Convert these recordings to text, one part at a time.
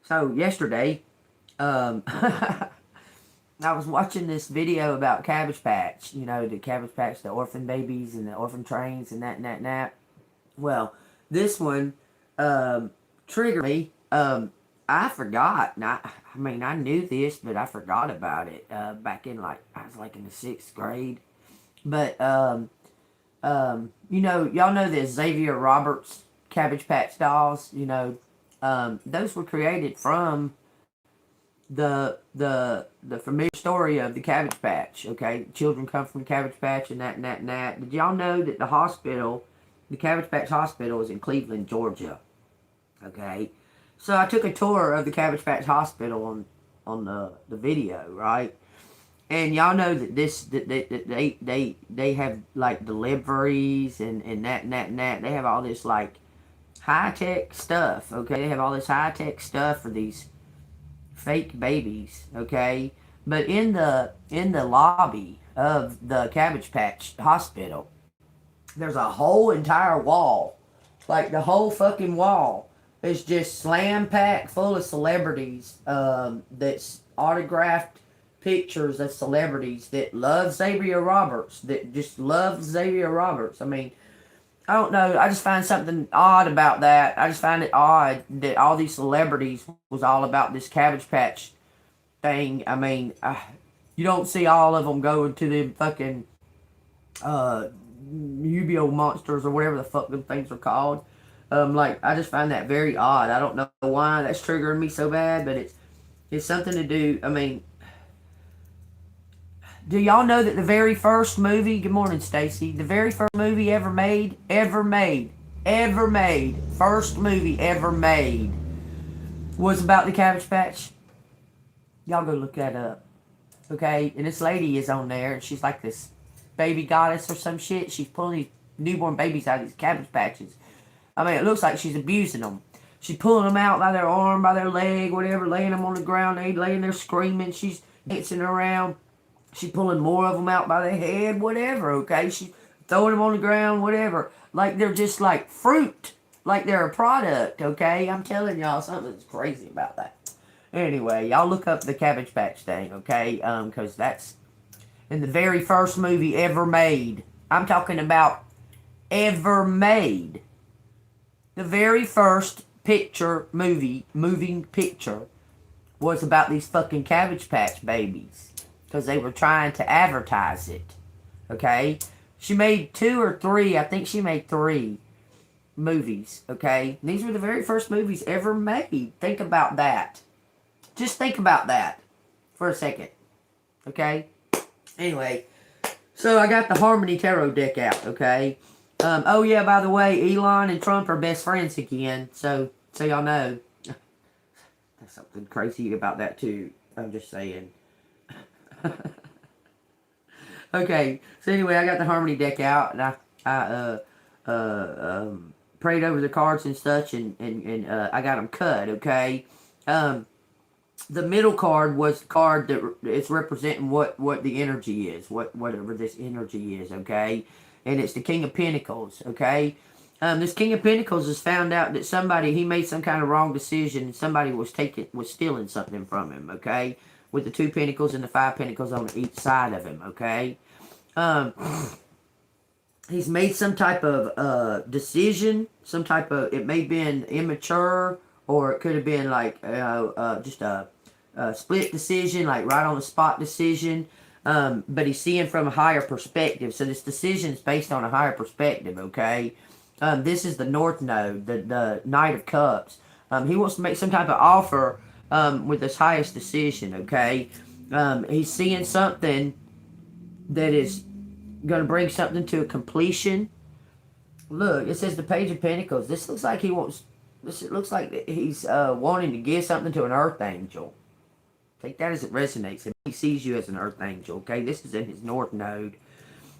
So yesterday, I was watching this video about Cabbage Patch. You know, the Cabbage Patch, the orphan babies and the orphan trains and that and that and that. Well, this one triggered me. I forgot. I mean, I knew this, but I forgot about it back in I was in the 6th grade. But you know, y'all know the Xavier Roberts Cabbage Patch dolls. You know, those were created from the familiar story of the Cabbage Patch. Okay, children come from the Cabbage Patch and that and that and that. Did y'all know that the Cabbage Patch Hospital, is in Cleveland, Georgia? Okay, so I took a tour of the Cabbage Patch Hospital on the video, right? And y'all know that they have like deliveries and that and that and that. They have all this like high tech stuff. Okay, they have all this high tech stuff for these fake babies. Okay, but in the lobby of the Cabbage Patch Hospital, there's a whole entire wall, like the whole fucking wall is just slam packed full of celebrities. That's autographed pictures of celebrities that love Xavier Roberts, that just love Xavier Roberts. I mean, I don't know. I just find something odd about that. I just find it odd that all these celebrities was all about this Cabbage Patch thing. I mean, you don't see all of them going to the fucking UBO monsters or whatever the fuck them things are called. I just find that very odd. I don't know why that's triggering me so bad, but it's something to do. I mean, do y'all know that the very first movie, good morning, Stacy, the very first movie ever made, first movie ever made, was about the Cabbage Patch? Y'all go look that up. Okay? And this lady is on there, and she's like this baby goddess or some shit. She's pulling these newborn babies out of these Cabbage Patches. I mean, it looks like she's abusing them. She's pulling them out by their arm, by their leg, whatever, laying them on the ground. They laying there screaming. She's dancing around. She's pulling more of them out by their head, whatever, okay? She's throwing them on the ground, whatever. Like they're just like fruit. Like they're a product, okay? I'm telling y'all something's crazy about that. Anyway, y'all look up the Cabbage Patch thing, okay? Because that's in the very first movie ever made. I'm talking about ever made. The very first moving picture, was about these fucking Cabbage Patch babies. Because they were trying to advertise it. Okay? She made 2 or 3, I think she made 3 movies. Okay? And these were the very first movies ever made. Think about that. Just think about that for a second. Okay? Anyway, so I got the Harmony Tarot deck out. Okay? Oh yeah, by the way, Elon and Trump are best friends again. So y'all know. There's something crazy about that too. I'm just saying. Okay, so anyway, I got the Harmony deck out, and I prayed over the cards and such, and I got them cut. Okay, the middle card was the card that is representing what the energy is, whatever this energy is. Okay, and it's the King of Pentacles. Okay, this King of Pentacles has found out that he made some kind of wrong decision, and somebody was stealing something from him. Okay. With the 2 pentacles and the 5 pentacles on each side of him, okay? He's made some type of decision, it may have been immature, or it could have been like just a split decision, like right on the spot decision, but he's seeing from a higher perspective, so this decision is based on a higher perspective, okay? This is the North Node, the Knight of Cups. He wants to make some type of offer with his highest decision, okay? He's seeing something that is going to bring something to a completion. Look, it says the Page of Pentacles. This looks like he's wanting to give something to an Earth Angel. Take that as it resonates. He sees you as an Earth Angel, okay? This is in his North Node.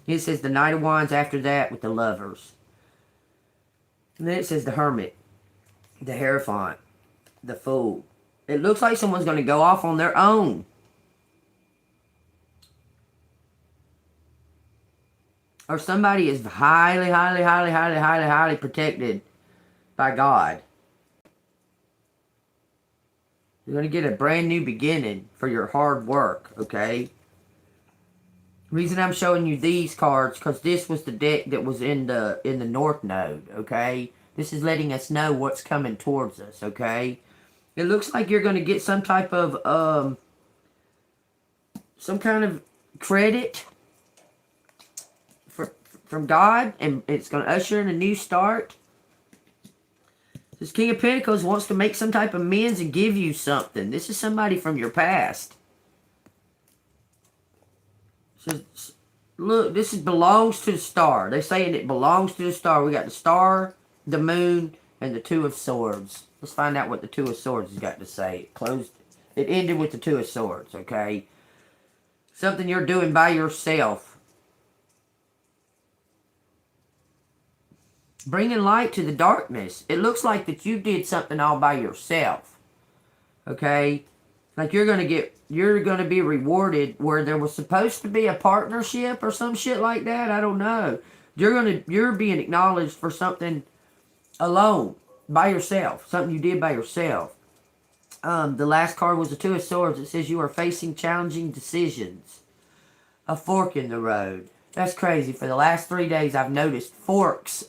It says the Knight of Wands after that with the Lovers. And then it says the Hermit, the Hierophant, the Fool. It looks like someone's going to go off on their own. Or somebody is highly, highly, highly, highly, highly, highly protected by God. You're going to get a brand new beginning for your hard work, okay? Reason I'm showing you these cards, because this was the deck that was in the North Node, okay? This is letting us know what's coming towards us, okay? It looks like you're going to get some type of, some kind of credit from God, and it's going to usher in a new start. This King of Pentacles wants to make some type of amends and give you something. This is somebody from your past. So, look, this belongs to the star. They're saying it belongs to the star. We got the star, the moon, and the Two of Swords. Let's find out what the Two of Swords has got to say. It ended with the Two of Swords, okay? Something you're doing by yourself. Bringing light to the darkness. It looks like that you did something all by yourself. Okay? Like you're going to be rewarded where there was supposed to be a partnership or some shit like that. I don't know. You're being acknowledged for something alone, by yourself. Something you did by yourself. The last card was the Two of Swords. It says you are facing challenging decisions. A fork in the road. That's crazy. For the last 3 days, I've noticed forks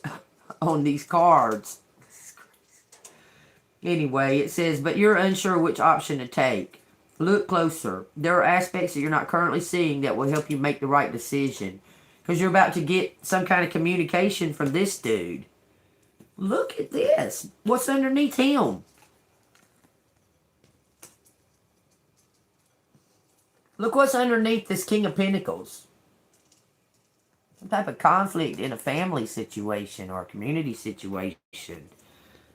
on these cards. Anyway, it says, but you're unsure which option to take. Look closer. There are aspects that you're not currently seeing that will help you make the right decision. Because you're about to get some kind of communication from this dude. Look at this. What's underneath him? Look what's underneath this King of Pentacles. Some type of conflict in a family situation or a community situation.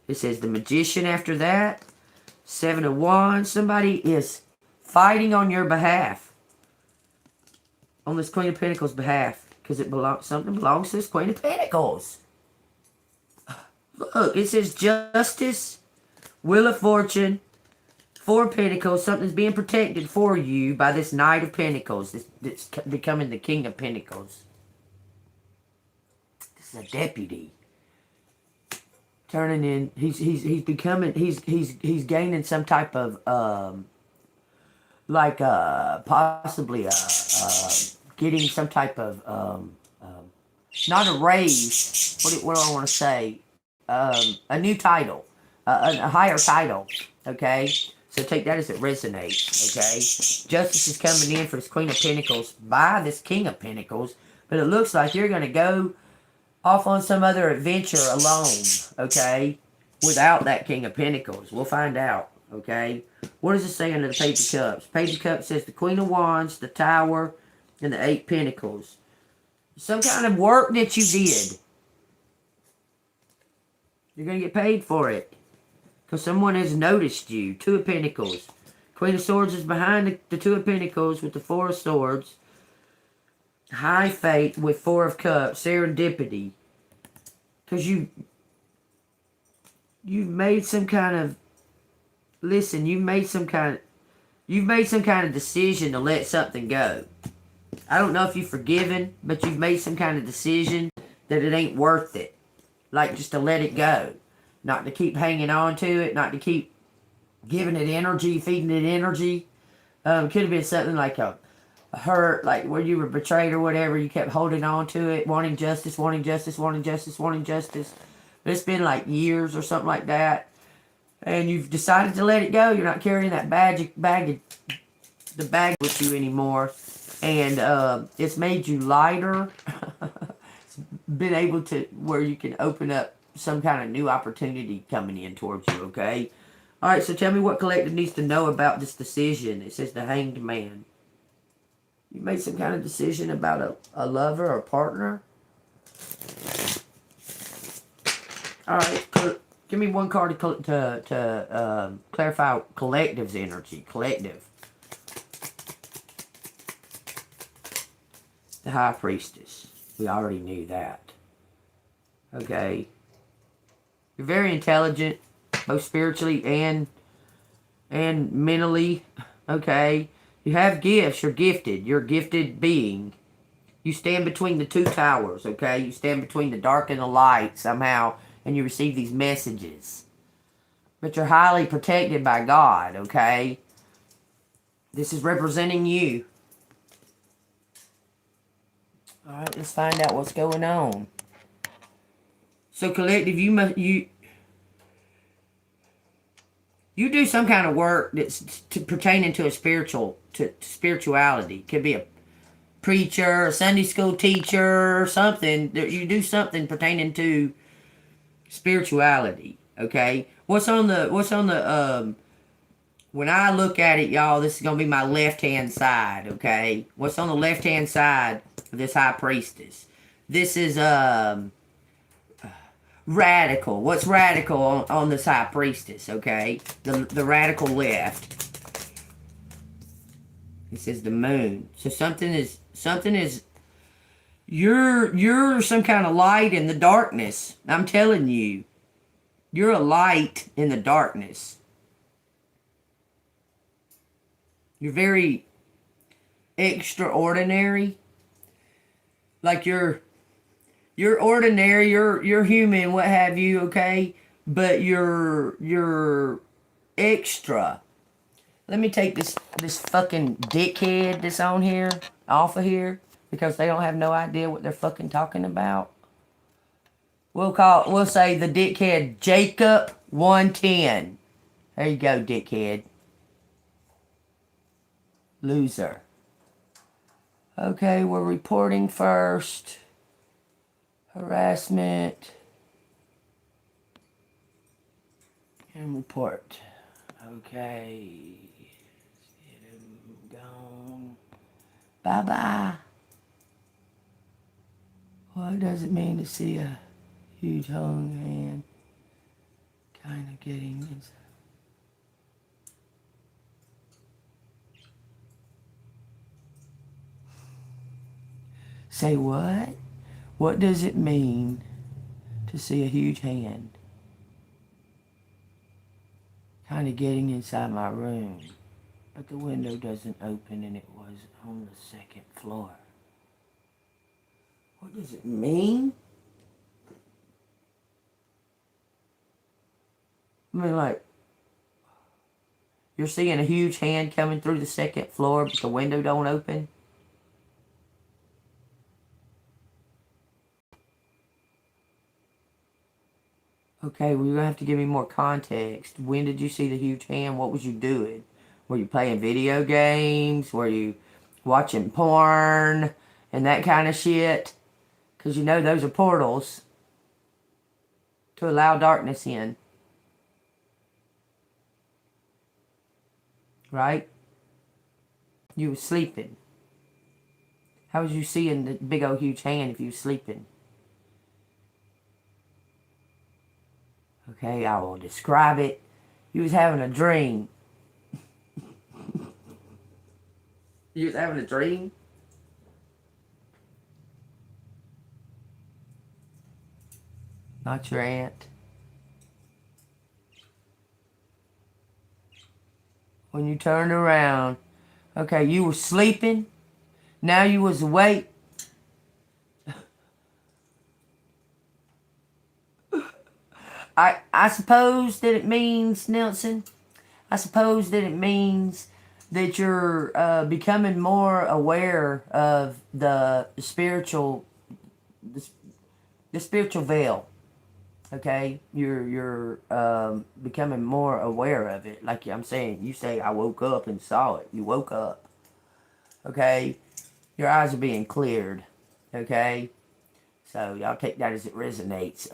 It says the Magician after that. Seven of Wands. Somebody is fighting on your behalf. On this Queen of Pentacles behalf. Because something belongs to this Queen of Pentacles. Look, it says Justice, Wheel of Fortune, Four of Pentacles. Something's being protected for you by this Knight of Pentacles. That's becoming the King of Pentacles. This is a deputy. Turning in, he's becoming, he's gaining some type of, possibly, getting some type of, not a raise, what do I want to say, a new title, a higher title, okay? So take that as it resonates, okay? Justice is coming in for this Queen of Pentacles by this King of Pentacles, but it looks like you're going to go off on some other adventure alone, okay? Without that King of Pentacles. We'll find out, okay? What does it say under the Page of Cups? Page of Cups says the Queen of Wands, the Tower, and the Eight Pentacles. Some kind of work that you did. You're going to get paid for it. Because someone has noticed you. Two of Pentacles. Queen of Swords is behind the Two of Pentacles with the Four of Swords. High fate with Four of Cups. Serendipity. Because you've made some kind of, listen, you've made some kind of decision to let something go. I don't know if you've forgiven, but you've made some kind of decision that it ain't worth it. Like just to let it go. Not to keep hanging on to it, not to keep giving it energy, feeding it energy. Could have been something like a hurt, like where you were betrayed or whatever, you kept holding on to it, wanting justice, wanting justice, wanting justice, wanting justice. But it's been like years or something like that. And you've decided to let it go. You're not carrying that bag with you anymore. And it's made you lighter. It's been able to, where you can open up some kind of new opportunity coming in towards you, okay? Alright, so tell me what collective needs to know about this decision. It says the Hanged Man. You made some kind of decision about a lover or partner. Alright, give me one card to clarify collective's energy. Collective. The High Priestess. We already knew that. Okay. You're very intelligent, both spiritually and mentally. Okay. You have gifts. You're gifted. You're a gifted being. You stand between the two towers, okay? You stand between the dark and the light somehow, and you receive these messages. But you're highly protected by God, okay? This is representing you. Alright, let's find out what's going on. So, collective, you do some kind of work that's pertaining to a spirituality. It could be a preacher, a Sunday school teacher, or something. You do something pertaining to spirituality. Okay, what's on the when I look at it, y'all, this is gonna be my left hand side. Okay, what's on the left hand side of this high priestess? This is radical. What's radical on this high priestess? Okay, the radical left. This is the moon. So something is you're some kind of light in the darkness. I'm telling you. You're a light in the darkness. You're very extraordinary. Like you're ordinary, you're human, what have you, okay? But you're extra. Let me take this fucking dickhead that's on here off of here because they don't have no idea what they're fucking talking about. We'll say the dickhead Jacob 110. There you go, dickhead. Loser. Okay, we're reporting first. Harassment. And report. Okay. Let's get him gone. Bye-bye. What does it mean to see a huge hung hand kind of getting inside? Say what? What does it mean to see a huge hand kind of getting inside my room, but the window doesn't open and it was on the second floor? What does it mean? I mean, like, you're seeing a huge hand coming through the second floor, but the window don't open? Okay, well, you're going to have to give me more context. When did you see the huge hand? What was you doing? Were you playing video games? Were you watching porn and that kind of shit? Because you know those are portals to allow darkness in. Right? You were sleeping. How was you seeing the big old huge hand if you were sleeping? Okay, I will describe it. You was having a dream. You was having a dream? Not your aunt. When you turned around, okay, you were sleeping. Now you was awake. I suppose that it means, Nelson, I suppose that it means that you're becoming more aware of the spiritual veil. Okay, you're becoming more aware of it. Like I'm saying, you say I woke up and saw it. You woke up. Okay, your eyes are being cleared. Okay, so y'all take that as it resonates.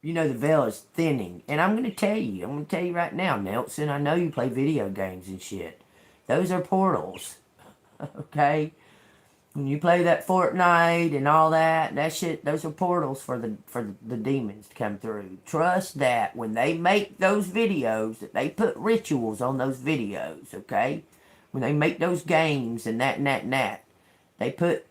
You know the veil is thinning. And I'm going to tell you right now, Nelson, I know you play video games and shit. Those are portals. Okay? When you play that Fortnite and all that shit, those are portals for the demons to come through. Trust that when they make those videos, that they put rituals on those videos, okay? When they make those games and that, they put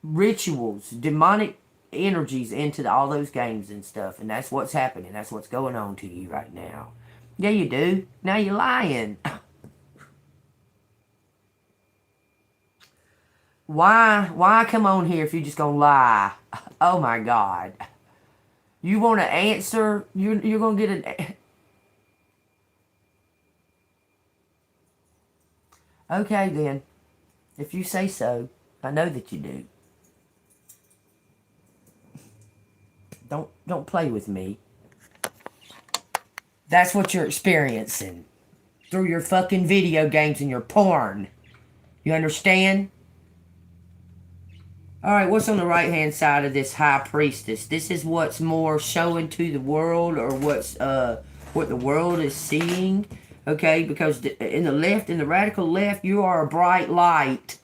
rituals, demonic energies into all those games and stuff, and that's what's happening. That's what's going on to you right now. Yeah, you do. Now you're lying. Why come on here if you're just gonna lie? Oh my God. You want to answer? You're gonna get an. Okay then, if you say so. I know that you do. Don't play with me. That's what you're experiencing through your fucking video games and your porn. You understand? Alright, what's on the right hand side of this high priestess? This is what's more showing to the world, or what's what the world is seeing. Okay, because in the radical left, you are a bright light.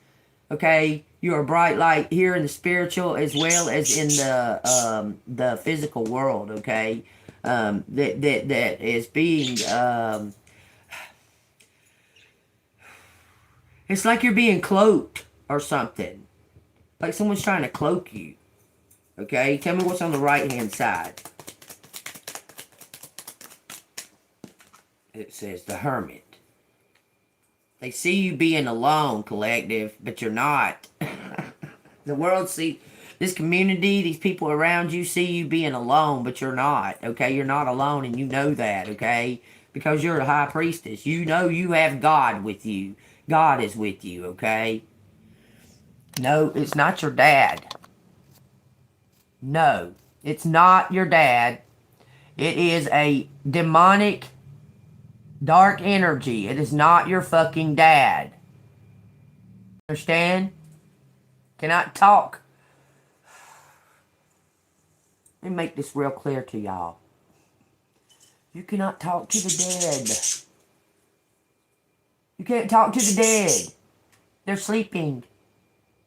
Okay, you are a bright light here in the spiritual as well as in the physical world. Okay, that is being it's like you're being cloaked or something. Like someone's trying to cloak you. Okay? Tell me what's on the right-hand side. It says the Hermit. They see you being alone, collective, but you're not. The world see... This community, these people around you see you being alone, but you're not. Okay? You're not alone, and you know that. Okay? Because you're a high priestess. You know you have God with you. God is with you. Okay? No, it's not your dad. No, it's not your dad. It is a demonic, dark energy. It is not your fucking dad. Understand? Cannot talk. Let me make this real clear to y'all. You cannot talk to the dead. You can't talk to the dead. They're sleeping.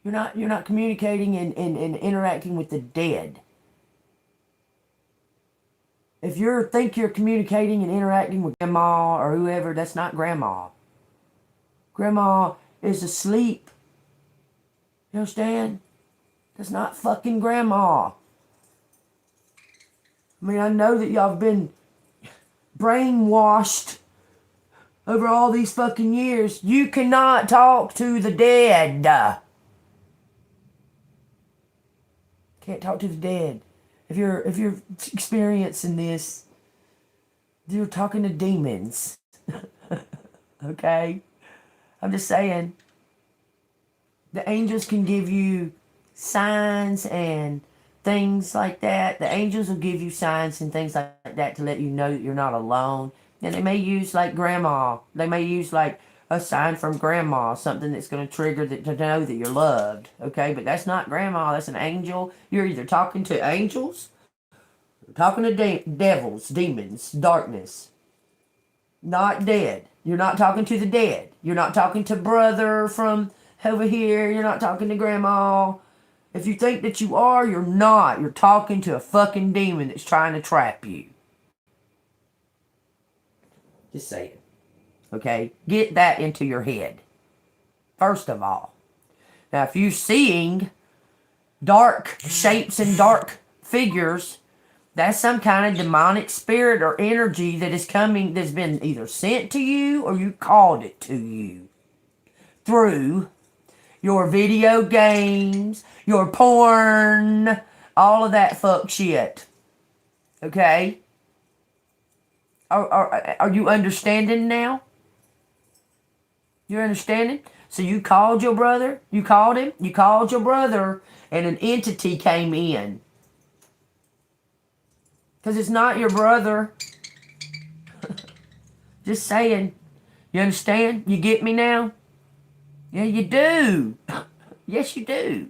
You're not communicating and interacting with the dead. If you think you're communicating and interacting with grandma or whoever, that's not grandma. Grandma is asleep. You understand? That's not fucking grandma. I mean, I know that y'all have been brainwashed over all these fucking years. You cannot talk to the dead. Can't talk to the dead. If you're experiencing this, you're talking to demons. Okay? I'm just saying. The angels can give you signs and things like that. The angels will give you signs and things like that to let you know that you're not alone. And they may use like grandma. They may use like a sign from grandma, something that's going to trigger that to know that you're loved. Okay, but that's not grandma. That's an angel. You're either talking to angels, or talking to devils, demons, darkness. Not dead. You're not talking to the dead. You're not talking to brother from over here. You're not talking to grandma. If you think that you are, you're not. You're talking to a fucking demon that's trying to trap you. Just saying. Okay? Get that into your head. First of all. Now, if you're seeing dark shapes and dark figures, that's some kind of demonic spirit or energy that is coming, that's been either sent to you or you called it to you. Through your video games, your porn, all of that fuck shit. Okay? Are you understanding now? You're understanding? So you called your brother, you called him, you called your brother, and an entity came in. Because it's not your brother. Just saying. You understand? You get me now? Yeah, you do. Yes, you do.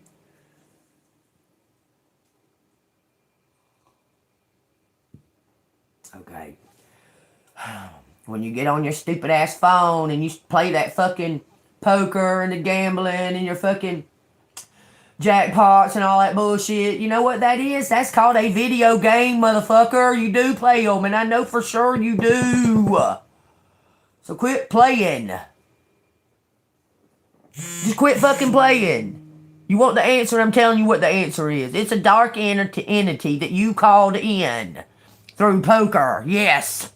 Okay. When you get on your stupid ass phone and you play that fucking poker and the gambling and your fucking jackpots and all that bullshit, you know what that is? That's called a video game, motherfucker. You do play them, and I know for sure you do. So quit playing. Just quit fucking playing. You want the answer? I'm telling you what the answer is. It's a dark entity that you called in through poker. Yes.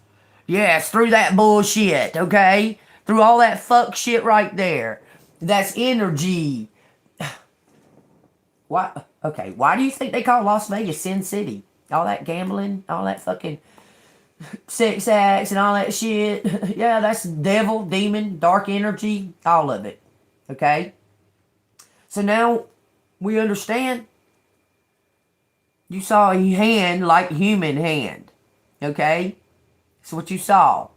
Yes, through that bullshit, okay? Through all that fuck shit right there. That's energy. Why? Okay, why do you think they call Las Vegas Sin City? all that gambling, all that fucking sex acts and all that shit. Yeah, that's devil, demon, dark energy, all of it. Okay? So now we understand. You saw a hand like a human hand. Okay? That's what you saw.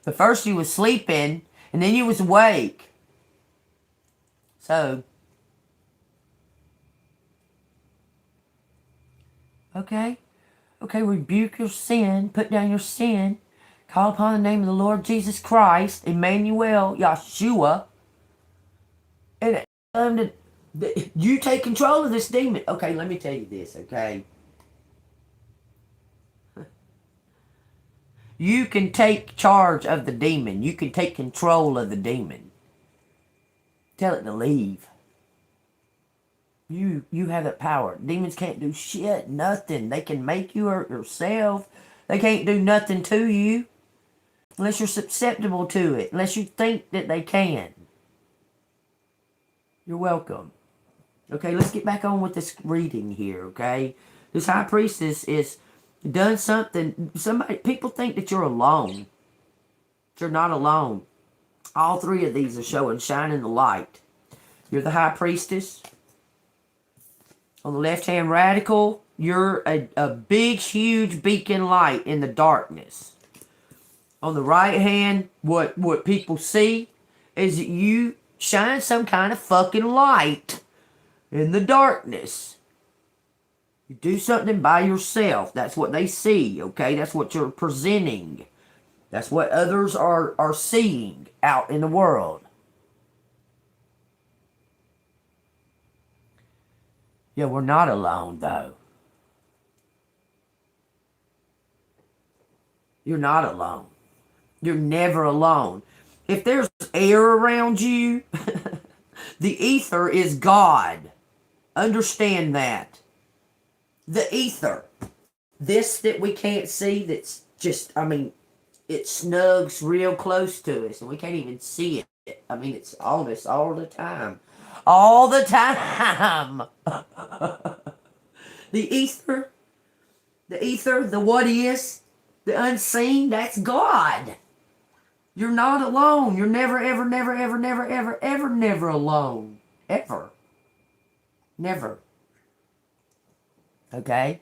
But first you was sleeping, and then you was awake. So, okay? Okay, rebuke your sin, put down your sin, call upon the name of the Lord Jesus Christ, Emmanuel, Yeshua, and you take control of this demon. Okay, let me tell you this, okay? You can take charge of the demon. You can take control of the demon. Tell it to leave. You have that power. Demons can't do shit, nothing. They can make you hurt yourself. They can't do nothing to you unless you're susceptible to it, unless you think that they can. You're welcome. Okay, let's get back on with this reading here, okay? This high priestess is done something. People think that you're alone. You're not alone. All three of these are showing, shining the light. You're the high priestess. On the left-hand radical, you're a big, huge beacon light in the darkness. On the right hand, what people see is that you shine some kind of fucking light in the darkness. You do something by yourself. That's what they see, okay? That's what you're presenting. That's what others are seeing out in the world. Yeah, we're not alone, though. You're not alone. You're never alone. If there's air around you, the ether is God. Understand that. The ether. This that we can't see, that's just, it snugs real close to us, and we can't even see it. It's on us all the time. All the time. The ether, the what is, the unseen, that's God. You're not alone. You're never, ever, never, ever, never, ever, ever, never alone. Ever. Never. Okay?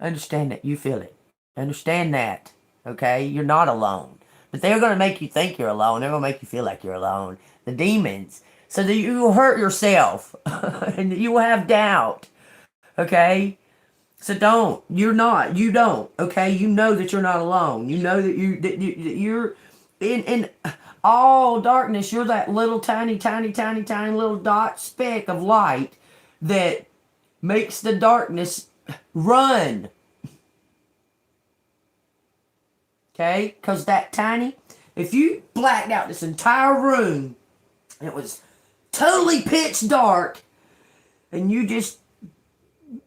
Understand that. You feel it. Understand that. Okay? You're not alone. But they're going to make you think you're alone. They're going to make you feel like you're alone. The demons. So that you will hurt yourself. And you will have doubt. Okay? So don't. You're not. You don't. Okay? You know that you're not alone. You know that you're in all darkness. You're that little tiny little dot speck of light that makes the darkness run. Okay? Because that tiny, if you blacked out this entire room, and it was totally pitch dark, and you just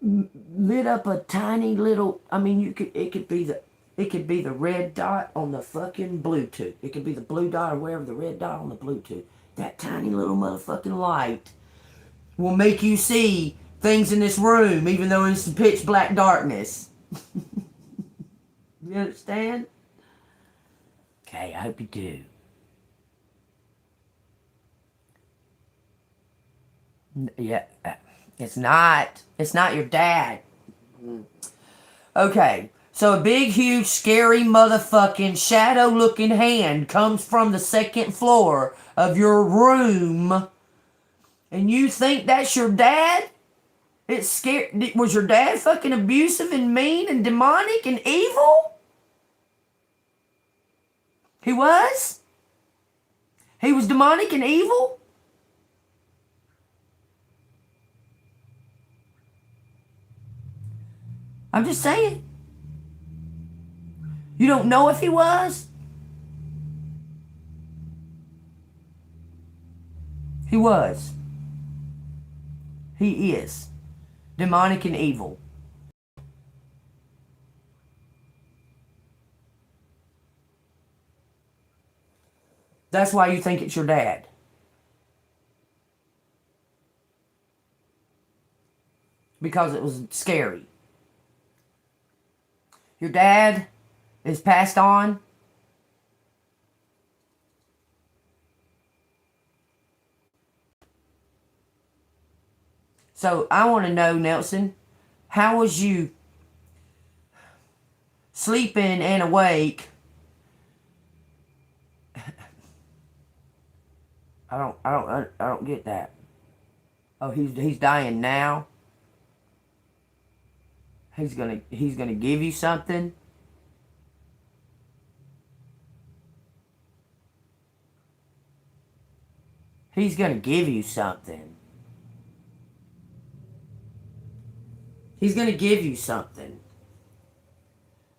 lit up a tiny little, it could be the red dot on the fucking Bluetooth. It could be the blue dot or wherever, the red dot on the Bluetooth. That tiny little motherfucking light will make you see things in this room, even though it's pitch black darkness. You understand? Okay, I hope you do. Yeah, it's not your dad. Okay, so a big, huge, scary motherfucking shadow-looking hand comes from the second floor of your room, and you think that's your dad? It's scary. Was your dad fucking abusive and mean and demonic and evil? He was? He was demonic and evil? I'm just saying. You don't know if he was? He was. He is. Demonic and evil. That's why you think it's your dad. Because it was scary. Your dad is passed on. So I want to know, Nelson, how was you sleeping and awake? I don't get that. Oh, he's dying now. He's gonna give you something. He's gonna give you something. He's gonna give you something.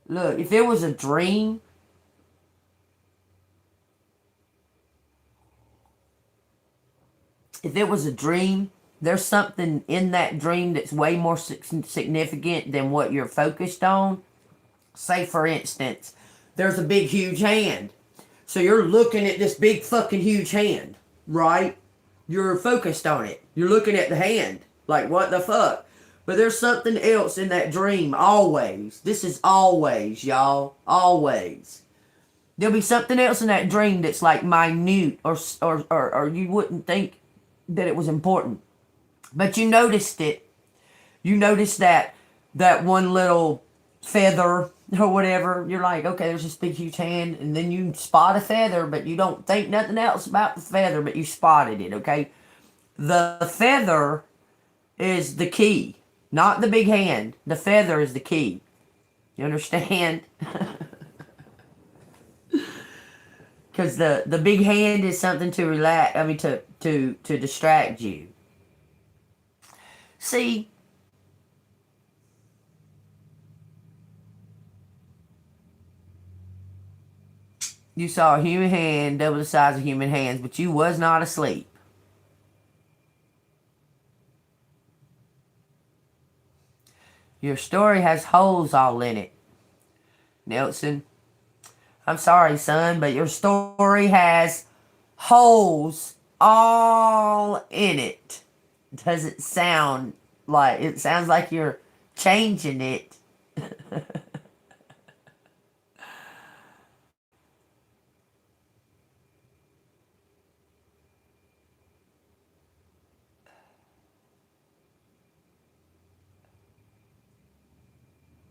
Look, if it was a dream, there's something in that dream that's way more significant than what you're focused on. Say, for instance, there's a big, huge hand. So you're looking at this big, fucking, huge hand, right? You're focused on it. You're looking at the hand. Like, what the fuck? But there's something else in that dream, always. This is always, y'all. Always. There'll be something else in that dream that's like minute, or you wouldn't think that it was important. But you noticed it. You noticed that one little feather or whatever. You're like, okay, there's this big huge hand, and then you spot a feather, but you don't think nothing else about the feather, but you spotted it, okay? The feather is the key, not the big hand. The feather is the key. You understand? Because the big hand is something to relax, to distract you. See, you saw a human hand double the size of human hands, but you was not asleep. Your story has holes all in it, Nelson. I'm sorry, son, but your story has holes all in it. Does it sound like, it sounds like you're changing it?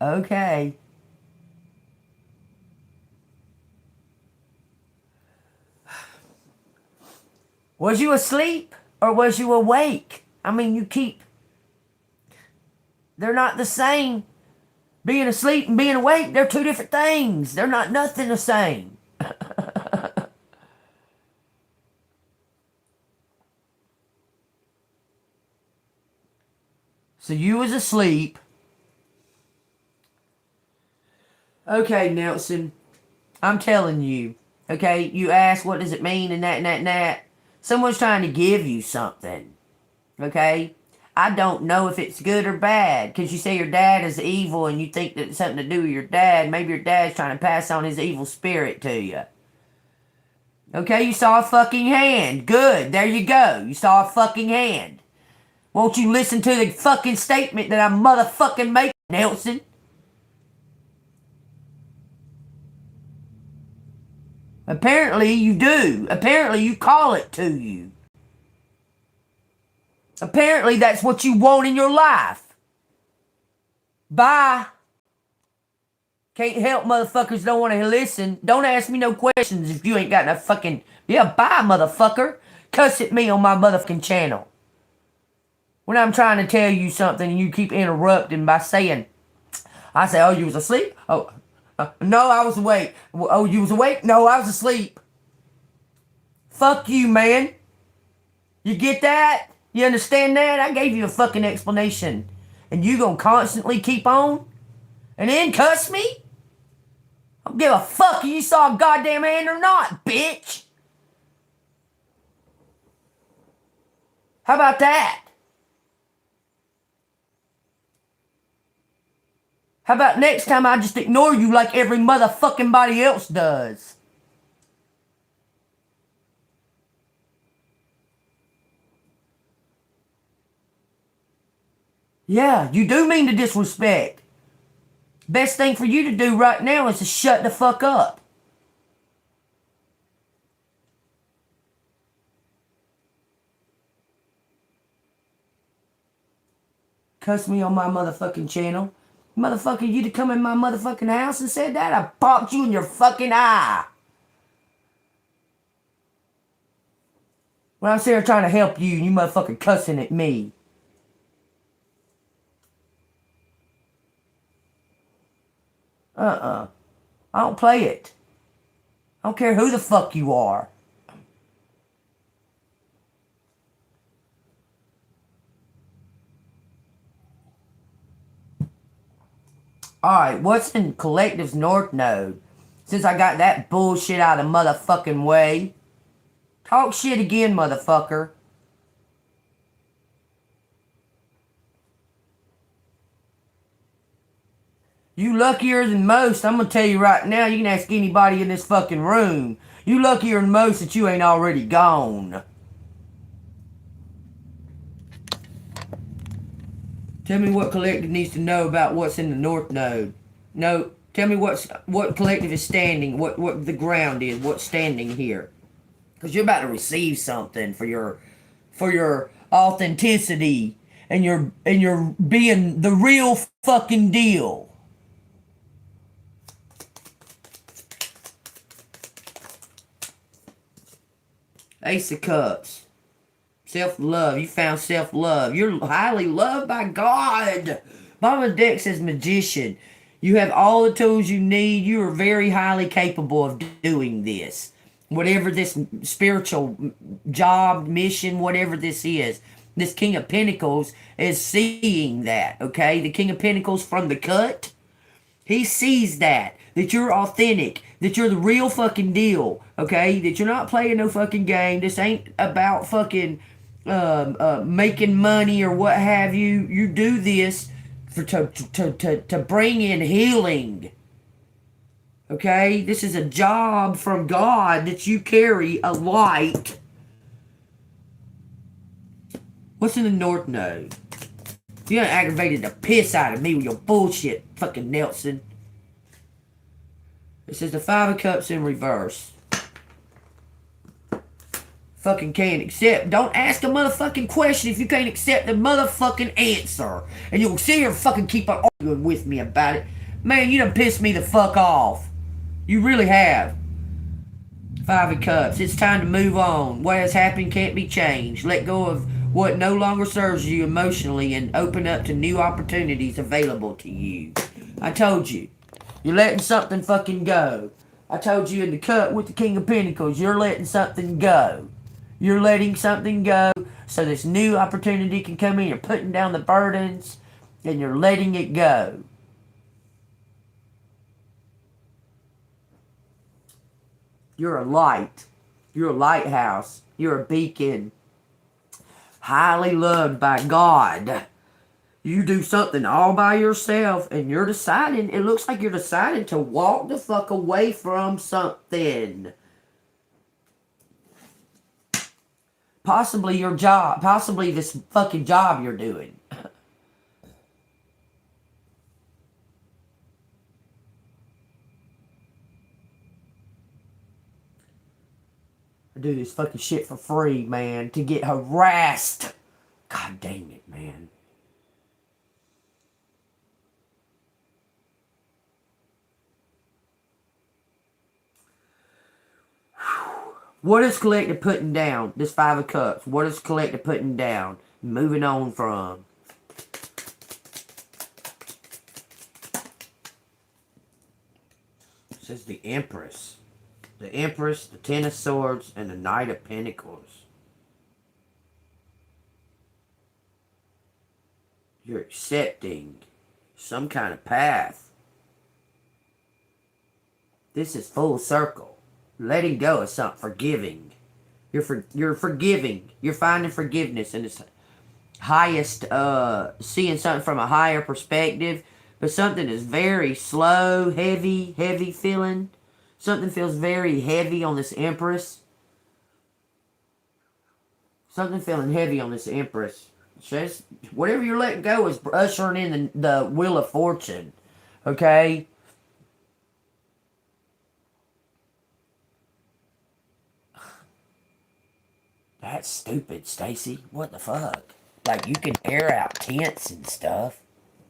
Okay. Was you asleep or was you awake? I mean, they're not the same. Being asleep and being awake, they're two different things. They're not nothing the same. So you was asleep. Okay, Nelson. I'm telling you. Okay, you asked what does it mean and that and that and that. Someone's trying to give you something. Okay? I don't know if it's good or bad. Because you say your dad is evil and you think that it's something to do with your dad. Maybe your dad's trying to pass on his evil spirit to you. Okay, you saw a fucking hand. Good, there you go. You saw a fucking hand. Won't you listen to the fucking statement that I'm motherfucking making, Nelson? Apparently you do. Apparently you call it to you. Apparently that's what you want in your life. Bye. Can't help motherfuckers don't want to listen. Don't ask me no questions if you ain't got no fucking... Yeah, bye, motherfucker. Cuss at me on my motherfucking channel. When I'm trying to tell you something and you keep interrupting by saying... I say, oh, you was asleep? Oh... no, I was awake. Oh, you was awake? No, I was asleep. Fuck you, man. You get that? You understand that? I gave you a fucking explanation. And you gonna constantly keep on? And then cuss me? I don't give a fuck if you saw a goddamn hand or not, bitch. How about that? How about next time I just ignore you like every motherfucking body else does? Yeah, you do mean to disrespect. Best thing for you to do right now is to shut the fuck up. Cuss me on my motherfucking channel. Motherfucker, you'd have come in my motherfucking house and said that, I popped you in your fucking eye. When I'm sitting here trying to help you, and you motherfucking cussing at me. I don't play it. I don't care who the fuck you are. Alright, what's in Collective's North Node? Since I got that bullshit out of the motherfucking way. Talk shit again, motherfucker. You luckier than most. I'm gonna tell you right now, you can ask anybody in this fucking room. You luckier than most that you ain't already gone. Tell me what Collective needs to know about what's in the North Node. No, tell me what Collective is standing, what the ground is, what's standing here. Because you're about to receive something for your authenticity and your being the real fucking deal. Ace of Cups. Self-love. You found self-love. You're highly loved by God. Bottom of the deck says Magician. You have all the tools you need. You are very highly capable of doing this. Whatever this spiritual job, mission, whatever this is. This King of Pentacles is seeing that, okay? The King of Pentacles from the cut. He sees that you're authentic, that you're the real fucking deal, okay? That you're not playing no fucking game. This ain't about fucking making money or what have you. You do this to bring in healing, okay? This is a job from God that you carry a light. What's in the North Node? You done aggravated the piss out of me with your bullshit, fucking Nelson. It says the Five of Cups in reverse. Fucking can't accept. Don't ask a motherfucking question if you can't accept the motherfucking answer. And you'll sit here and fucking keep on arguing with me about it. Man, you done pissed me the fuck off. You really have. Five of Cups. It's time to move on. What has happened can't be changed. Let go of what no longer serves you emotionally and open up to new opportunities available to you. I told you. You're letting something fucking go. I told you in the cut with the King of Pentacles, you're letting something go. You're letting something go so this new opportunity can come in. You're putting down the burdens and you're letting it go. You're a light. You're a lighthouse. You're a beacon. Highly loved by God. You do something all by yourself and you're deciding, it looks like you're deciding to walk the fuck away from something. Possibly your job, possibly this fucking job you're doing. I do this fucking shit for free, man, to get harassed. God dang it, man. What is Collective putting down? This Five of Cups. What is Collective putting down? Moving on from. It says the Empress. The Empress, the Ten of Swords, and the Knight of Pentacles. You're accepting some kind of path. This is full circle. Letting go of something, forgiving. You're forgiving. You're finding forgiveness in this highest, seeing something from a higher perspective. But something is very slow, heavy feeling. Something feels very heavy on this Empress. Something feeling heavy on this Empress. Just whatever you're letting go is ushering in the Wheel of Fortune. Okay? That's stupid, Stacy. What the fuck? Like, you can air out tents and stuff.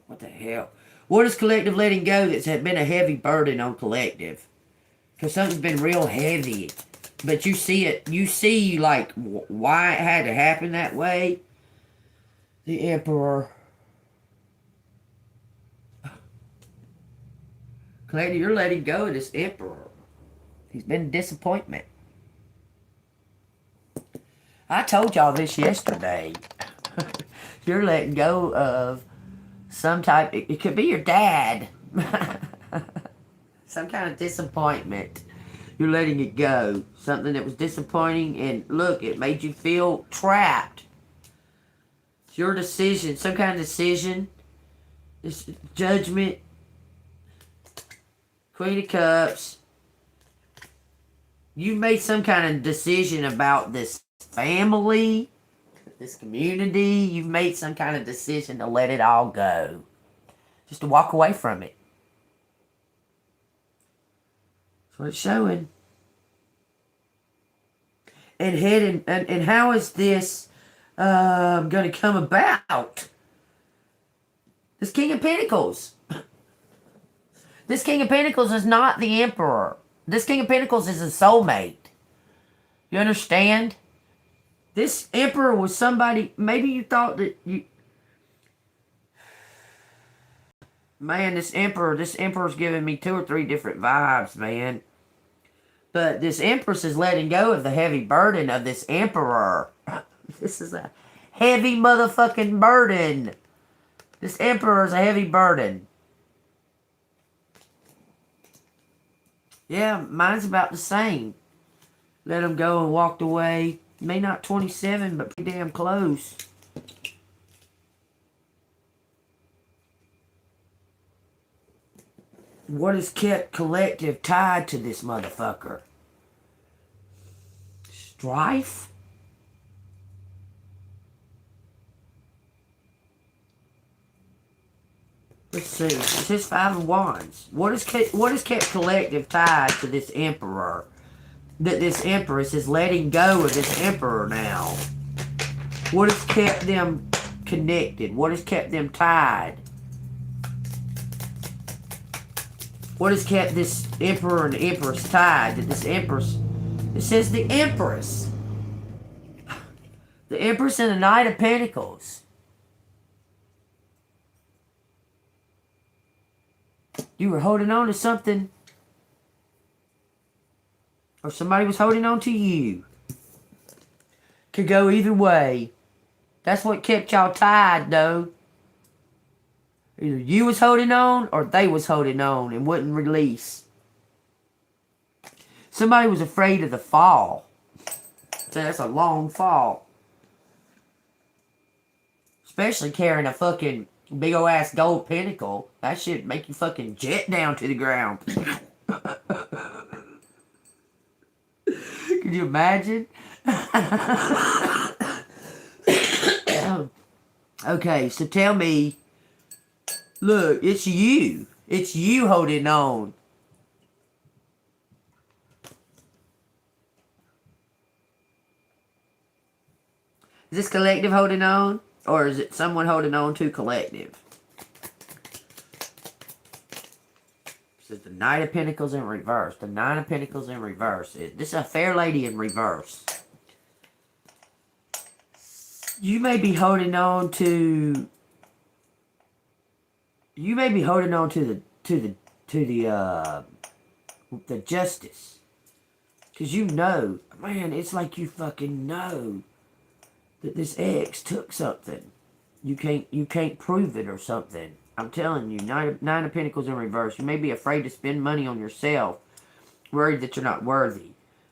What the hell? What is collective letting go that's been a heavy burden on collective? Because something's been real heavy. But you see it. You see, like, why it had to happen that way. The Emperor. Collective, you're letting go of this Emperor. He's been a disappointment. I told y'all this yesterday. You're letting go of some type. It could be your dad. Some kind of disappointment. You're letting it go. Something that was disappointing, and look, it made you feel trapped. It's your decision. Some kind of decision. This judgment. Queen of Cups. You made some kind of decision about this family, this community. You've made some kind of decision to let it all go. Just to walk away from it. That's what it's showing. And how is this going to come about? This King of Pentacles. This King of Pentacles is not the Emperor. This King of Pentacles is a soulmate. You understand? This Emperor was somebody, maybe you thought that you... Man, this Emperor's giving me 2 or 3 different vibes, man. But this Empress is letting go of the heavy burden of this Emperor. This is a heavy motherfucking burden. This Emperor is a heavy burden. Yeah, mine's about the same. Let him go and walked away. May not 27, but pretty damn close. What has kept collective tied to this motherfucker? Strife? Let's see. It says 5 of Wands. What has kept collective tied to this Emperor? That this Empress is letting go of this Emperor now. What has kept them connected? What has kept them tied? What has kept this Emperor and Empress tied? That this Empress... It says the Empress. The Empress and the Knight of Pentacles. You were holding on to something. Or somebody was holding on to you. Could go either way. That's what kept y'all tied, though. Either you was holding on, or they was holding on and wouldn't release. Somebody was afraid of the fall. So that's a long fall. Especially carrying a fucking big ol' ass gold pentacle. That shit make you fucking jet down to the ground. Could you imagine? Okay, so tell me. Look, it's you. It's you holding on. Is this collective holding on? Or is it someone holding on to collective? This is the Knight of Pentacles in reverse. The Nine of Pentacles in reverse. This is a fair lady in reverse. You may be holding on to... You may be holding on to the justice. Because you know, man, it's like you fucking know that this ex took something. You can't prove it or something. I'm telling you, Nine of Pentacles in reverse. You may be afraid to spend money on yourself, worried that you're not worthy.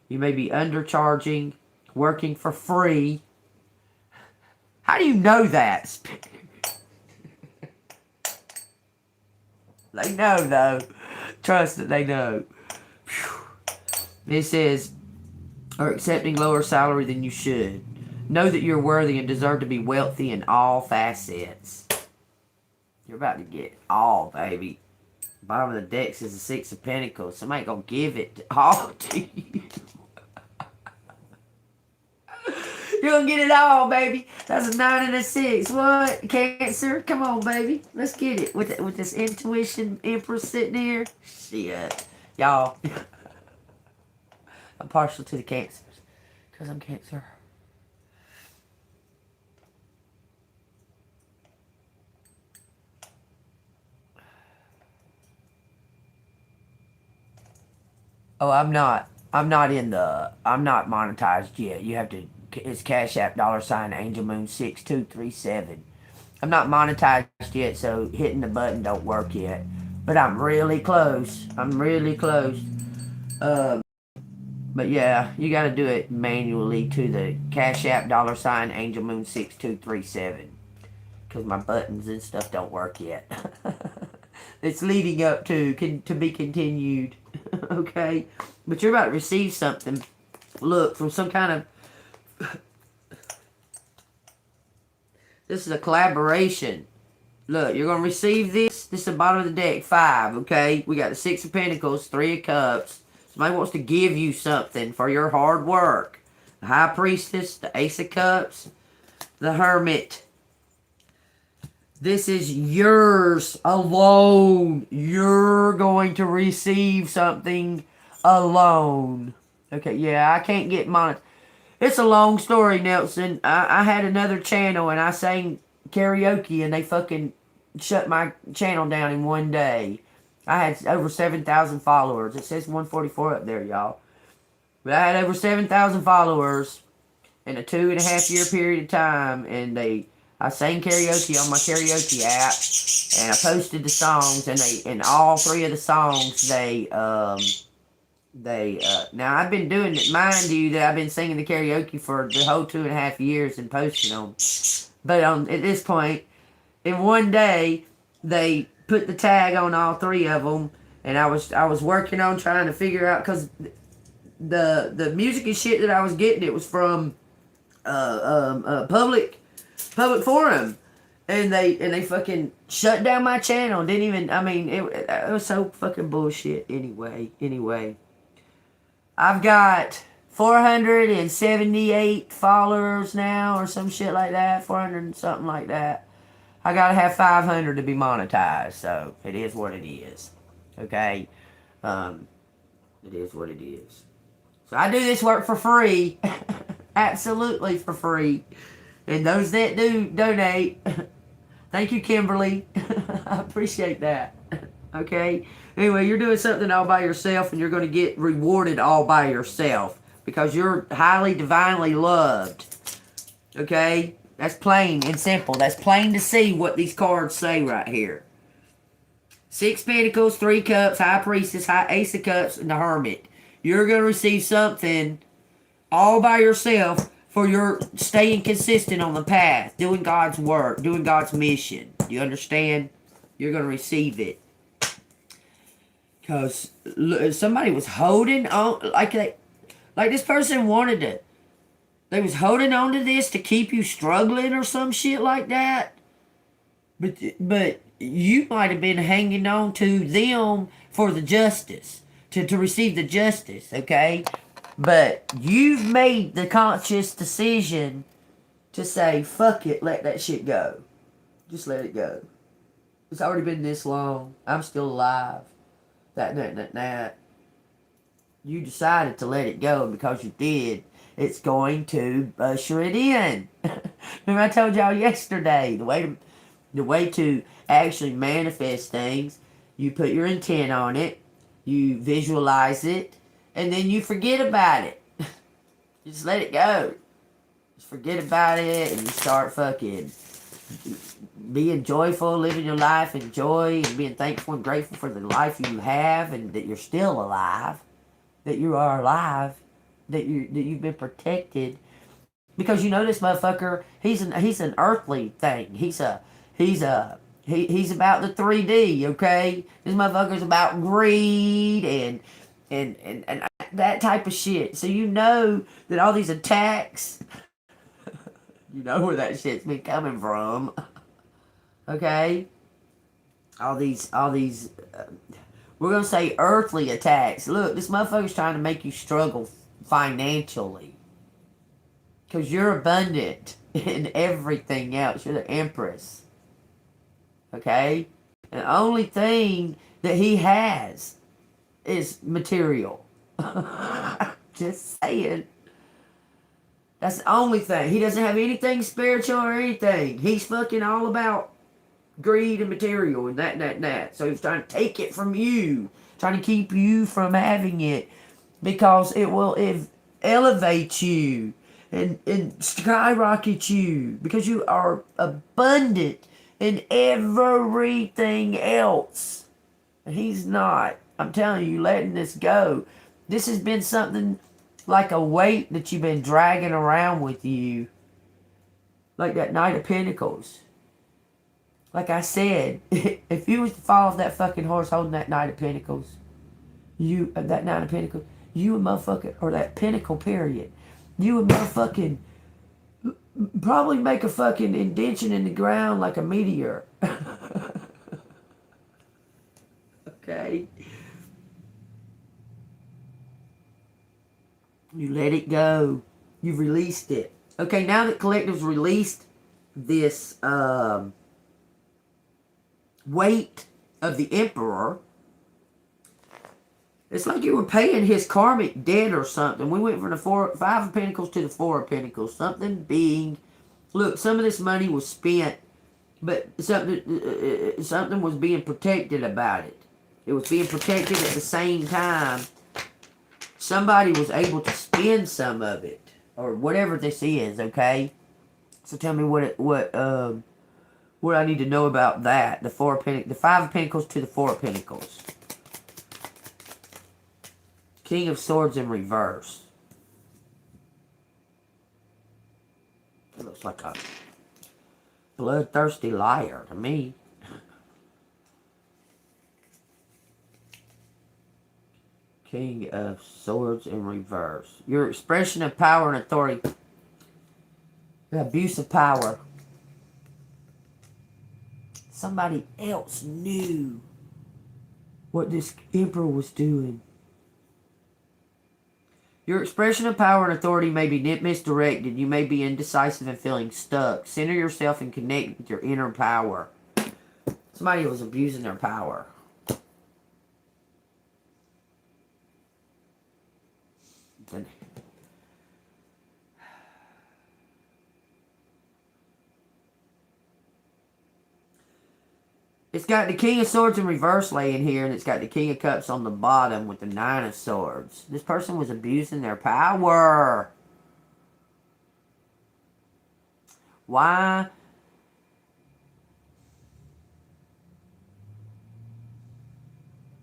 You may be undercharging, working for free. How do you know that? They know, though. Trust that they know. This is, or accepting lower salary than you should. Know that you're worthy and deserve to be wealthy in all facets. You're about to get all, baby. Bottom of the decks is the Six of Pentacles. Somebody gonna give it all to you. You're gonna get it all, baby. That's a 9 and a 6. What? Cancer? Come on, baby. Let's get it. With this intuition empress sitting here. Shit. Y'all. I'm partial to the Cancers. Because I'm Cancer. Oh, I'm not monetized yet. You have to, it's Cash App, $Angel Moon 6237. I'm not monetized yet, so hitting the button don't work yet. But I'm really close. I'm really close. But yeah, you gotta do it manually to the Cash App, $Angel Moon 6237. Because my buttons and stuff don't work yet. It's leading up to be continued. Okay? But you're about to receive something. Look, from some kind of... This is a collaboration. Look, you're going to receive this. This is the bottom of the deck. 5, okay? We got the 6 of Pentacles, 3 of Cups. Somebody wants to give you something for your hard work. The High Priestess, the Ace of Cups, the Hermit. This is yours alone. You're going to receive something alone. Okay, yeah, I can't get monetized. It's a long story, Nelson. I had another channel and I sang karaoke and they fucking shut my channel down in one day. I had over 7,000 followers. It says 144 up there, y'all. But I had over 7,000 followers in a 2.5 year period of time, and I sang karaoke on my karaoke app, and I posted the songs, and all 3 of the songs, now I've been doing it, mind you, that I've been singing the karaoke for the whole 2.5 years and posting them. But at this point, in one day, they put the tag on all 3 of them, and I was working on trying to figure out, because the music and shit that I was getting, it was from public forum, and they fucking shut down my channel. Didn't even, I mean, it was so fucking bullshit. Anyway, I've got 478 followers now, or some shit like that, 400 and something like that. I gotta have 500 to be monetized, so it is what it is. Okay, it is what it is. So I do this work for free, absolutely for free. And those that do donate, thank you, Kimberly. I appreciate that. Okay? Anyway, you're doing something all by yourself, and you're going to get rewarded all by yourself because you're highly, divinely loved. Okay? That's plain and simple. That's plain to see what these cards say right here. 6 Pentacles, 3 Cups, High Priestess, Ace of Cups, and the Hermit. You're going to receive something all by yourself for your staying consistent on the path, doing God's work, doing God's mission. You understand? You're going to receive it. Because somebody was holding on, like this person wanted to, they was holding on to this to keep you struggling or some shit like that. But you might have been hanging on to them for the justice, to receive the justice, okay? But you've made the conscious decision to say, fuck it, let that shit go. Just let it go. It's already been this long. I'm still alive. That. You decided to let it go, and because you did, it's going to usher it in. Remember I told y'all yesterday, the way to actually manifest things, you put your intent on it, you visualize it, and then you forget about it. Just let it go. Just forget about it, and you start fucking being joyful, living your life in joy, and being thankful and grateful for the life you have, and that you're still alive, that you are alive, that you've been protected. Because you know this motherfucker, he's an earthly thing. He's about the 3D, okay? This motherfucker's about greed and that type of shit. So you know that all these attacks, you know where that shit's been coming from. Okay? all these we're gonna say earthly attacks. Look, this motherfucker's trying to make you struggle financially. Because you're abundant in everything else. You're the empress. Okay? And the only thing that he has is material. Just saying. That's the only thing. He doesn't have anything spiritual or anything. He's fucking all about greed and material and that. So he's trying to take it from you. Trying to keep you from having it. Because it will elevate you. And skyrocket you. Because you are abundant in everything else. And he's not. I'm telling you, letting this go. This has been something like a weight that you've been dragging around with you. Like that Knight of Pentacles. Like I said, if you was to fall off that fucking horse holding that Knight of Pentacles, that Knight of Pentacles, you a motherfucker, or that Pentacle period, you would motherfucking probably make a fucking indention in the ground like a meteor. Okay? You let it go. You've released it. Okay, now that Collective's released this weight of the Emperor, it's like you were paying his karmic debt or something. We went from the Five of Pentacles to the Four of Pentacles. Something being... Look, some of this money was spent, but something was being protected about it. It was being protected at the same time. Somebody was able to spend some of it, or whatever this is. Okay, so tell me what I need to know about that. The Five of Pentacles to the Four of Pentacles. King of Swords in reverse. It looks like a bloodthirsty liar to me. King of Swords in reverse. Your expression of power and authority. The abuse of power. Somebody else knew what this Emperor was doing. Your expression of power and authority may be misdirected. You may be indecisive and feeling stuck. Center yourself and connect with your inner power. Somebody was abusing their power. It's got the King of Swords in reverse laying here, and it's got the King of Cups on the bottom with the Nine of Swords. This person was abusing their power. Why?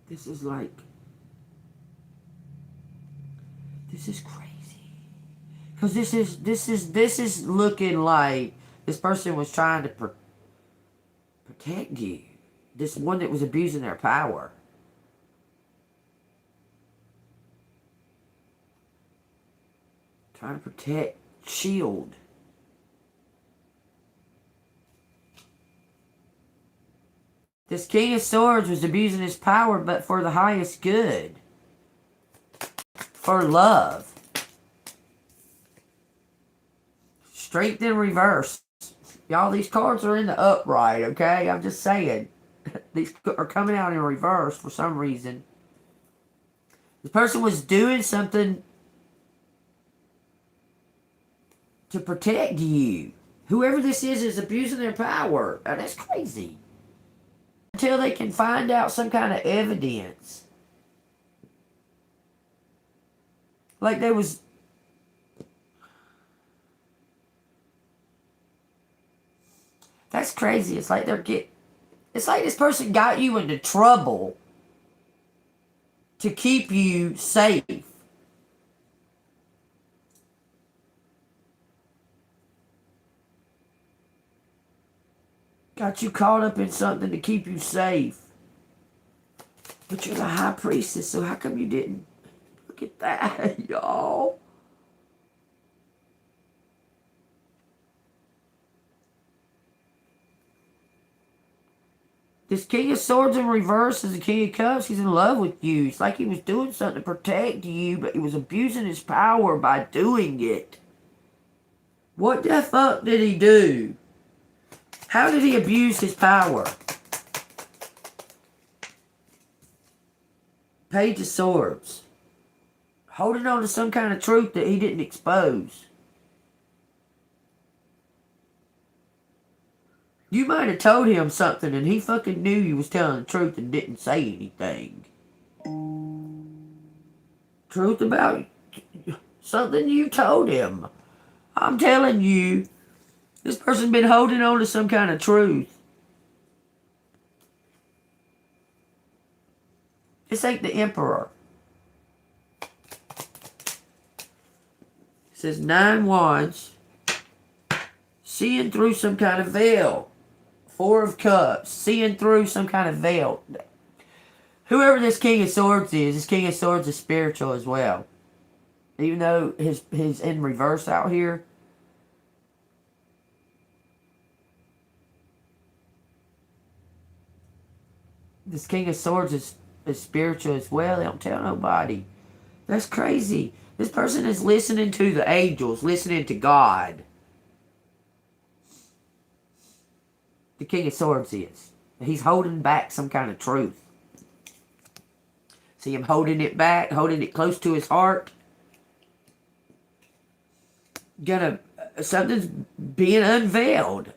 This is like... This is crazy. Because this is looking like this person was trying to protect you. This one that was abusing their power. Trying to protect, shield. This King of Swords was abusing his power, but for the highest good. For love. Strength in reverse. Y'all, these cards are in the upright, okay? I'm just saying. These are coming out in reverse for some reason. This person was doing something to protect you. Whoever this is abusing their power. Now, that's crazy. Until they can find out some kind of evidence. Like there was... That's crazy. It's like it's like this person got you into trouble to keep you safe. Got you caught up in something to keep you safe. But you're the High Priestess, so how come you didn't? Look at that, y'all. This King of Swords in reverse is the King of Cups. He's in love with you. It's like he was doing something to protect you, but he was abusing his power by doing it. What the fuck did he do? How did he abuse his power? Page of Swords. Holding on to some kind of truth that he didn't expose. You might have told him something and he fucking knew you was telling the truth and didn't say anything. Truth about something you told him. I'm telling you, this person's been holding on to some kind of truth. This ain't the Emperor. It says 9 Wands. Seeing through some kind of veil. 4 of Cups. Seeing through some kind of veil. Whoever this King of Swords is, this King of Swords is spiritual as well. Even though he's in reverse out here. This King of Swords is spiritual as well. They don't tell nobody. That's crazy. This person is listening to the angels, listening to God. The King of Swords is. He's holding back some kind of truth. See him holding it back, holding it close to his heart. Something's being unveiled.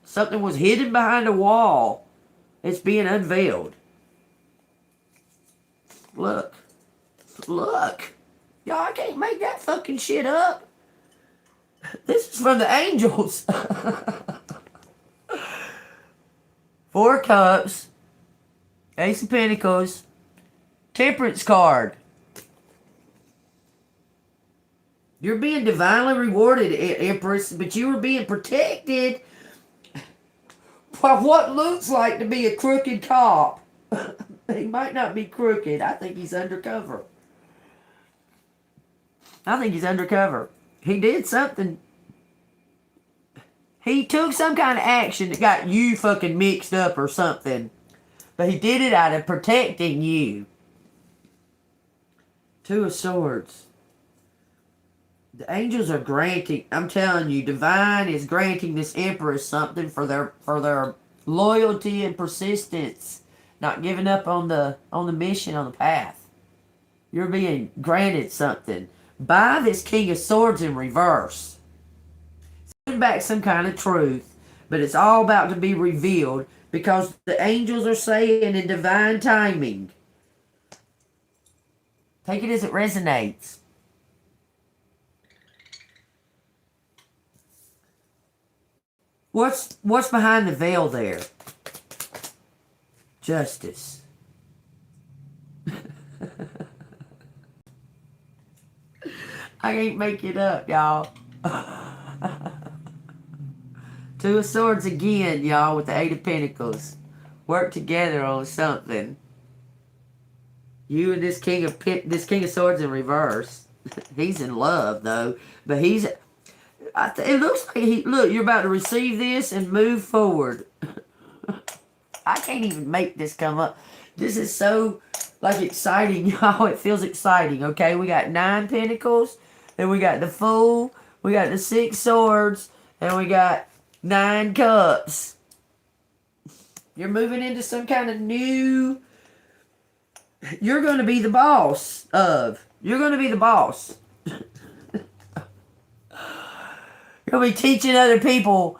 Something was hidden behind a wall. It's being unveiled. Look. Look. Y'all, I can't make that fucking shit up. This is from the angels. 4 Cups. Ace of Pentacles. Temperance card. You're being divinely rewarded, Empress, but you were being protected by what looks like to be a crooked cop. He might not be crooked. I think he's undercover. I think he's undercover. He did something. He took some kind of action that got you fucking mixed up or something. But he did it out of protecting you. 2 of Swords. The angels are granting, I'm telling you, divine is granting this Empress something for their loyalty and persistence. Not giving up on the mission, on the path. You're being granted something by this King of Swords in reverse. Sending back some kind of truth, but it's all about to be revealed because the angels are saying in divine timing. Take it as it resonates. What's behind the veil there? Justice. I can't make it up, y'all. 2 of Swords again, y'all, with the 8 of Pentacles. Work together on something. You and this King of Swords in reverse. He's in love though, but it looks like look, you're about to receive this and move forward. I can't even make this come up. This is so like exciting, y'all. It feels exciting. Okay, we got 9 Pentacles, then we got the Fool, we got the 6 Swords, and we got 9 Cups. You're moving into some kind of new. You're going to be the boss of. You're going to be the boss. You're going to be teaching other people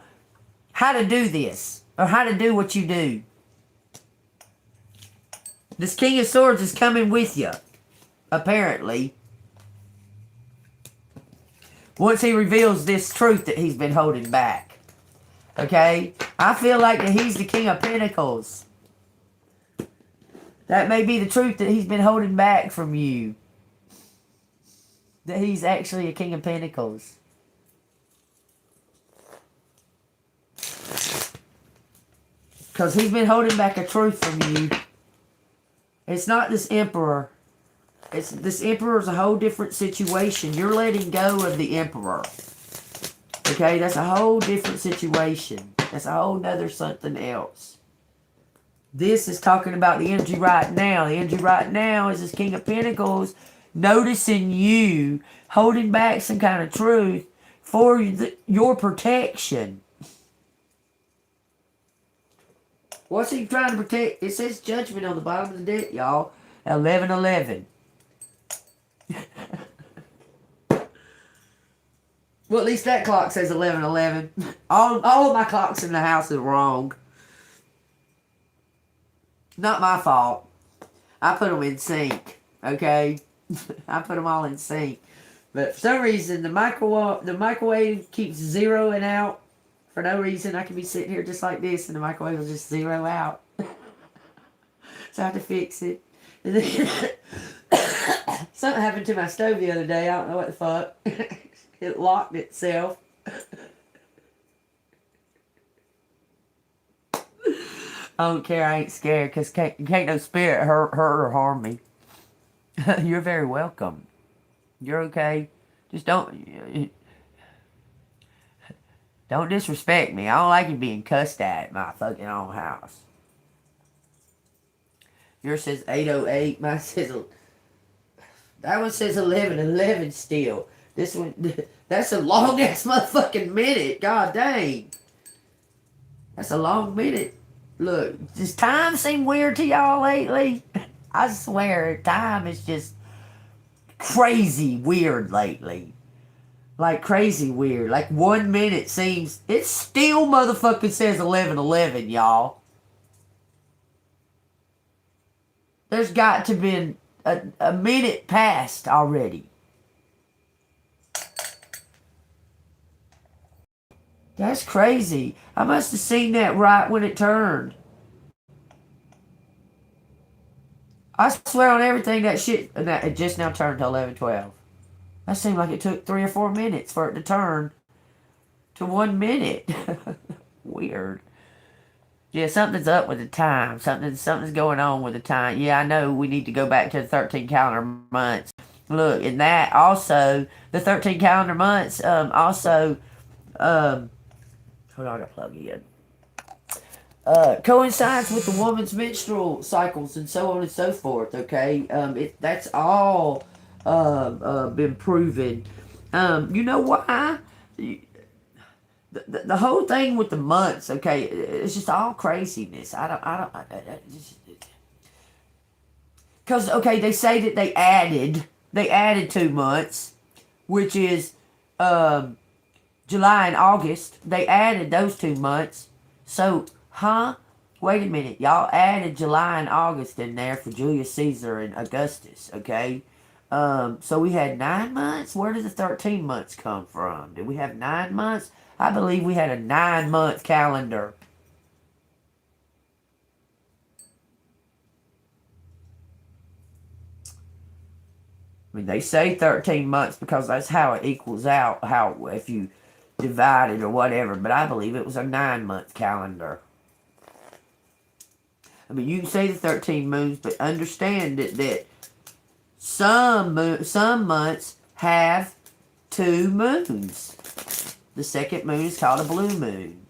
how to do this. Or how to do what you do. This King of Swords is coming with you. Apparently. Once he reveals this truth that he's been holding back. Okay? I feel like that he's the King of Pentacles. That may be the truth that he's been holding back from you. That he's actually a King of Pentacles. Because he's been holding back a truth from you. It's not this Emperor. This Emperor's a whole different situation. You're letting go of the Emperor. Okay, that's a whole different situation. That's a whole nother something else. This is talking about the energy right now. The energy right now is this King of Pentacles noticing you holding back some kind of truth for your protection. What's he trying to protect? It says judgment on the bottom of the deck, y'all. 1111. Well, at least that clock says 1111. All of my clocks in the house are wrong. Not my fault. I put them in sync, okay? I put them all in sync. But for some reason, the microwave keeps zeroing out. For no reason, I can be sitting here just like this, and the microwave will just zero out. So I have to fix it. Something happened to my stove the other day. I don't know what the fuck. It locked itself. I don't care. I ain't scared because can't no spirit hurt or harm me. You're very welcome. You're okay. Just don't disrespect me. I don't like you being cussed at my fucking own house. Yours says 808. Mine says that one says 1111 still. This one, that's a long ass motherfucking minute. God dang. That's a long minute. Look, does time seem weird to y'all lately? I swear, time is just crazy weird lately. Like crazy weird. Like 1 minute seems, it still motherfucking says 11:11, y'all. There's got to be a minute past already. That's crazy. I must have seen that right when it turned. I swear on everything that shit, it just now turned to 11:12. That seemed like it took 3 or 4 minutes for it to turn to 1 minute. Weird. Yeah, something's up with the time. Something's going on with the time. Yeah, I know we need to go back to the 13 calendar months. Look, and that also, the 13 calendar months, also, hold on, I gotta plug in. Coincides with the woman's menstrual cycles and so on and so forth. Okay, that's all been proven. You know why? The whole thing with the months. Okay, it's just all craziness. Because okay, they say that they added 2 months, which is July and August. They added those 2 months. So, wait a minute. Y'all added July and August in there for Julius Caesar and Augustus, okay? So we had 9 months? Where did the 13 months come from? Did we have 9 months? I believe we had a 9-month calendar. I mean, they say 13 months because that's how it equals out, how if you divide it or whatever, but I believe it was a 9-month calendar. I mean, you can say the 13 moons, but understand that some months have 2 moons. The second moon is called a blue moon.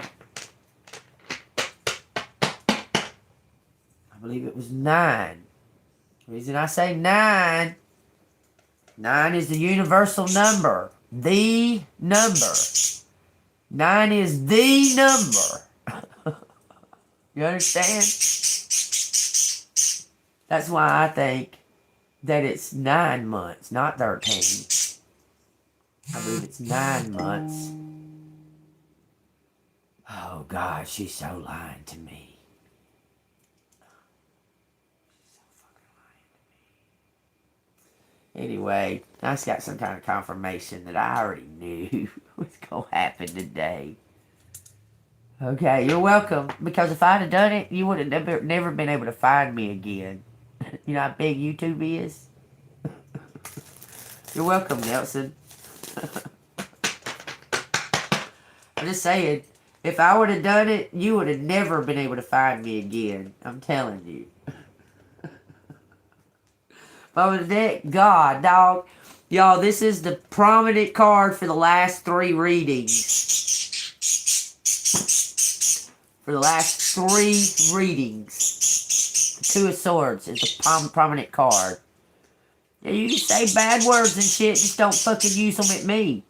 I believe it was 9. The reason I say 9 is the universal number. The number. 9 is the number. You understand? That's why I think that it's 9 months, not 13. I believe it's 9 months. Oh, God, she's so lying to me. She's so fucking lying to me. Anyway, I just got some kind of confirmation that I already knew was going to happen today. Okay, you're welcome. Because if I'd have done it, you would have never been able to find me again. You know how big YouTube is? You're welcome, Nelson. I'm just saying, if I would have done it, you would have never been able to find me again. I'm telling you. Bottom of the deck, God, dog. Y'all, this is the prominent card for the last 3 readings. for the last 3 readings. The Two of Swords is a prominent card. Yeah, you can say bad words and shit, just don't fucking use them at me.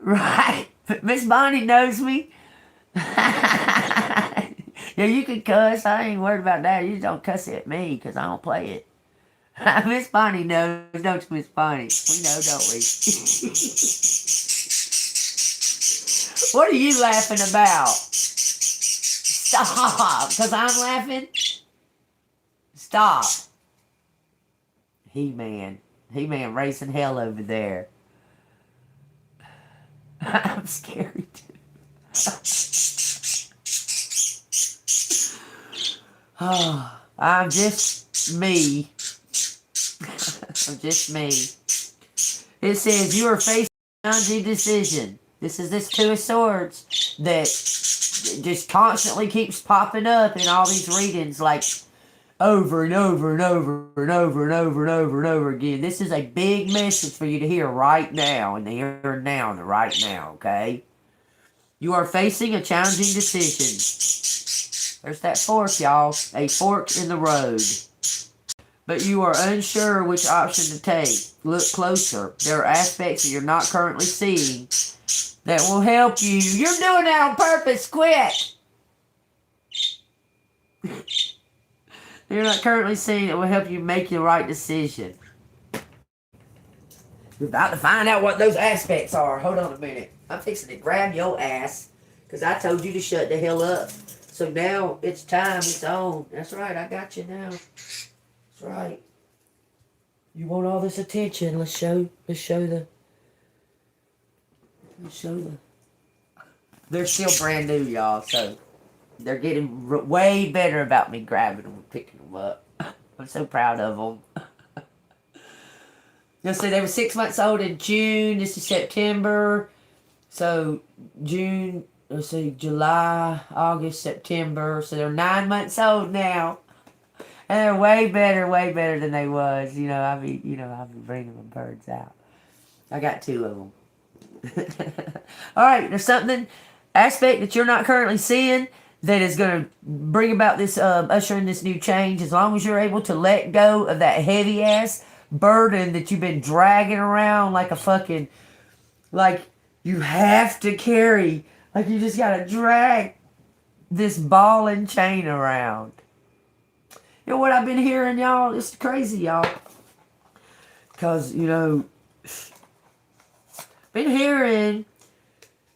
Right? Miss Bonnie knows me. Yeah, you can cuss. I ain't worried about that. You just don't cuss at me, because I don't play it. Miss Bonnie knows, don't you, Miss Bonnie? We know, don't we? What are you laughing about? Stop, because I'm laughing? Stop. He-Man. He-Man racing hell over there. I'm scared too. Oh, I'm just me. I'm just me. It says you are facing a challenging decision. This is this Two of Swords that just constantly keeps popping up in all these readings, like over and over and over and over and over and over and over again. This is a big message for you to hear right now, in the here and now, in the right now, okay? You are facing a challenging decision. There's that fork, y'all. A fork in the road. But you are unsure which option to take. Look closer. There are aspects that you're not currently seeing that will help you. You're doing that on purpose. Quit! You're not currently seeing that will help you make the right decision. You're about to find out what those aspects are. Hold on a minute. I'm fixing to grab your ass, because I told you to shut the hell up. So now it's time. It's on. That's right. I got you now. That's right. You want all this attention. Let's show the. They're still brand new, y'all, so they're getting way better about me grabbing them and picking them up. I'm so proud of them. You'll see they were 6 months old in June. This is September. So June, let's see, July, August, September. So they're 9 months old now. And they're way better than they was. You know, I'll be bringing them birds out. I got 2 of them. Alright, there's something, aspect that you're not currently seeing that is going to bring about this, usher in this new change. As long as you're able to let go of that heavy ass burden that you've been dragging around like a fucking, like you have to carry, like you just got to drag this ball and chain around. You know what I've been hearing, y'all? It's crazy, y'all. Because, you know, been hearing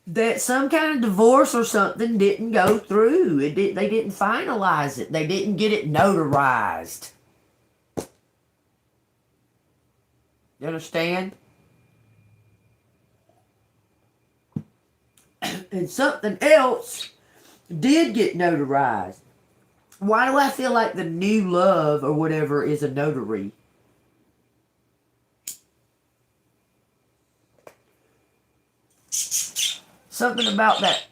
that some kind of divorce or something didn't go through. They didn't finalize it. They didn't get it notarized. You understand? And something else did get notarized. Why do I feel like the new love or whatever is a notary? Something about that,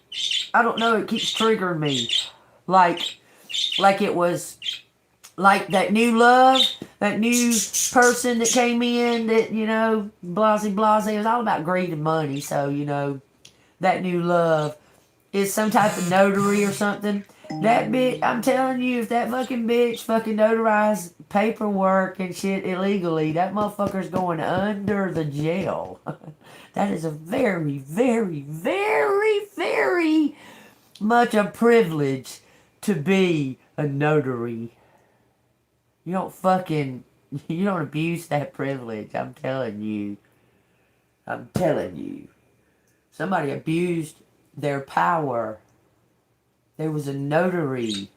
I don't know, it keeps triggering me. Like it was, like that new love, that new person that came in that, you know, blase. It was all about greed and money. So, you know, that new love is some type of notary or something. That bitch, I'm telling you, if that fucking bitch fucking notarized paperwork and shit illegally, that motherfucker's going under the jail. That is a very, very, very, very much a privilege to be a notary. You don't abuse that privilege. I'm telling you. Somebody abused their power. There was a notary.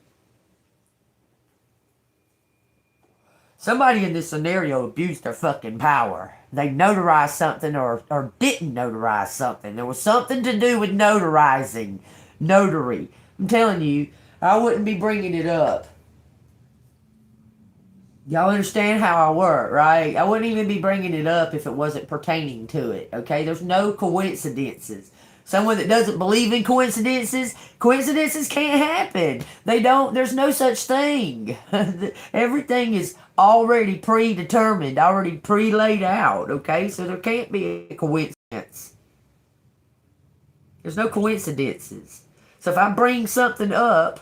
Somebody in this scenario abused their fucking power. They notarized something or didn't notarize something. There was something to do with notarizing. Notary. I'm telling you, I wouldn't be bringing it up. Y'all understand how I work, right? I wouldn't even be bringing it up if it wasn't pertaining to it, okay? There's no coincidences. Someone that doesn't believe in coincidences can't happen. There's no such thing. Everything is already predetermined, already pre-laid out, okay? So there can't be a coincidence. There's no coincidences. So if I bring something up,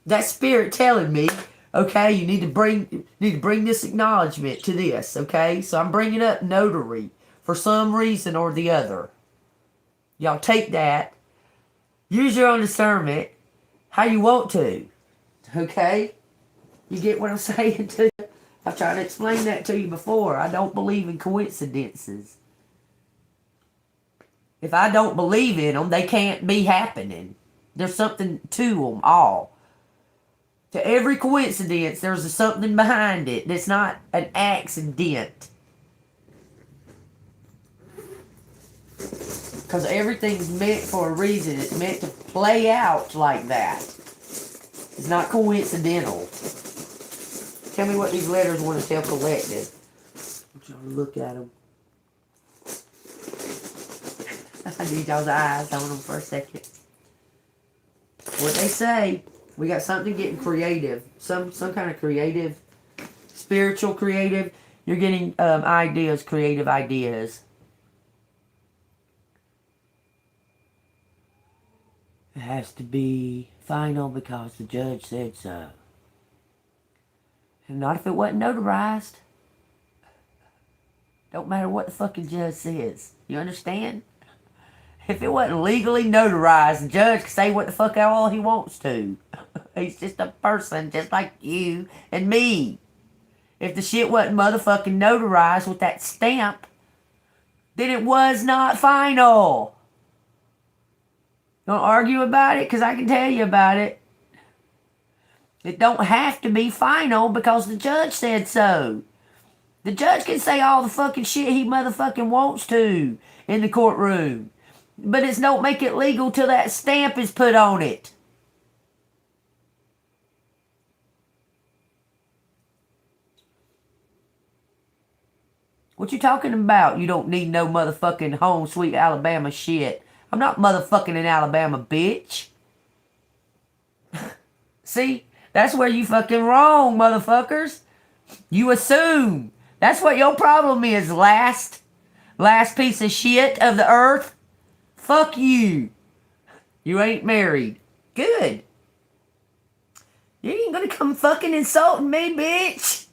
that spirit telling me, okay, you need to bring this acknowledgement to this, okay? So I'm bringing up notary for some reason or the other. Y'all take that. Use your own discernment how you want to, okay? You get what I'm saying to you? I've tried to explain that to you before. I don't believe in coincidences. If I don't believe in them, they can't be happening. There's something to them all. To every coincidence, there's something behind it that's not an accident. Because everything's meant for a reason. It's meant to play out like that. It's not coincidental. Tell me what these letters want to tell collective. I'm trying to look at them. I need y'all's eyes on them for a second. What they say, we got something getting creative. Some kind of creative, spiritual creative. You're getting ideas, creative ideas. It has to be final because the judge said so. And not if it wasn't notarized. Don't matter what the fucking judge says. You understand? If it wasn't legally notarized, the judge can say what the fuck all he wants to. He's just a person just like you and me. If the shit wasn't motherfucking notarized with that stamp, then it was not final. Don't argue about it, because I can tell you about it. It don't have to be final because the judge said so. The judge can say all the fucking shit he motherfucking wants to in the courtroom. But it don't make it legal till that stamp is put on it. What you talking about? You don't need no motherfucking home sweet Alabama shit. I'm not motherfucking in Alabama, bitch. See? That's where you fucking wrong, motherfuckers. You assume. That's what your problem is, last piece of shit of the earth. Fuck you. You ain't married. Good. You ain't gonna come fucking insulting me, bitch.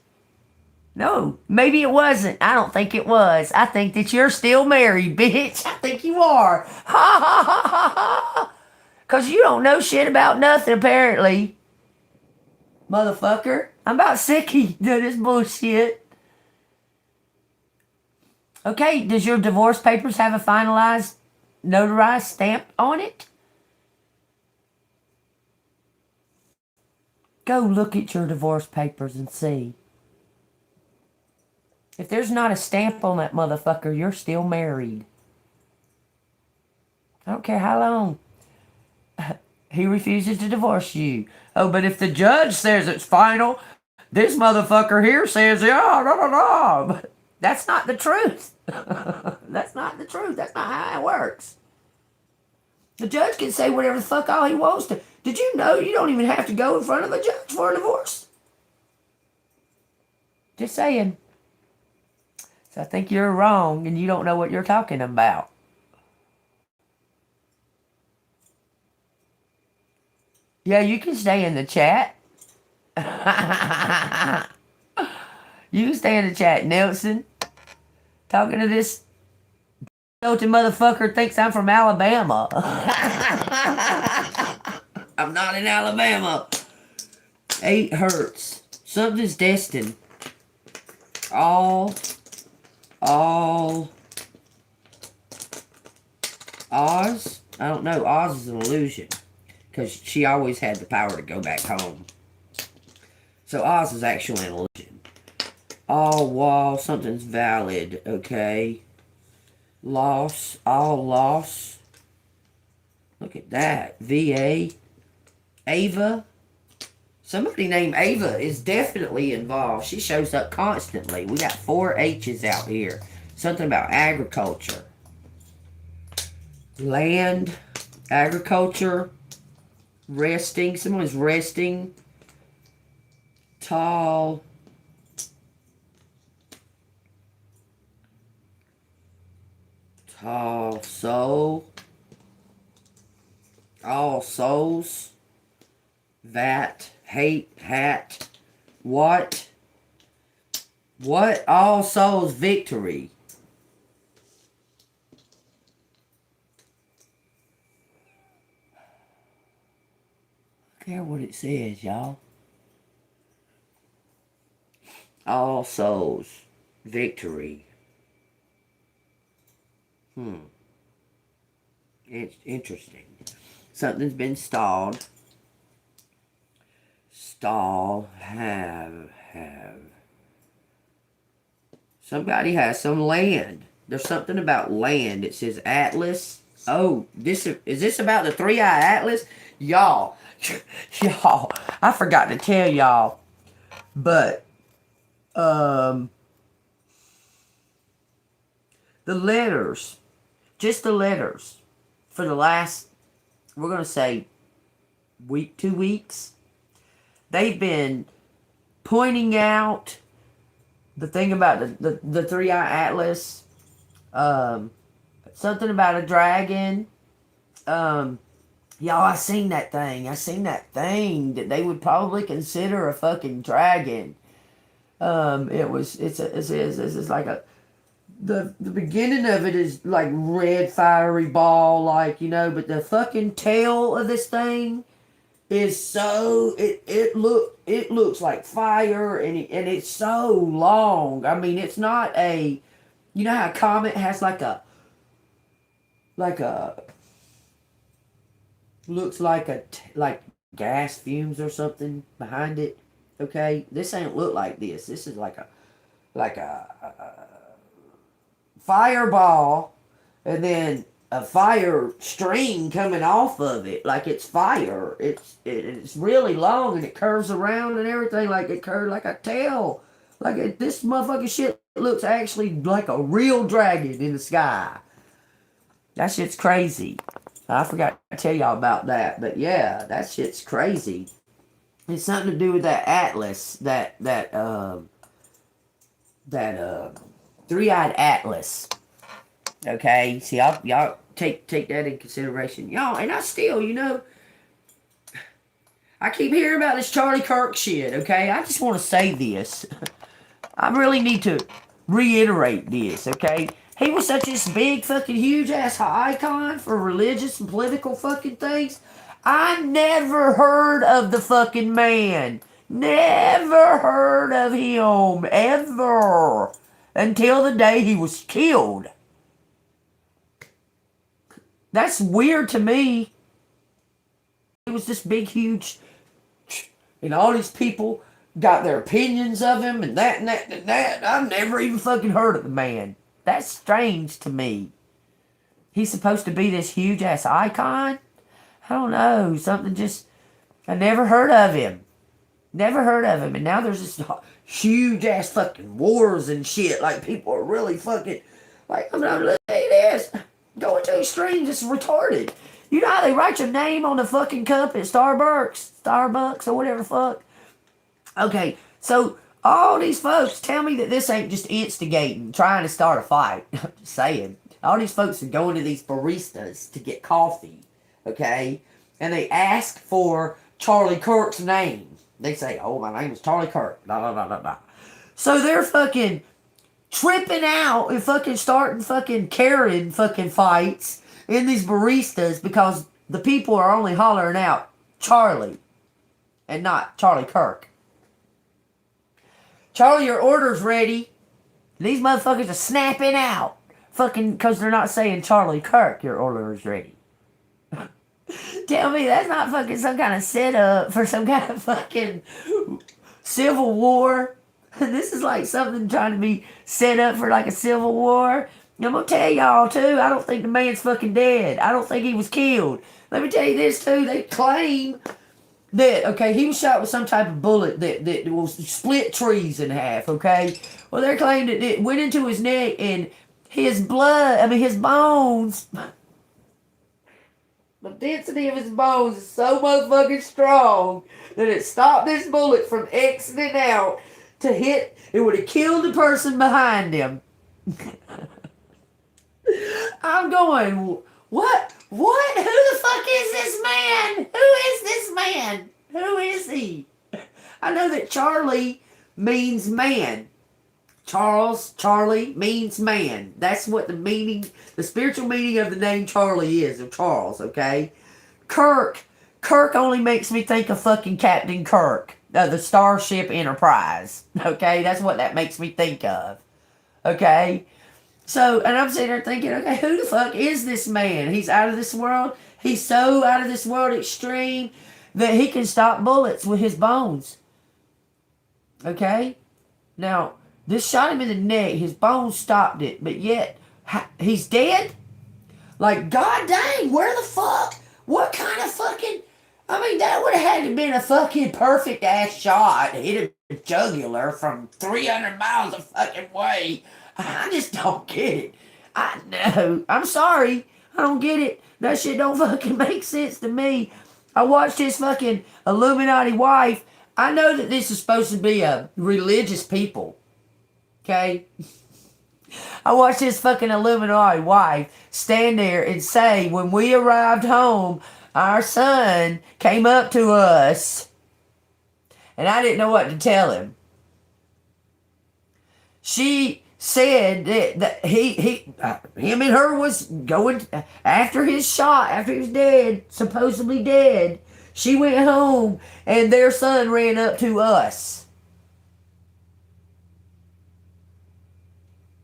No, maybe it wasn't. I don't think it was. I think that you're still married, bitch. I think you are. Ha ha ha ha ha. Because you don't know shit about nothing, apparently. Motherfucker. I'm about sick of this bullshit. Okay, does your divorce papers have a finalized, notarized stamp on it? Go look at your divorce papers and see. If there's not a stamp on that motherfucker, you're still married. I don't care how long. He refuses to divorce you. Oh, but if the judge says it's final, this motherfucker here says, yeah, no, no, no. But that's not the truth. That's not the truth. That's not how it works. The judge can say whatever the fuck all he wants to. Did you know you don't even have to go in front of a judge for a divorce? Just saying. So I think you're wrong and you don't know what you're talking about. Yeah, you can stay in the chat. You can stay in the chat, Nelson. Talking to this motherfucker thinks I'm from Alabama. I'm not in Alabama. 8 hurts. Something's destined. All Oz? I don't know. Oz is an illusion. Because she always had the power to go back home. So Oz is actually an illusion. All wall, something's valid, okay. Loss, all loss. Look at that. VA. Ava. Somebody named Ava is definitely involved. She shows up constantly. We got 4 H's out here. Something about agriculture. Land. Agriculture. Resting. Someone's resting. Tall. Tall soul. All souls. That. Hate. Hat. What? What? All souls victory. I don't care what it says, y'all. All souls victory. It's interesting. Something's been stalled. Stall. Have. Somebody has some land. There's something about land. It says Atlas. Oh, is this about the three-eyed Atlas? Y'all. Y'all. I forgot to tell y'all. But, the letters. Just the letters. For the last, we're going to say, 2 weeks. They've been pointing out the thing about the three-eye Atlas, something about a dragon. Y'all, I seen that thing. That they would probably consider a fucking dragon. It's like the beginning of it is like red fiery ball, like, you know, but the fucking tail of this thing is so it looks like fire, and it's so long. I mean, it's not a, you know how a comet has like a looks like gas fumes or something behind it. Okay, this ain't look like this. This is like a fireball, and then a fire string coming off of it, like it's fire. It's really long, and it curves around and everything, like it curves like a tail. This motherfucking shit looks actually like a real dragon in the sky. That shit's crazy. I forgot to tell y'all about that, but yeah, that shit's crazy. It's something to do with that Atlas, that three-eyed Atlas. Okay, see, y'all take that in consideration, y'all. And I still, you know, I keep hearing about this Charlie Kirk shit. Okay, I just want to say this. I really need to reiterate this. Okay, he was such this big fucking huge ass icon for religious and political fucking things. I never heard of the fucking man. Never heard of him ever until the day he was killed. That's weird to me. It was this big, huge, and all these people got their opinions of him, and that, and that, and that. I've never even fucking heard of the man. That's strange to me. He's supposed to be this huge ass icon? I don't know. Something just, I never heard of him. Never heard of him. And now there's this huge ass fucking wars and shit. Like, people are really fucking, like, I'm not looking at this. Going to extremes, it's retarded. You know how they write your name on the fucking cup at Starbucks or whatever the fuck? Okay, so all these folks tell me that this ain't just instigating, trying to start a fight. I'm just saying. All these folks are going to these baristas to get coffee, okay? And they ask for Charlie Kirk's name. They say, oh, my name is Charlie Kirk, blah, blah, blah, blah, blah. So they're fucking tripping out and fucking starting fucking Karen fucking fights in these baristas because the people are only hollering out Charlie and not Charlie Kirk. Charlie, your order's ready. These motherfuckers are snapping out. Fucking, because they're not saying Charlie Kirk, your order is ready. Tell me that's not fucking some kind of setup for some kind of fucking civil war. This is like something trying to be set up for like a civil war. I'm gonna tell y'all too, I don't think the man's fucking dead. I don't think he was killed. Let me tell you this too, they claim that, okay, he was shot with some type of bullet that will split trees in half, okay? Well, they're claiming that it went into his neck and his bones, the density of his bones is so motherfucking strong that it stopped this bullet from exiting out to hit. It would have killed the person behind him. I'm going, what What? Who the fuck is this man? Who is this man? Who is he? I know that Charlie means man. Charlie means man. That's what the meaning, the spiritual meaning of the name Charlie is, of Charles, okay? Kirk only makes me think of fucking Captain Kirk, the Starship Enterprise, okay? That's what that makes me think of, okay? So, and I'm sitting there thinking, okay, who the fuck is this man? He's out of this world. He's so out of this world extreme that he can stop bullets with his bones, okay? Now, this shot him in the neck. His bones stopped it. But yet, he's dead? Like, god dang, where the fuck? What kind of fucking... I mean, that would have had to have been a fucking perfect-ass shot. Hit a jugular from 300 miles of fucking way. I just don't get it. I know. I'm sorry. I don't get it. That shit don't fucking make sense to me. I watched his fucking Illuminati wife. I know that this is supposed to be a religious people. Okay? I watched his fucking Illuminati wife stand there and say, when we arrived home, our son came up to us, and I didn't know what to tell him. She said that him and her was going after his shot, after he was dead, supposedly dead. She went home, and their son ran up to us.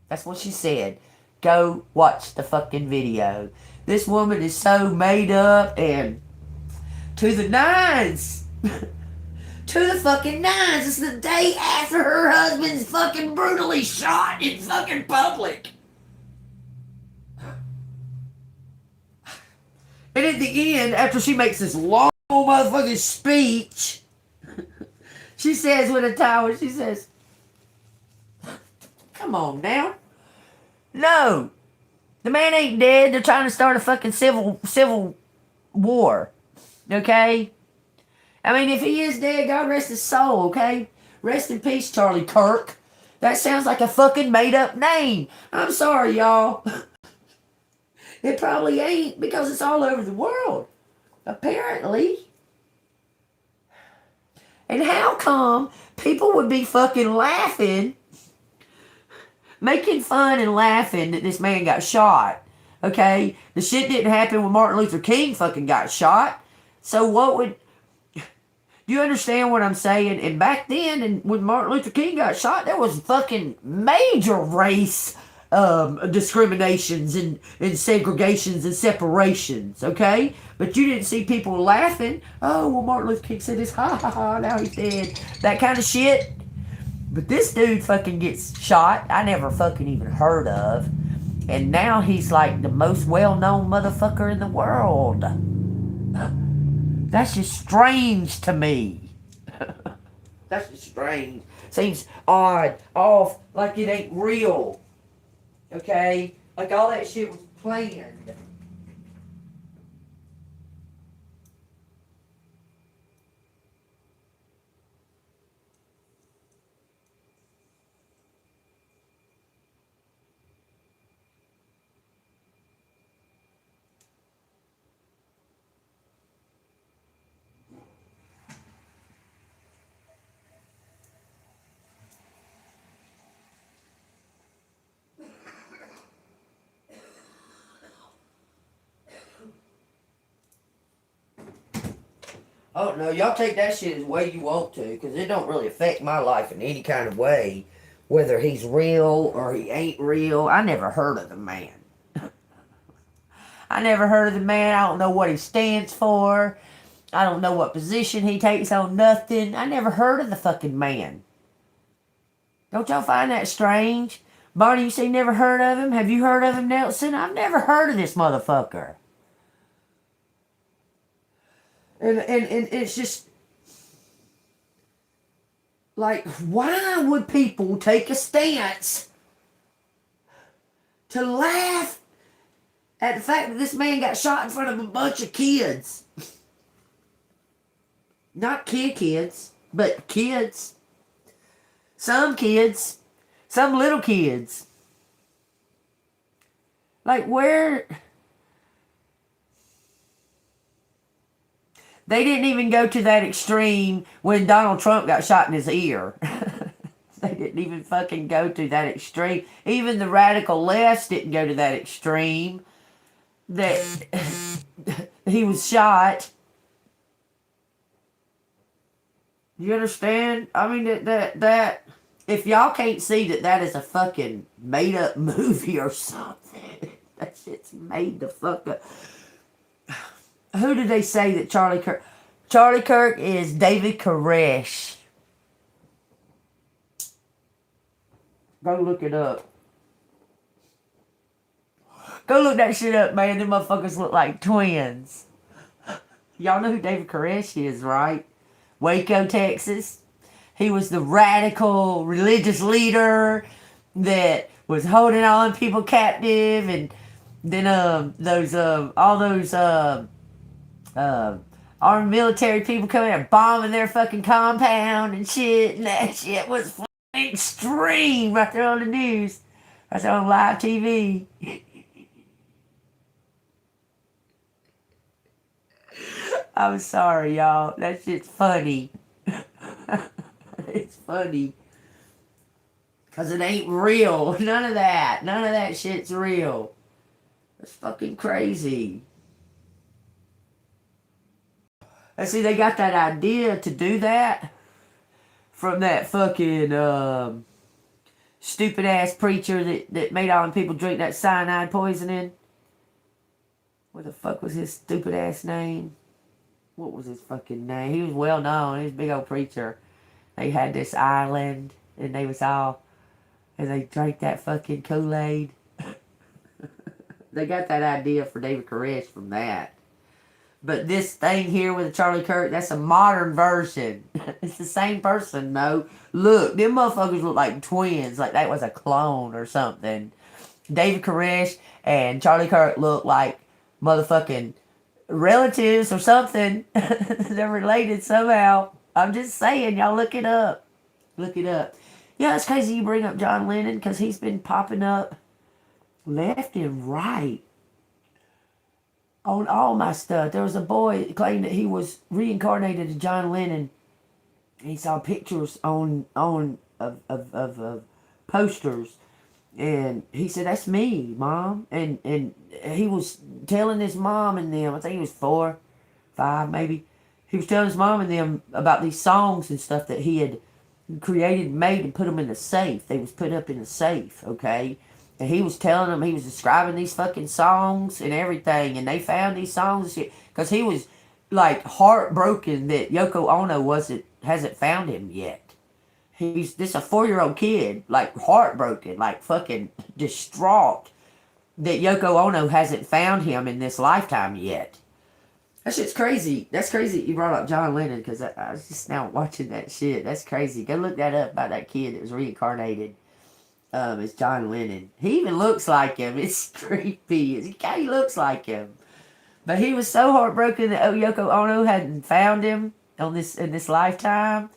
That's what she said. Go watch the fucking video. This woman is so made up and to the nines. To the fucking nines. It's the day after her husband's fucking brutally shot in fucking public. And at the end, after she makes this long motherfucking speech, she says with a towel, she says, come on now. No. The man ain't dead. They're trying to start a fucking civil war. Okay? I mean, if he is dead, God rest his soul, okay? Rest in peace, Charlie Kirk. That sounds like a fucking made-up name. I'm sorry, y'all. It probably ain't, because it's all over the world. Apparently. And how come people would be fucking laughing, making fun and laughing that this man got shot? Okay? The shit didn't happen when Martin Luther King fucking got shot. So what would... Do you understand what I'm saying? And back then, and when Martin Luther King got shot, there was fucking major race discriminations and segregations and separations, okay? But you didn't see people laughing. Oh, well, Martin Luther King said this, ha ha ha, now he's dead. That kind of shit. But this dude fucking gets shot, I never fucking even heard of. And now he's like the most well-known motherfucker in the world. That's just strange to me. That's just strange. Seems odd, off, like it ain't real. Okay? Like all that shit was planned. Oh, no, y'all take that shit as way you want to, because it don't really affect my life in any kind of way, whether he's real or he ain't real. I never heard of the man. I never heard of the man. I don't know what he stands for. I don't know what position he takes on nothing. I never heard of the fucking man. Don't y'all find that strange? Barney, you say never heard of him? Have you heard of him, Nelson? I've never heard of this motherfucker. And it's just like, why would people take a stance to laugh at the fact that this man got shot in front of a bunch of kids? Not kids, but kids. Some kids. Some little kids. Like, where... They didn't even go to that extreme when Donald Trump got shot in his ear. They didn't even fucking go to that extreme. Even the radical left didn't go to that extreme. That he was shot. You understand? I mean, that if y'all can't see that is a fucking made up movie or something, that shit's made the fuck up. Who did they say that Charlie Kirk? Charlie Kirk is David Koresh. Go look it up. Go look that shit up, man. Them motherfuckers look like twins. Y'all know who David Koresh is, right? Waco, Texas. He was the radical religious leader that was holding all them people captive, and then all those armed military people coming and bombing their fucking compound and shit, and that shit was extreme right there on the news, right there on live TV. I'm sorry, y'all. That shit's funny. It's funny. Because it ain't real. None of that. None of that shit's real. It's fucking crazy. And see, they got that idea to do that from that fucking stupid ass preacher that made all them people drink that cyanide poisoning. What the fuck was his stupid ass name? What was his fucking name? He was well known. He was a big old preacher. They had this island, and they drank that fucking Kool-Aid. They got that idea for David Koresh from that. But this thing here with Charlie Kirk, that's a modern version. It's the same person, though. Look, them motherfuckers look like twins, like that was a clone or something. David Koresh and Charlie Kirk look like motherfucking relatives or something. They're related somehow. I'm just saying, y'all look it up. Look it up. Yeah, it's crazy you bring up John Lennon because he's been popping up left and right on all my stuff. There was a boy claimed that he was reincarnated as John Lennon. He saw pictures of posters, and he said, "That's me, Mom." And he was telling his mom and them, I think he was 4, 5 maybe. He was telling his mom and them about these songs and stuff that he had created and made and put them in the safe. They was put up in the safe, okay? And he was telling them, he was describing these fucking songs and everything, and they found these songs and shit. Because he was, like, heartbroken that Yoko Ono hasn't found him yet. This a 4-year-old kid, like, heartbroken, like, fucking distraught that Yoko Ono hasn't found him in this lifetime yet. That shit's crazy. That's crazy you brought up John Lennon, because I was just now watching that shit. That's crazy. Go look that up about that kid that was reincarnated as John Lennon. He even looks like him. It's creepy. He kind of looks like him. But he was so heartbroken that Yoko Ono hadn't found him in this lifetime.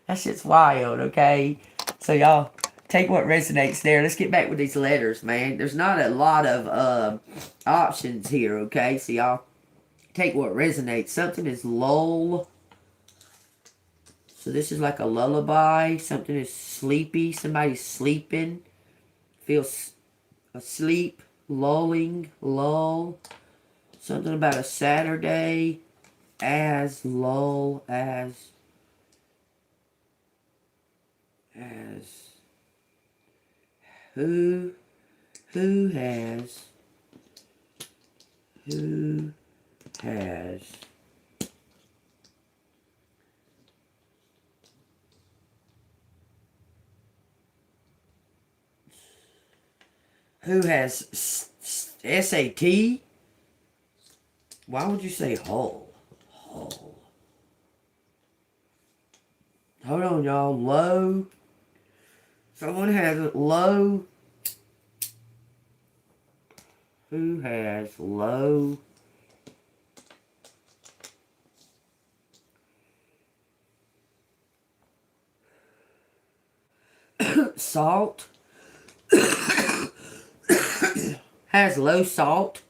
That shit's wild, okay? So y'all, take what resonates there. Let's get back with these letters, man. There's not a lot of options here, okay? So y'all, take what resonates. Something is lull. So this is like a lullaby. Something is sleepy. Somebody's sleeping. Feels asleep. Lulling. Lull. Something about a Saturday. As. Lull. As. Who has SAT? Why would you say hull? Hull. Hold on, y'all. Low. Someone has it low. Who has low? Salt. Has low salt.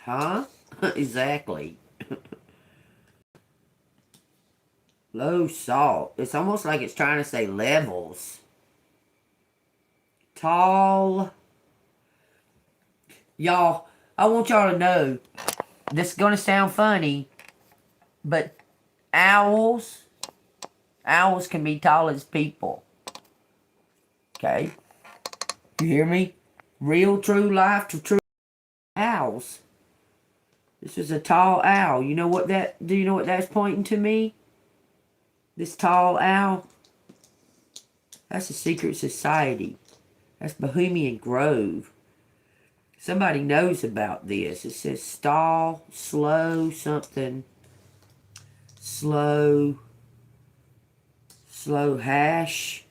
Huh? Exactly. Low salt. It's almost like it's trying to say levels. Tall. Y'all, I want y'all to know, this is going to sound funny, but owls can be tall as people. Okay? You hear me? Real, true life, true owls. This is a tall owl. Do you know what that's pointing to me? This tall owl? That's a secret society. That's Bohemian Grove. Somebody knows about this. It says stall, slow, something. Slow hash,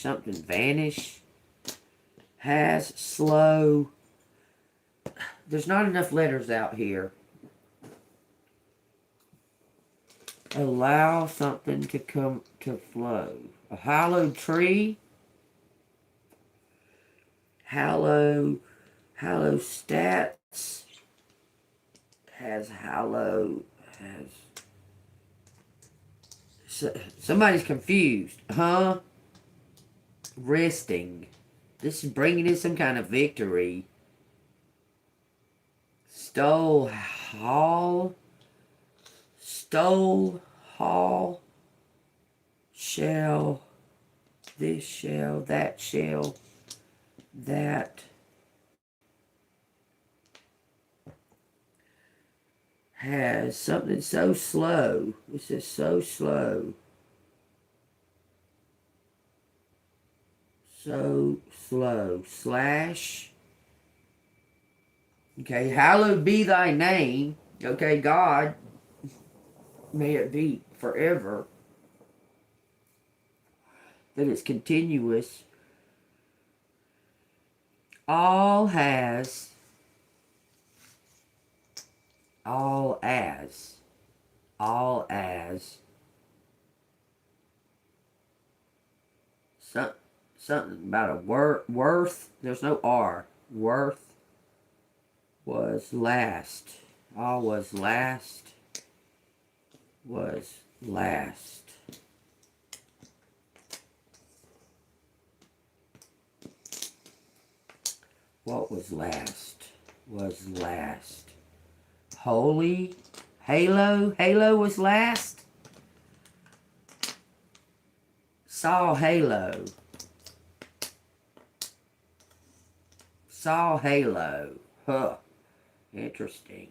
something vanish, has, slow. There's not enough letters out here. Allow something to come to flow. A hallowed tree. Hallow stats. Has hallow, has... Somebody's confused. Huh? Resting. This is bringing in some kind of victory. Stole hall. Shell. This shell. That shell. That. Has something so slow. This is so slow. So slow. Slash. Okay, hallowed be thy name. Okay, God, may it be forever. That it's continuous. All has. All as. Something about a worth. There's no R. Worth was last. All was last. Was last. What was last? Was last. Holy. Halo. Halo was last. Saw halo. Saw halo. Huh. Interesting.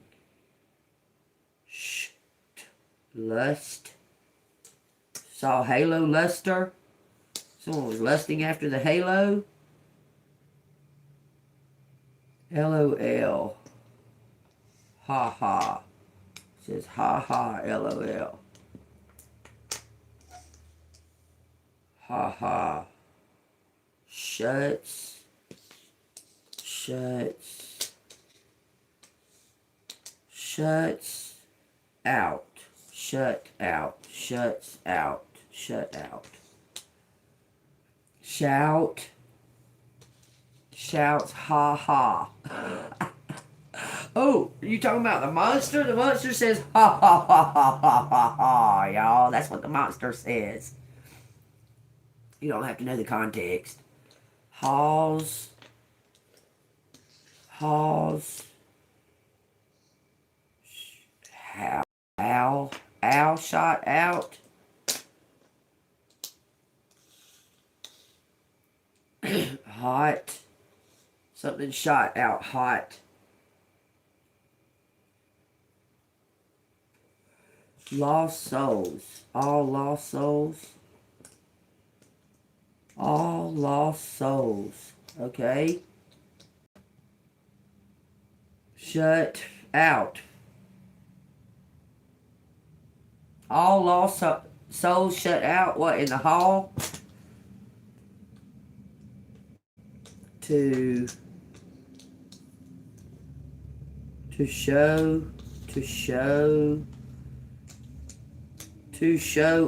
Lust. Saw halo luster. Someone was lusting after the halo. LOL. Ha ha. It says ha ha LOL. Ha ha. Shuts out. Shut out. Shuts out. Shut out. Shout. Shouts ha ha. Oh, are you talking about the monster? The monster says ha ha ha ha ha ha ha, y'all. That's what the monster says. You don't have to know the context. Halls. Owl shot out. Hot. Something shot out hot. Lost souls. All lost souls. All lost souls. Okay. Shut out. All lost souls shut out. What, in the hall? To show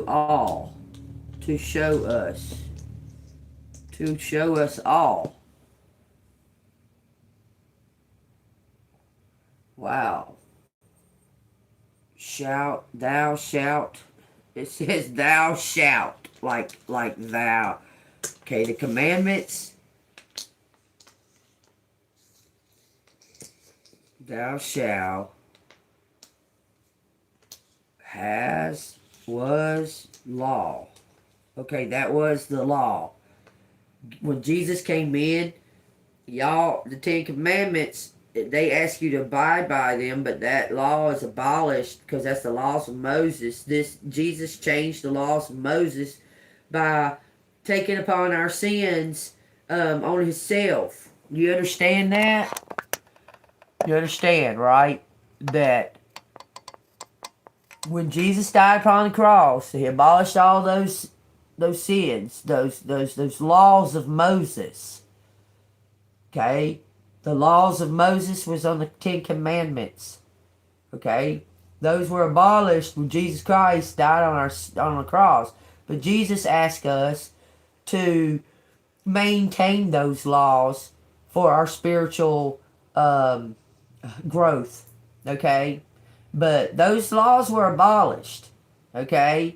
all. To show us. To show us all. Wow. Thou shalt. It says thou shalt. Like thou. Okay, the commandments. Thou shalt. Was law. Okay, that was the law. When Jesus came in, y'all, the Ten Commandments, they ask you to abide by them, but that law is abolished because that's the laws of Moses. Jesus changed the laws of Moses by taking upon our sins on himself. You understand that? You understand, right? That when Jesus died upon the cross, he abolished all those sins, those laws of Moses. Okay? The laws of Moses was on the Ten Commandments. Okay? Those were abolished when Jesus Christ died on the cross. But Jesus asked us to maintain those laws for our spiritual growth. Okay? But those laws were abolished. Okay?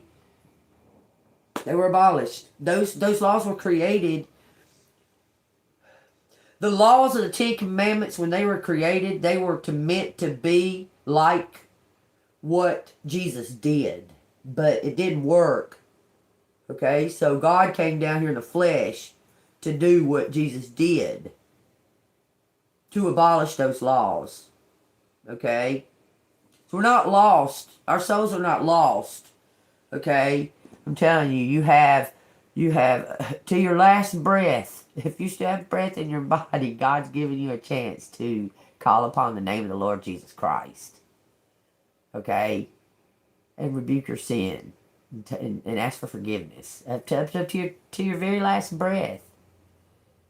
They were abolished. Those laws were created. The laws of the Ten Commandments, when they were created, they were meant to be like what Jesus did. But it didn't work. Okay? So God came down here in the flesh to do what Jesus did. To abolish those laws. Okay? So we're not lost. Our souls are not lost. Okay? I'm telling you, you have to your last breath. If you still have breath in your body, God's giving you a chance to call upon the name of the Lord Jesus Christ. Okay? And rebuke your sin. And ask for forgiveness. Up to your very last breath.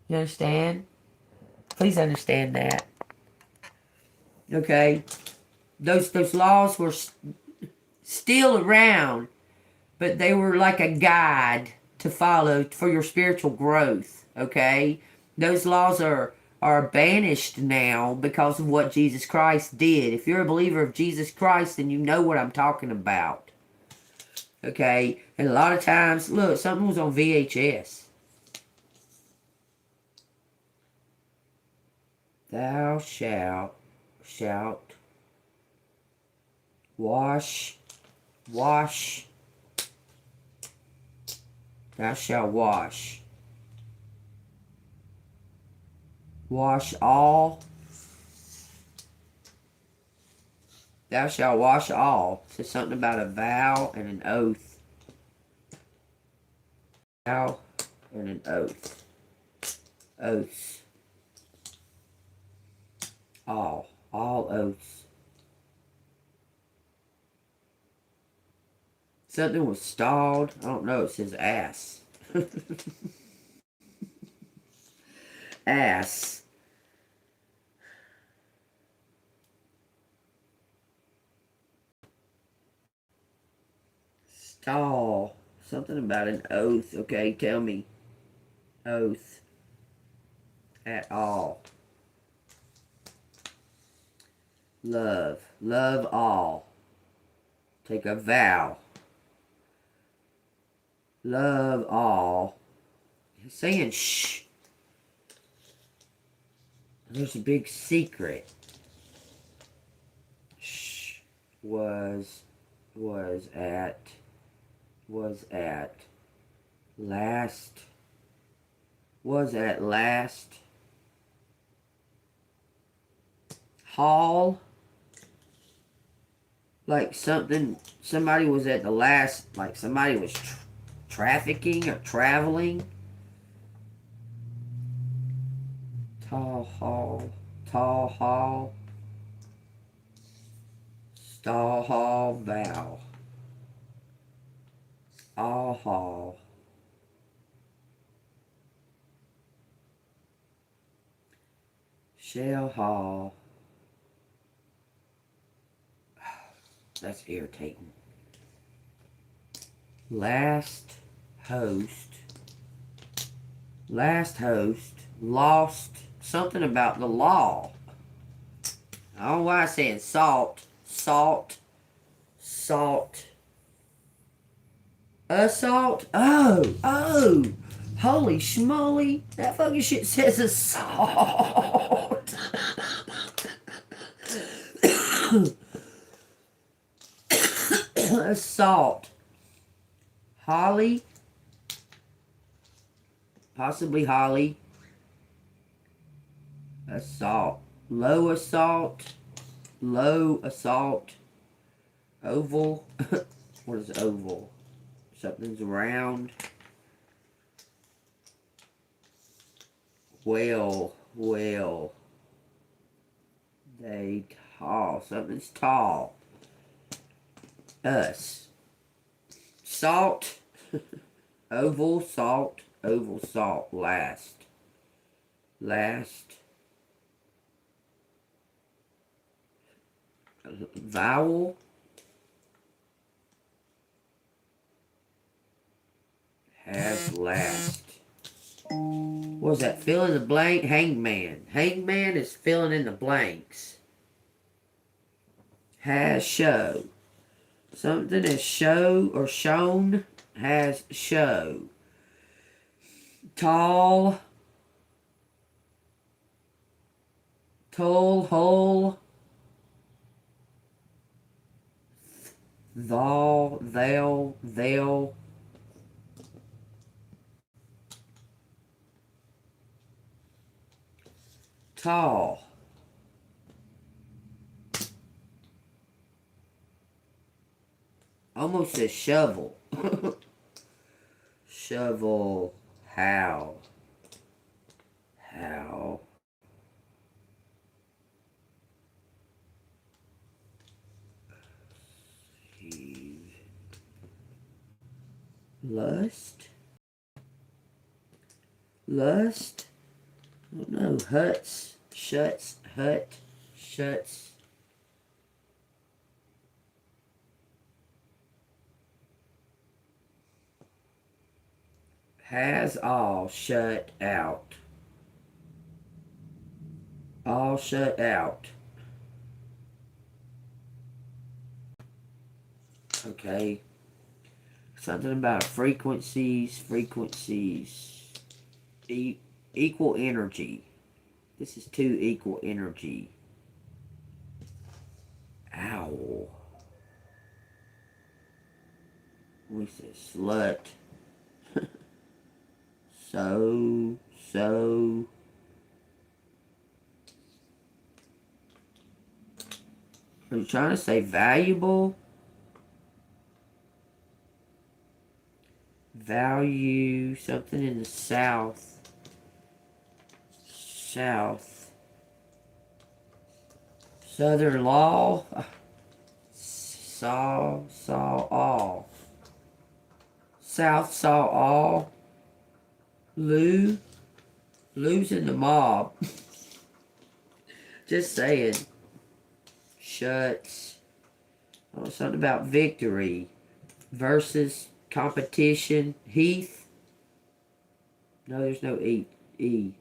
You understand? Please understand that. Okay? Those laws were still around, but they were like a guide to follow for your spiritual growth. Okay? Those laws are banished now because of what Jesus Christ did. If you're a believer of Jesus Christ, then you know what I'm talking about. Okay? And a lot of times, look, something was on VHS. Thou shalt wash. Thou shalt wash. Wash all. Thou shalt wash all. It says something about a vow and an oath. Vow and an oath. Oaths. All oaths. Something was stalled. I don't know. It says ass. Ass. Stall. Something about an oath. Okay, tell me. Oath. At all. Love. Love all. Take a vow. Love all. He's saying shh. There's a big secret. Shh. Was at last hall. Like somebody was at the last, like somebody was trafficking or traveling. Tall hall, stall hall, vow, all hall, shell hall. That's irritating. Last host, lost, something about the law. I don't know why I'm saying salt. Salt. Salt. Assault? Oh. Holy schmoly. That fucking shit says assault. Assault. Holly. Possibly Holly. Assault. Low assault. Low assault. Oval. What is oval? Something's round. Well. They tall. Something's tall. Us. Salt. Oval, salt. Oval, salt. Last. Vowel. Has last. What was that? Fill in the blank? Hangman. Hangman is filling in the blanks. Has show. Something is show or shown. Has show. Tall. Toll, hole. Thou, thou, they'll. Tall. Almost says shovel. Shovel. How. Lust. I don't know. Huts. Shuts. Hut. Shuts. Has all shut out. All shut out. Okay. Something about frequencies. Equal energy. This is 2 equal energy. Owl. We said slut. So. Are you trying to say valuable? Value, something in the south. Southern law. Saw all. South saw all. Lou's in the mob. Just saying. Shuts. Oh, something about victory. Versus competition. Heath. No, there's no E.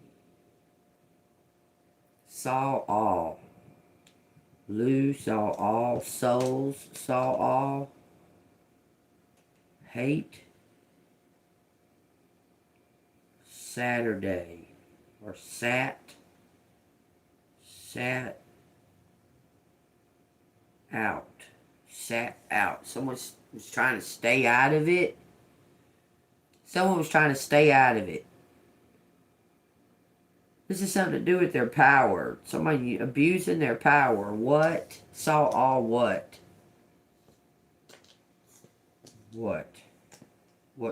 Saw all. Lou saw all. Souls saw all. Hate. Saturday. Or sat out. Someone was trying to stay out of it. This is something to do with their power. Somebody abusing their power. What? Saw all what? What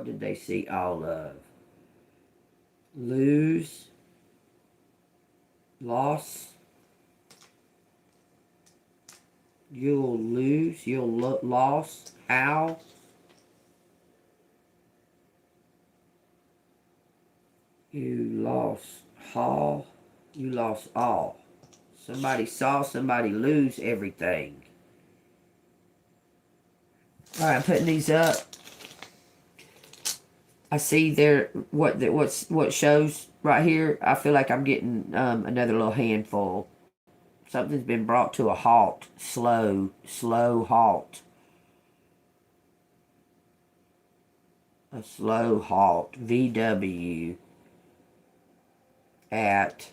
did they see all of? Lose. Loss. You'll lose. You'll lost. How? You lost. Haul. You lost all. Somebody saw somebody lose everything. Alright, I'm putting these up. I see there what shows right here. I feel like I'm getting another little handful. Something's been brought to a halt. Slow halt. A slow halt. VW at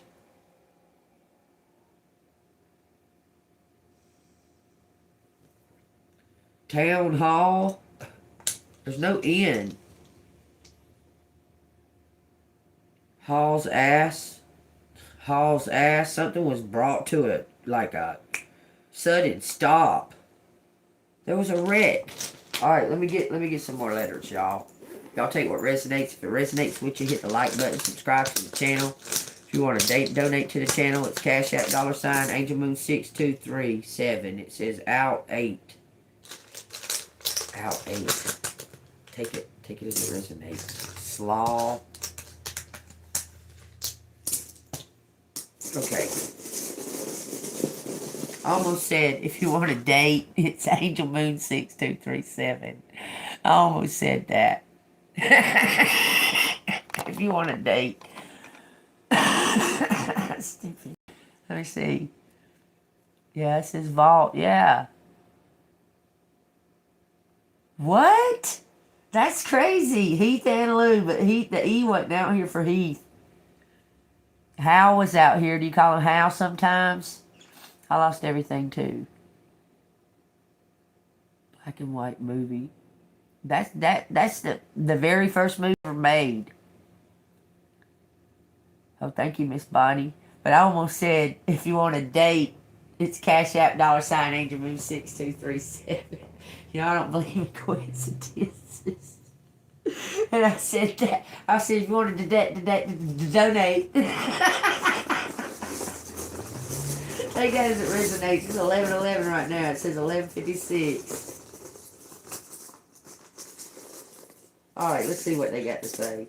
Town Hall. There's no N. Hall's ass. Something was brought to it like a sudden stop. There was a wreck. Alright, let me get some more letters, y'all. Y'all take what resonates. If it resonates with you, hit the like button, subscribe to the channel. If you want to donate to the channel, it's Cash App $ Angel Moon 6237. It says out 8. Out 8. Take it as it resonates. Slaw. Okay. I almost said, if you want a date, it's Angel Moon 6237. I almost said that. If you want a date. Stupid. Let me see. Yeah, it says vault. Yeah. What? That's crazy. Heath and Lou, but the E wasn't out here for Heath. Hal was out here. Do you call him Hal sometimes? I lost everything too. Black and white movie. That's the very first movie ever made. Oh, thank you, Miss Bonnie. But I almost said, if you want a date, it's Cash App $ Angel Moon 6237. You know, I don't believe in coincidences. And I said that. I said, if you wanted to donate. Take that as it resonates. It's 11:11 right now. It says 11:56. Alright, let's see what they got to say.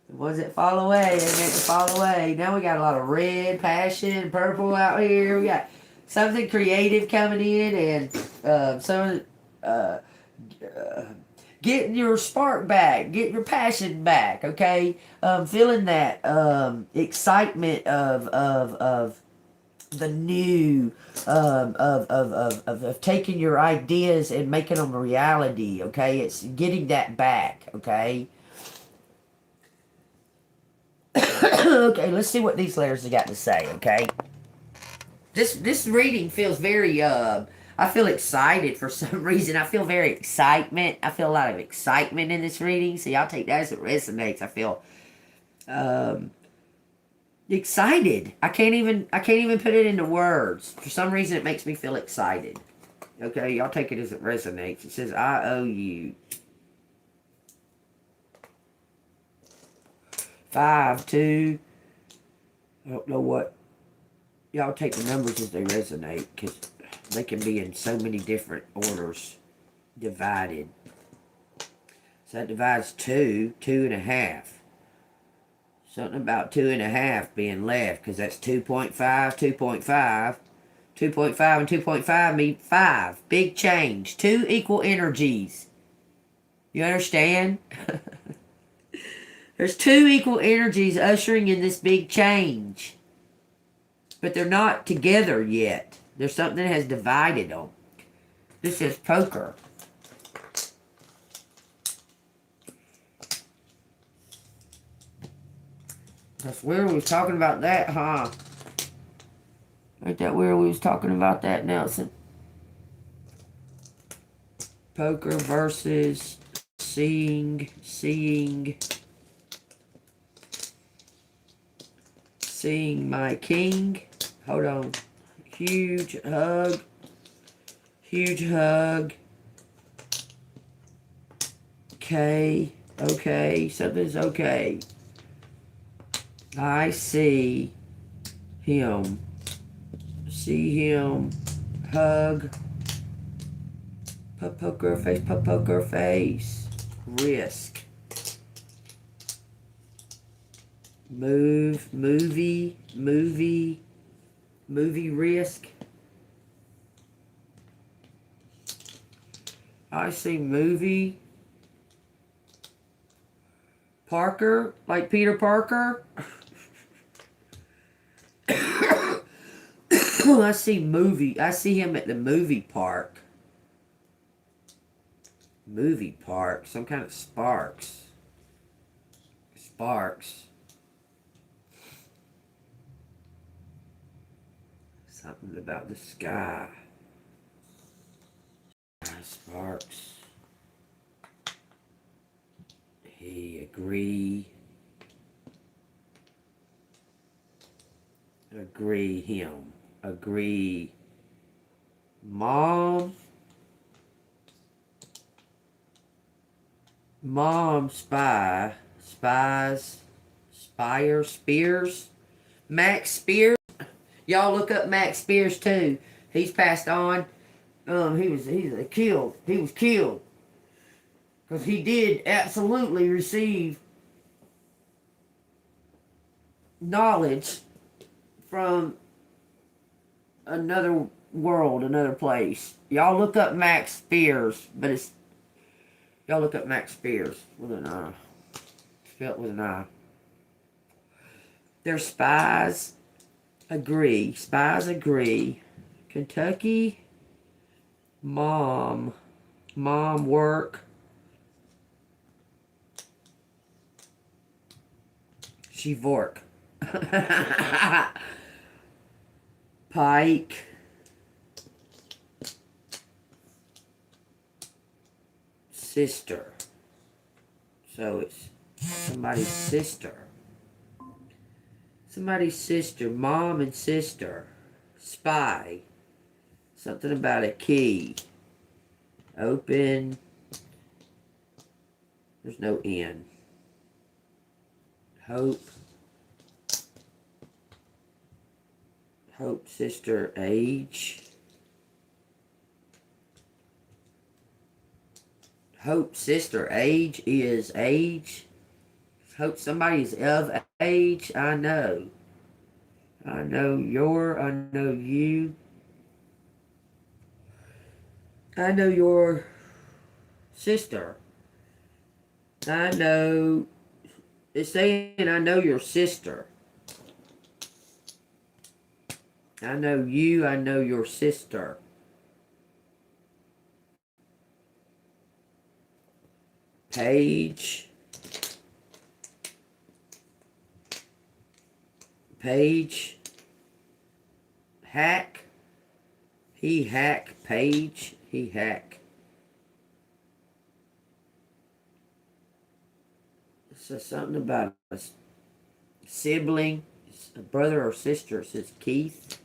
The ones that fall away, they meant to fall away. Now we got a lot of red, passion, purple out here. We got something creative coming in, and getting your spark back, getting your passion back, okay? Feeling that excitement of the new, of taking your ideas and making them a reality, okay? It's getting that back, okay? Okay, let's see what these letters have got to say, okay? This reading feels very, I feel excited for some reason. I feel very excitement. I feel a lot of excitement in this reading, so y'all take that as it resonates. I feel, excited. I can't even put it into words. For some reason, it makes me feel excited. Okay, y'all take it as it resonates. It says, I owe you. 5, 2. I don't know what. Y'all take the numbers as they resonate, because they can be in so many different orders. Divided. So that divides 2, 2.5. Something about 2.5 being left, because that's 2.5, 2.5. 2.5 and 2.5 mean 5. Big change. 2 equal energies. You understand? There's 2 equal energies ushering in this big change. But they're not together yet. There's something that has divided them. This is poker. That's weird we was talking about that, huh? Ain't that weird we was talking about that, Nelson? Poker versus seeing my king. Hold on. Huge hug. Okay. Okay. Something's okay. I see him. Hug. Poker face. Risk. Movie risk. I see movie. Parker, like Peter Parker. I see him at the movie park. Movie park. Some kind of sparks. Sparks. Something about the sky. Sparks. He agree. Agree him. Agree. Mom spy. Spies. Spire. Spears. Max Spears. Y'all look up Max Spears too. He's passed on. He's killed. He was killed. Because he did absolutely receive knowledge from another world, another place. Y'all look up Max Spears, but y'all look up Max Spears with an I. Spelled with an I. Their spies agree. Spies agree. Kentucky. Mom work. She vork. Pike. Sister. So it's somebody's sister. Somebody's sister. Mom and sister. Spy. Something about a key. Open. There's no N. Hope. Hope sister age. Hope sister age is age. Hope somebody's of age. I know. I know you. I know your sister. I know. It's saying I know your sister. I know you. I know your sister. Page. Page. Hack. He hack. Page. He hack. It says something about a sibling. A brother or sister. It says Keith.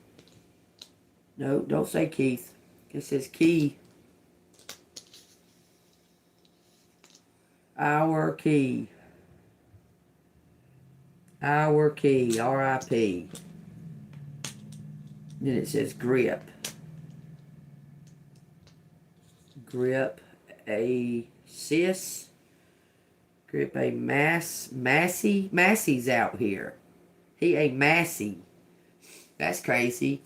No, don't say Keith. It says Key. Our key. Our key. R.I.P. Then it says grip. Grip a sis. Grip a Massey. Massey's out here. He a Massey. That's crazy.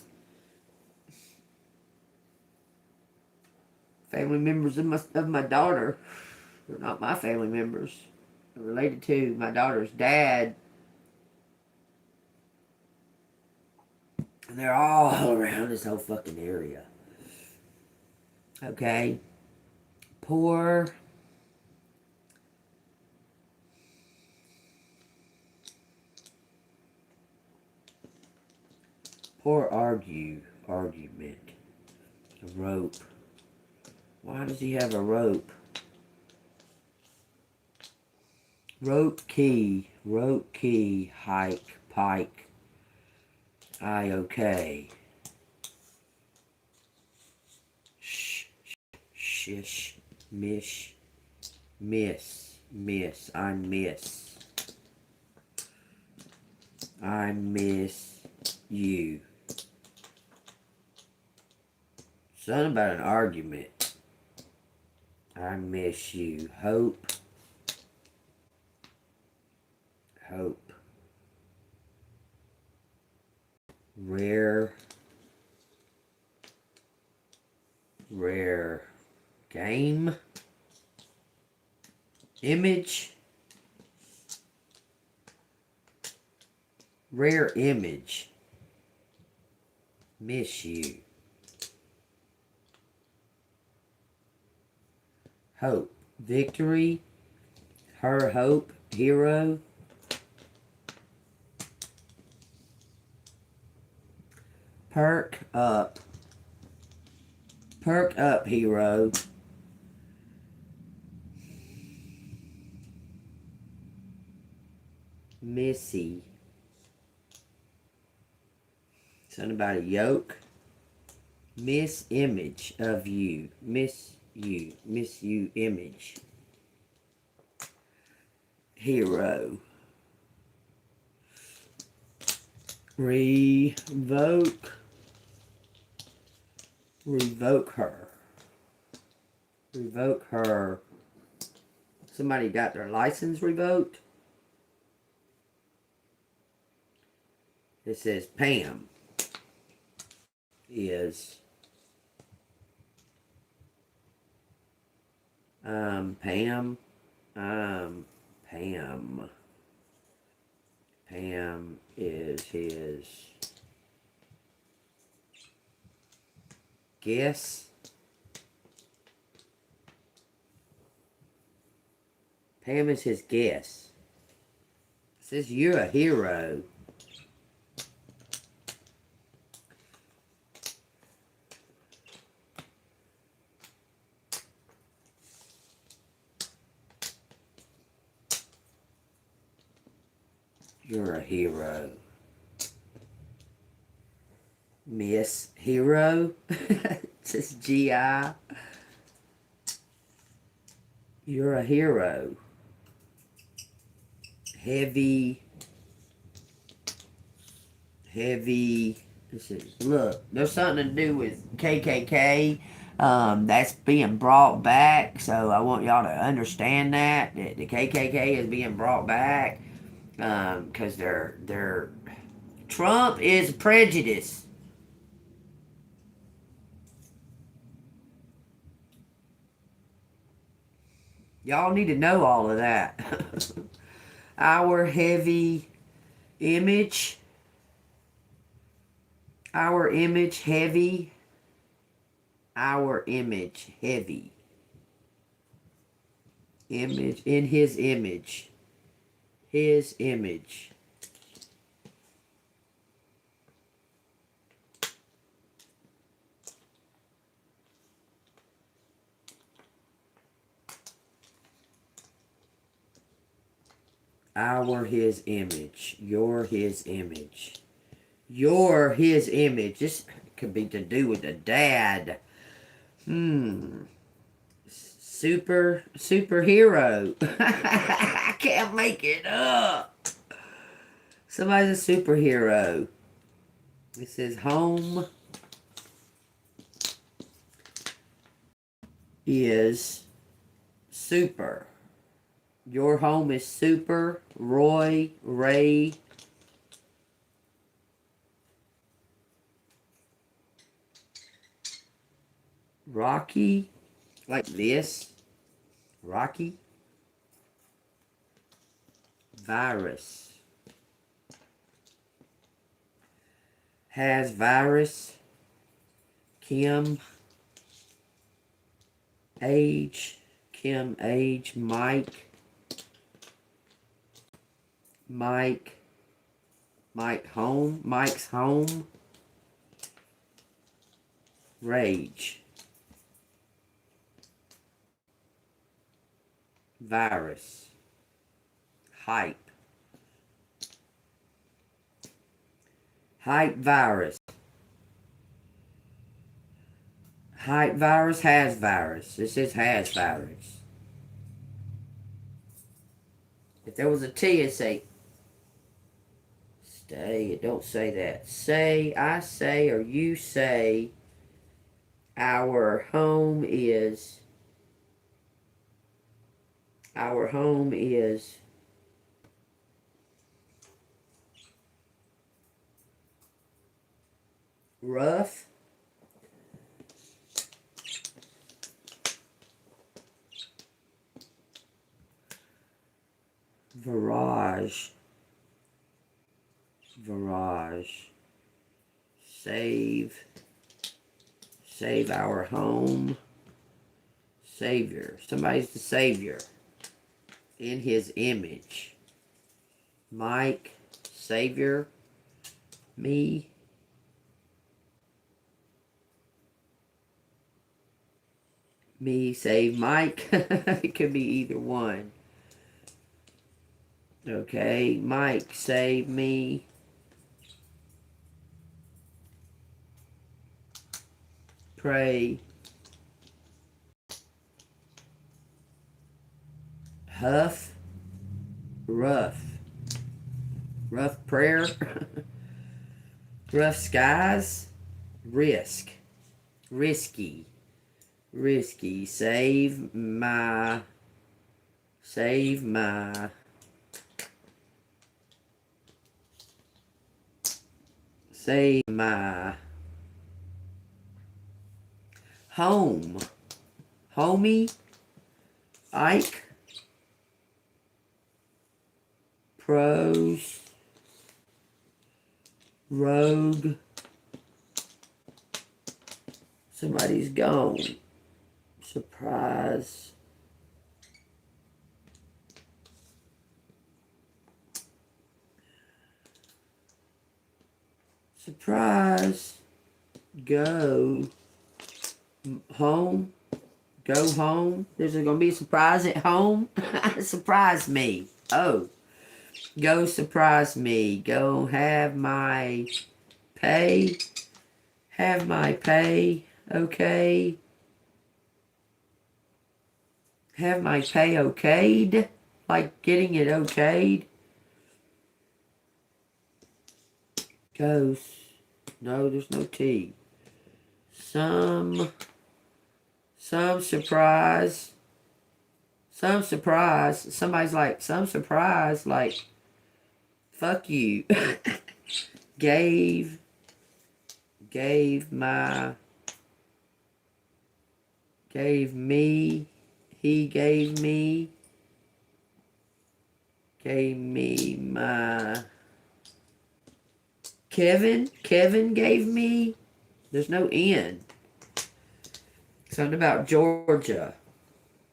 Family members of my daughter. They're not my family members. They're related to my daughter's dad. And they're all around this whole fucking area. Okay. Poor argument. A rope. Why does he have a rope? Rope key, hike, pike. Okay. Shish, miss, I miss you. Something about an argument. I miss you. Hope. Rare game. Image. Rare image. Miss you. Hope. Victory. Her hope. Hero. Perk up. Perk up, hero. Missy. Something about a yoke. Miss image of you. Miss you. Miss you image. Hero. Revoke. Revoke her. Revoke her. Somebody got their license revoked. It says Pam is Pam is his guess. Pam is his guess. It says you're a hero. You're a hero. Miss Hero. It says G.I. You're a hero. Heavy. This is, look, there's something to do with KKK. That's being brought back. So I want y'all to understand that the KKK is being brought back. Because they're Trump is prejudice. Y'all need to know all of that. Our heavy image. Our image heavy. Our image heavy. Image in his image. His image. Our his image. Your his image. Your his image. This could be to do with the dad. Superhero. I can't make it up. Somebody's a superhero. It says home is super. Your home is super. Roy, Ray. Rocky. Like this. Rocky. Virus. Has virus. Kim. Age. Kim age. Mike. Mike home. Mike's home. Rage. Virus. Hype. Hype virus. Hype virus has virus. This is has virus. If there was a T, it'd say stay. It don't say that. Say, I say, or you say, our home is rough. Virage. Save. Save our home. Savior. Somebody's the Savior. In his image. Mike. Savior. Me. Me save Mike. It could be either one. Okay. Mike save me. Pray. Huff. Rough. Rough prayer. Rough skies. Risk. Risky. Risky. Save my. Save my. Save my. Home. Homie. Ike. Pros. Rogue. Somebody's gone. Surprise. Surprise. Go. Home. Go home. There's going to be a surprise at home. Surprise me. Oh. Go surprise me. Go have my pay. Have my pay. Okay. Have my pay okayed. Like getting it okayed. Ghost. No, there's no T. Some surprise. Some surprise. Somebody's like, some surprise. Like, fuck you. Gave my. Gave me. He gave me. Gave me my. Kevin gave me. There's no N. Something about Georgia.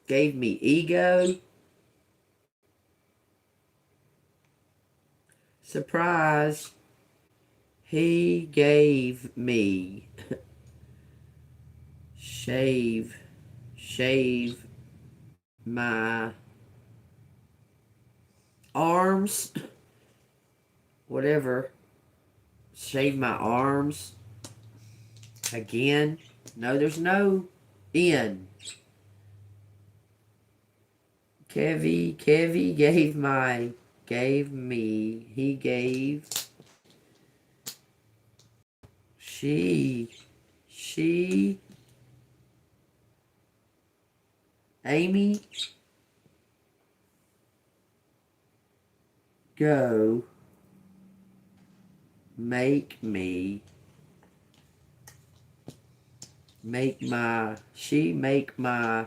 Gave me ego. Surprise. He gave me. Shave my arms. Whatever. Shave my arms. Again. No, there's no N. Kevy gave me. He gave. She. Amy. Go. Make me. Make my. She make my.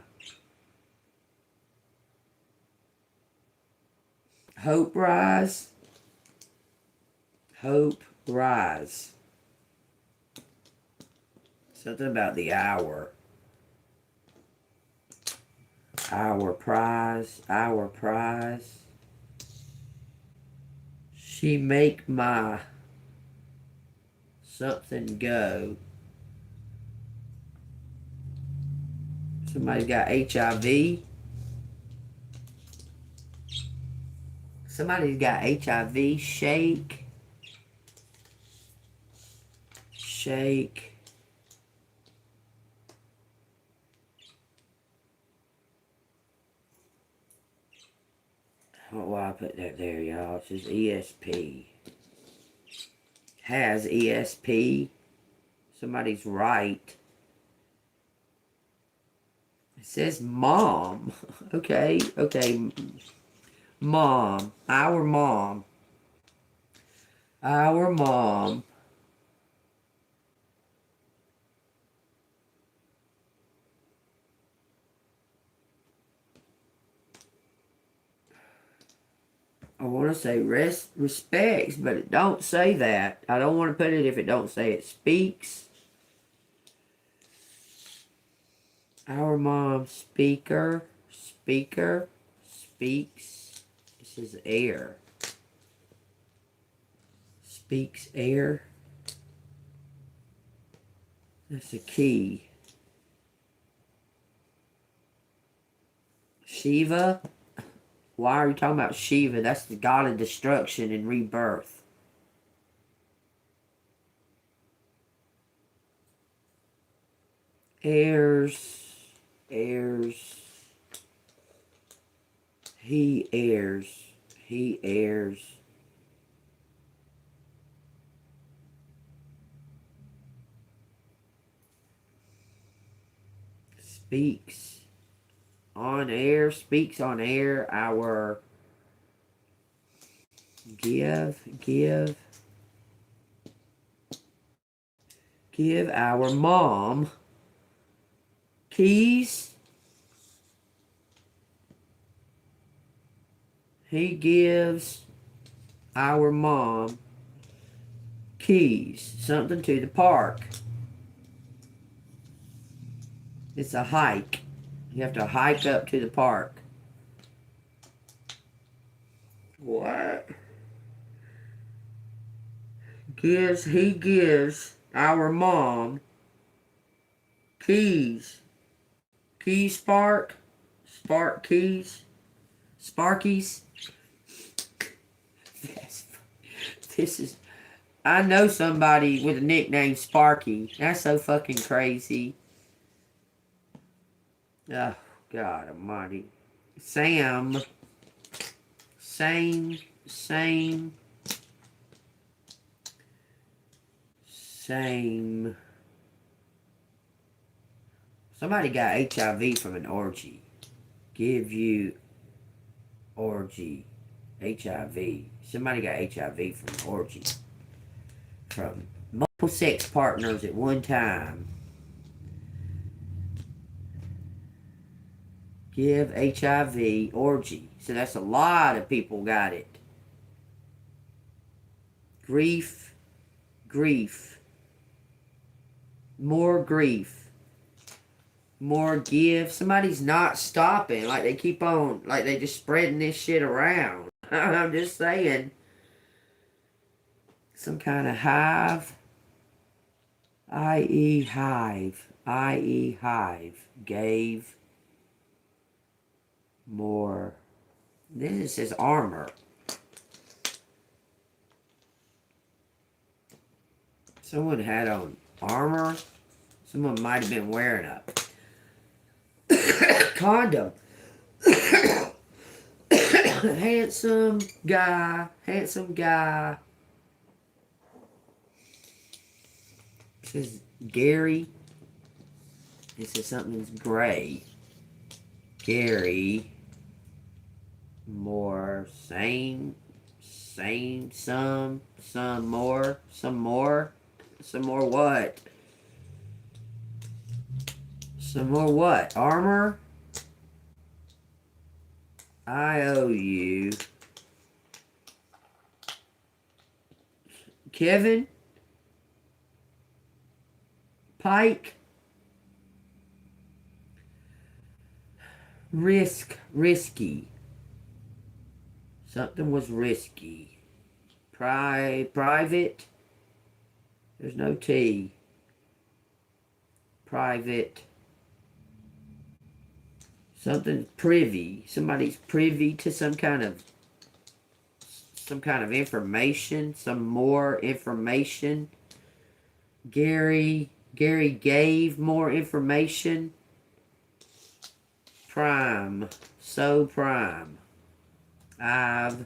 Hope rise. Hope rise. Something about the hour. Our prize. Our prize. She make my something go. Somebody's got HIV. Somebody's got HIV. Shake. I don't know why I put that there, y'all. It says ESP. Has ESP. Somebody's right. It says mom. Okay. Mom. Our mom. Our mom. I want to say respects, but it don't say that. I don't want to put it if it don't say it. Speaks. Our mom, speaker, speaks. This is air. Speaks air. That's a key. Shiva. Why are you talking about Shiva? That's the god of destruction and rebirth. Heirs. He heirs. Speaks on air. Our give our mom keys. He gives our mom keys, something to the park. It's a hike. You have to hike up to the park. What? He gives our mom keys. Keys spark keys. Sparkies. This is, I know somebody with a nickname Sparky. That's so fucking crazy. Oh, God almighty. Same. Somebody got HIV from an orgy. Give you orgy. HIV. Somebody got HIV from an orgy. From multiple sex partners at one time. Give HIV orgy. So that's a lot of people got it. Grief. More grief. More give. Somebody's not stopping. Like they keep on, like they just spreading this shit around. I'm just saying. Some kind of hive. I.e. hive. Gave. More. Then it says armor. Someone had on armor. Someone might have been wearing a condom. Handsome guy. It says Gary. It says something's gray. Gary. More. Some more what? Some more what? Armor? I owe you. Kevin? Pike? Risky. Something was risky. Private? There's no T. Private. Something privy. Somebody's privy to some kind of information. Some more information. Gary gave more information. Prime. So prime. I've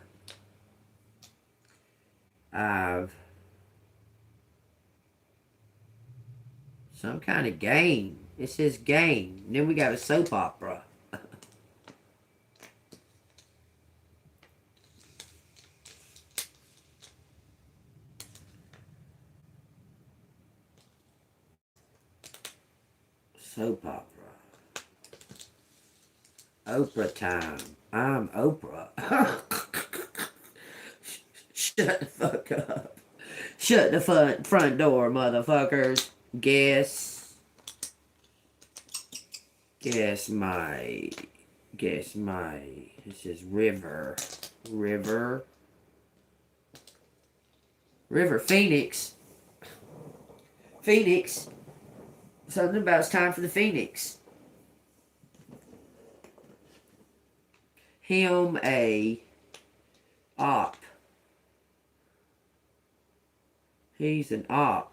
some kind of game. It says game. And then we got a soap opera. Soap opera. Oprah time. I'm Oprah. Shut the fuck up. Shut the front door, motherfuckers. Guess my, this is river, Phoenix, something about it's time for the Phoenix. Him a op. He's an op.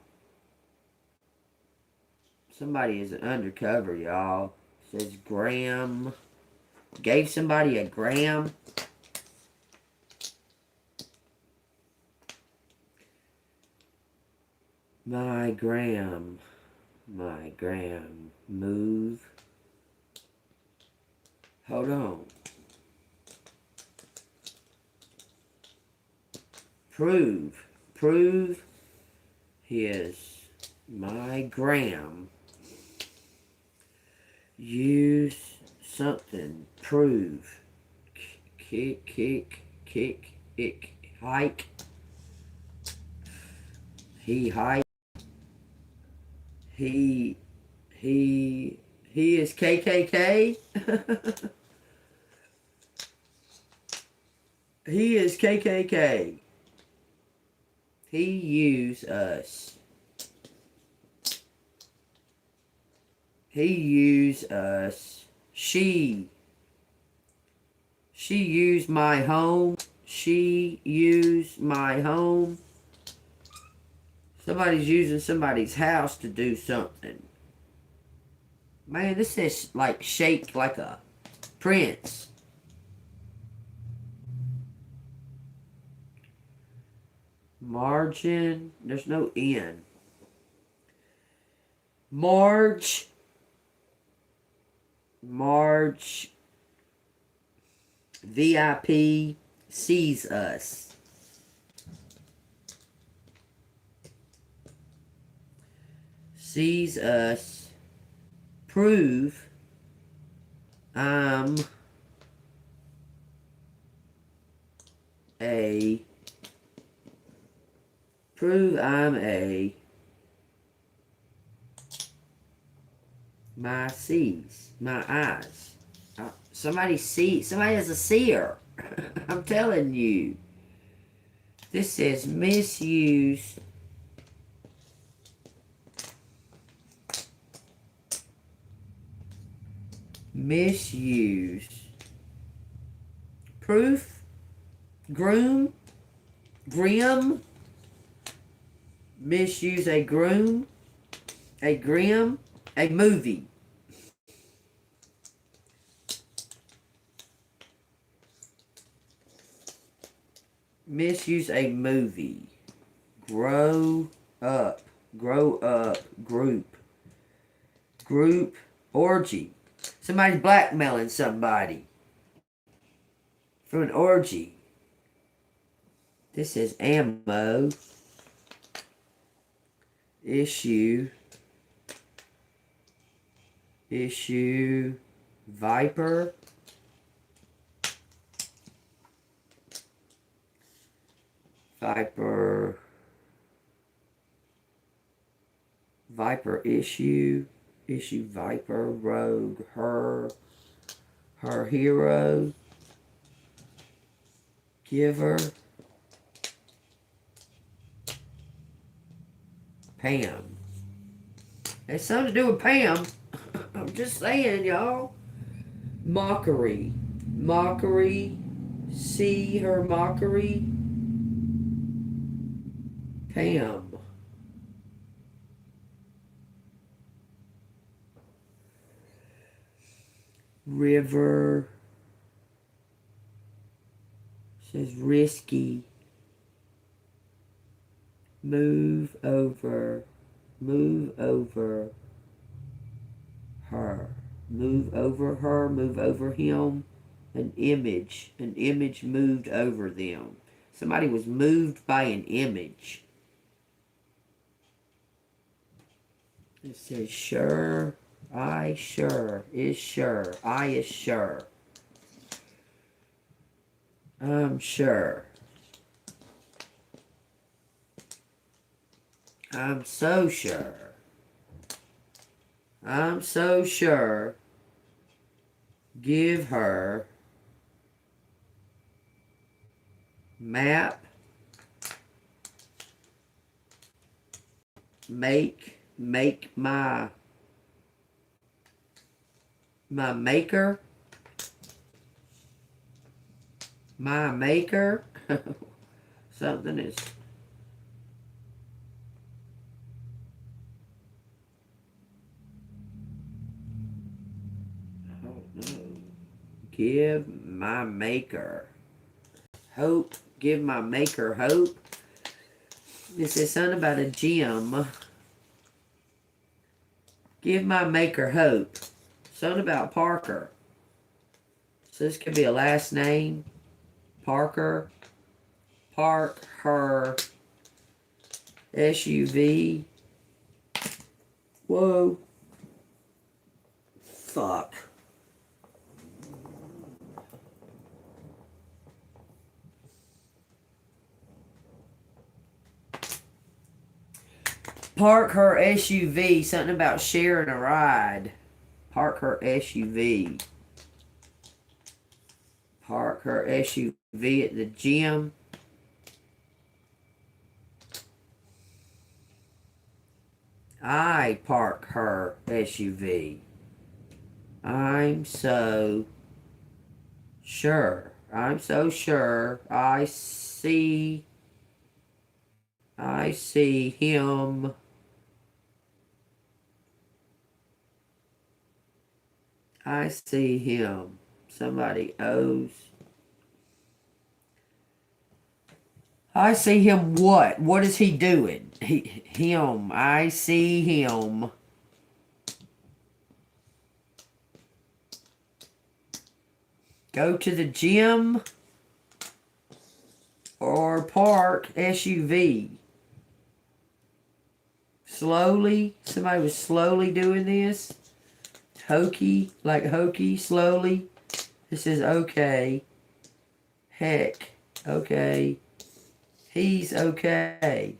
Somebody is an undercover, y'all. Says Graham. Gave somebody a gram. My gram. Move. Hold on. Prove his my gram. Use something. Prove. Kick, hike. He hike. He is KKK. He is KKK. He use us. He use us. She used my home. She used my home. Somebody's using somebody's house to do something. Man, this is like shaped like a prince. Margin. There's no N. Marge. VIP sees us. Sees us. Prove I'm a my sees, my eyes. Somebody has a seer. I'm telling you. This says misuse. Misuse. Proof. Groom. Grim. Misuse a groom. A grim. A movie. Misuse a movie. Grow up. Group. Orgy. Somebody's blackmailing somebody for an orgy. This is ammo. Issue. Viper. Viper issue. Viper. Rogue. Her hero. Giver. Pam. It's something to do with Pam. I'm just saying, y'all. Mockery. See her mockery. Pam. River. Says risky. Move over her. Move over him. An image moved over them. Somebody was moved by an image. It says sure. I sure is sure. I is sure. I'm sure. I'm so sure. I'm so sure. Give her map. Make my maker. My maker. Something is. I don't know. Give my maker hope. Give my maker hope. This is something about a gym. Give my maker hope. Something about Parker. So this could be a last name. Parker. Park her SUV. Whoa. Fuck. Park her SUV. Something about sharing a ride. Park her SUV. Park her SUV at the gym. I park her SUV. I'm so sure. I'm so sure. I see him. I see him. Somebody owes. I see him what? What is he doing? Him. I see him. Go to the gym or park SUV. Slowly. Somebody was slowly doing this. Hokey. Like hokey. Slowly. This is okay. Heck. Okay. He's okay.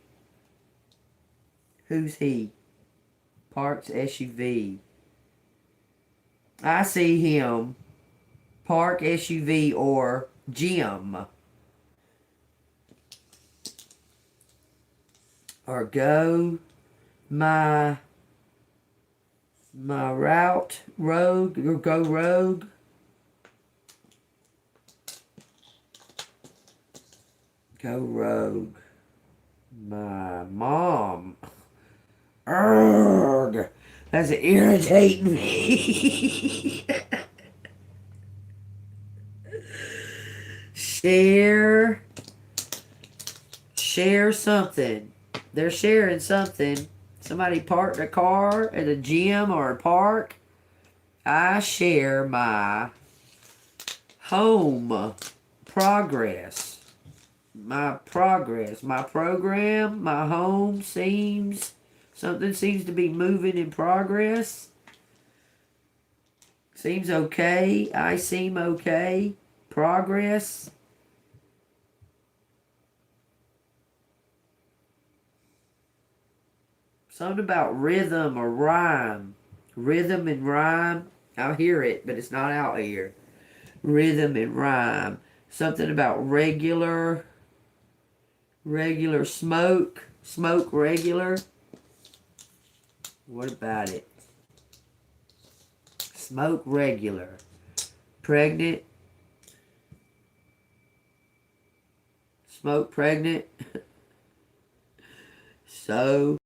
Who's he? Parks SUV. I see him. Park SUV or gym. Or go my route. Rogue. Or go rogue. Go rogue. My mom. Urgh. That's irritating me. Share something. They're sharing something. Somebody parked a car at a gym or a park. I share my home progress. My progress. My program. My home seems. Something seems to be moving in progress. Seems okay. I seem okay. Progress. Something about rhythm or rhyme. Rhythm and rhyme. I'll hear it, but it's not out here. Rhythm and rhyme. Something about regular. Regular smoke. Smoke regular. What about it? Smoke regular. Pregnant. Smoke pregnant. So.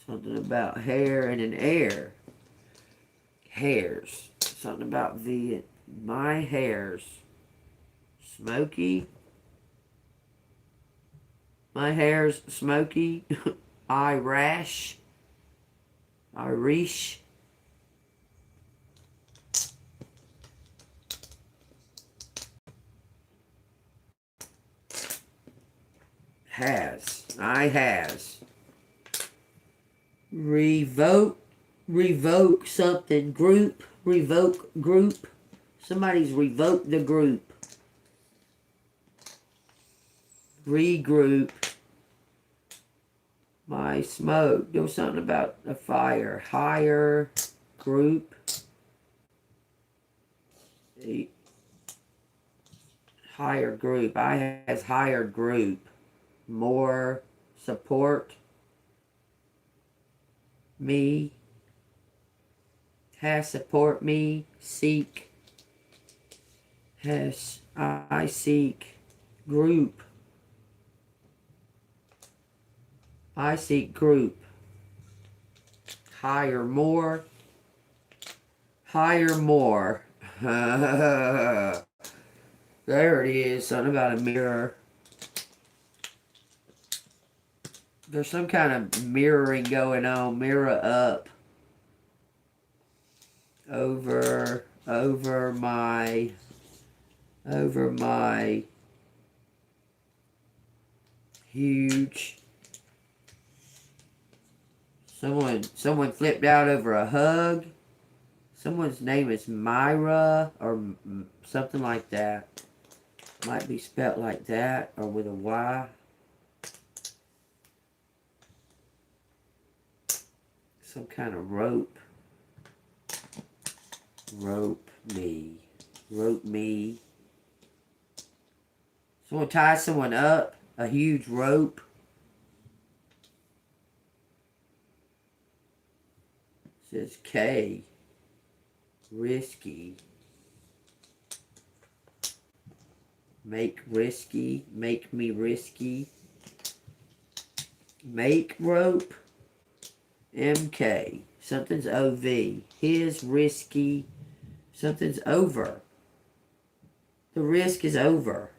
Something about hair and an air. Hairs. Something about my hairs. Smoky. My hair's smoky. Irish. Has. Revoke something. Revoke group. Somebody's revoked the group. Regroup. my smoke. There was something about a fire. Higher group. Higher group. I has higher group. More support me. Has support me. Seek. Has I seek group. I seek group. Higher more. Higher more. There it is. Something about a mirror. There's some kind of mirroring going on. Mirror up. Over my huge. Someone flipped out over a hug. Someone's name is Myra or something like that. Might be spelt like that or with a Y. Some kind of rope. Rope me. Rope me. Someone ties someone up. A huge rope. It says K. Risky. Make risky. Make me risky. Make rope. MK. Something's OV. His risky. Something's over. The risk is over.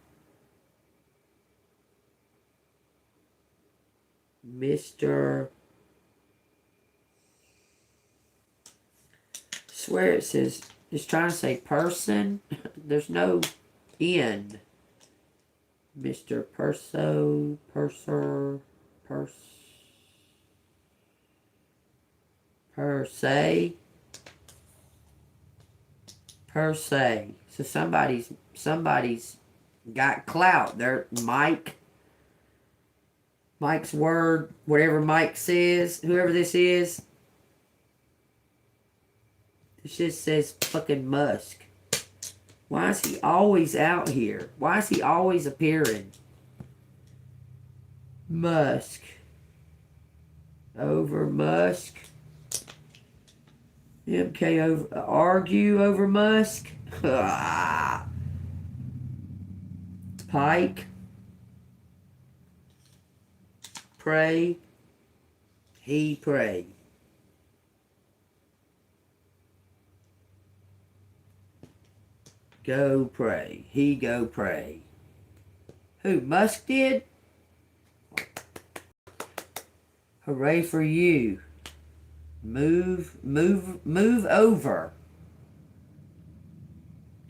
Mr. Swear it says, it's trying to say person. There's no N. Mr. Perso, Purser, per se. So somebody's got clout. They're Mike's word, whatever Mike says, whoever this is. This just says fucking Musk. Why is he always out here? Why is he always appearing? Musk. Over Musk. MK over argue over Musk. Pike. Pray. He pray. Go pray. He go pray. Who? Musk did? Hooray for you. Move over.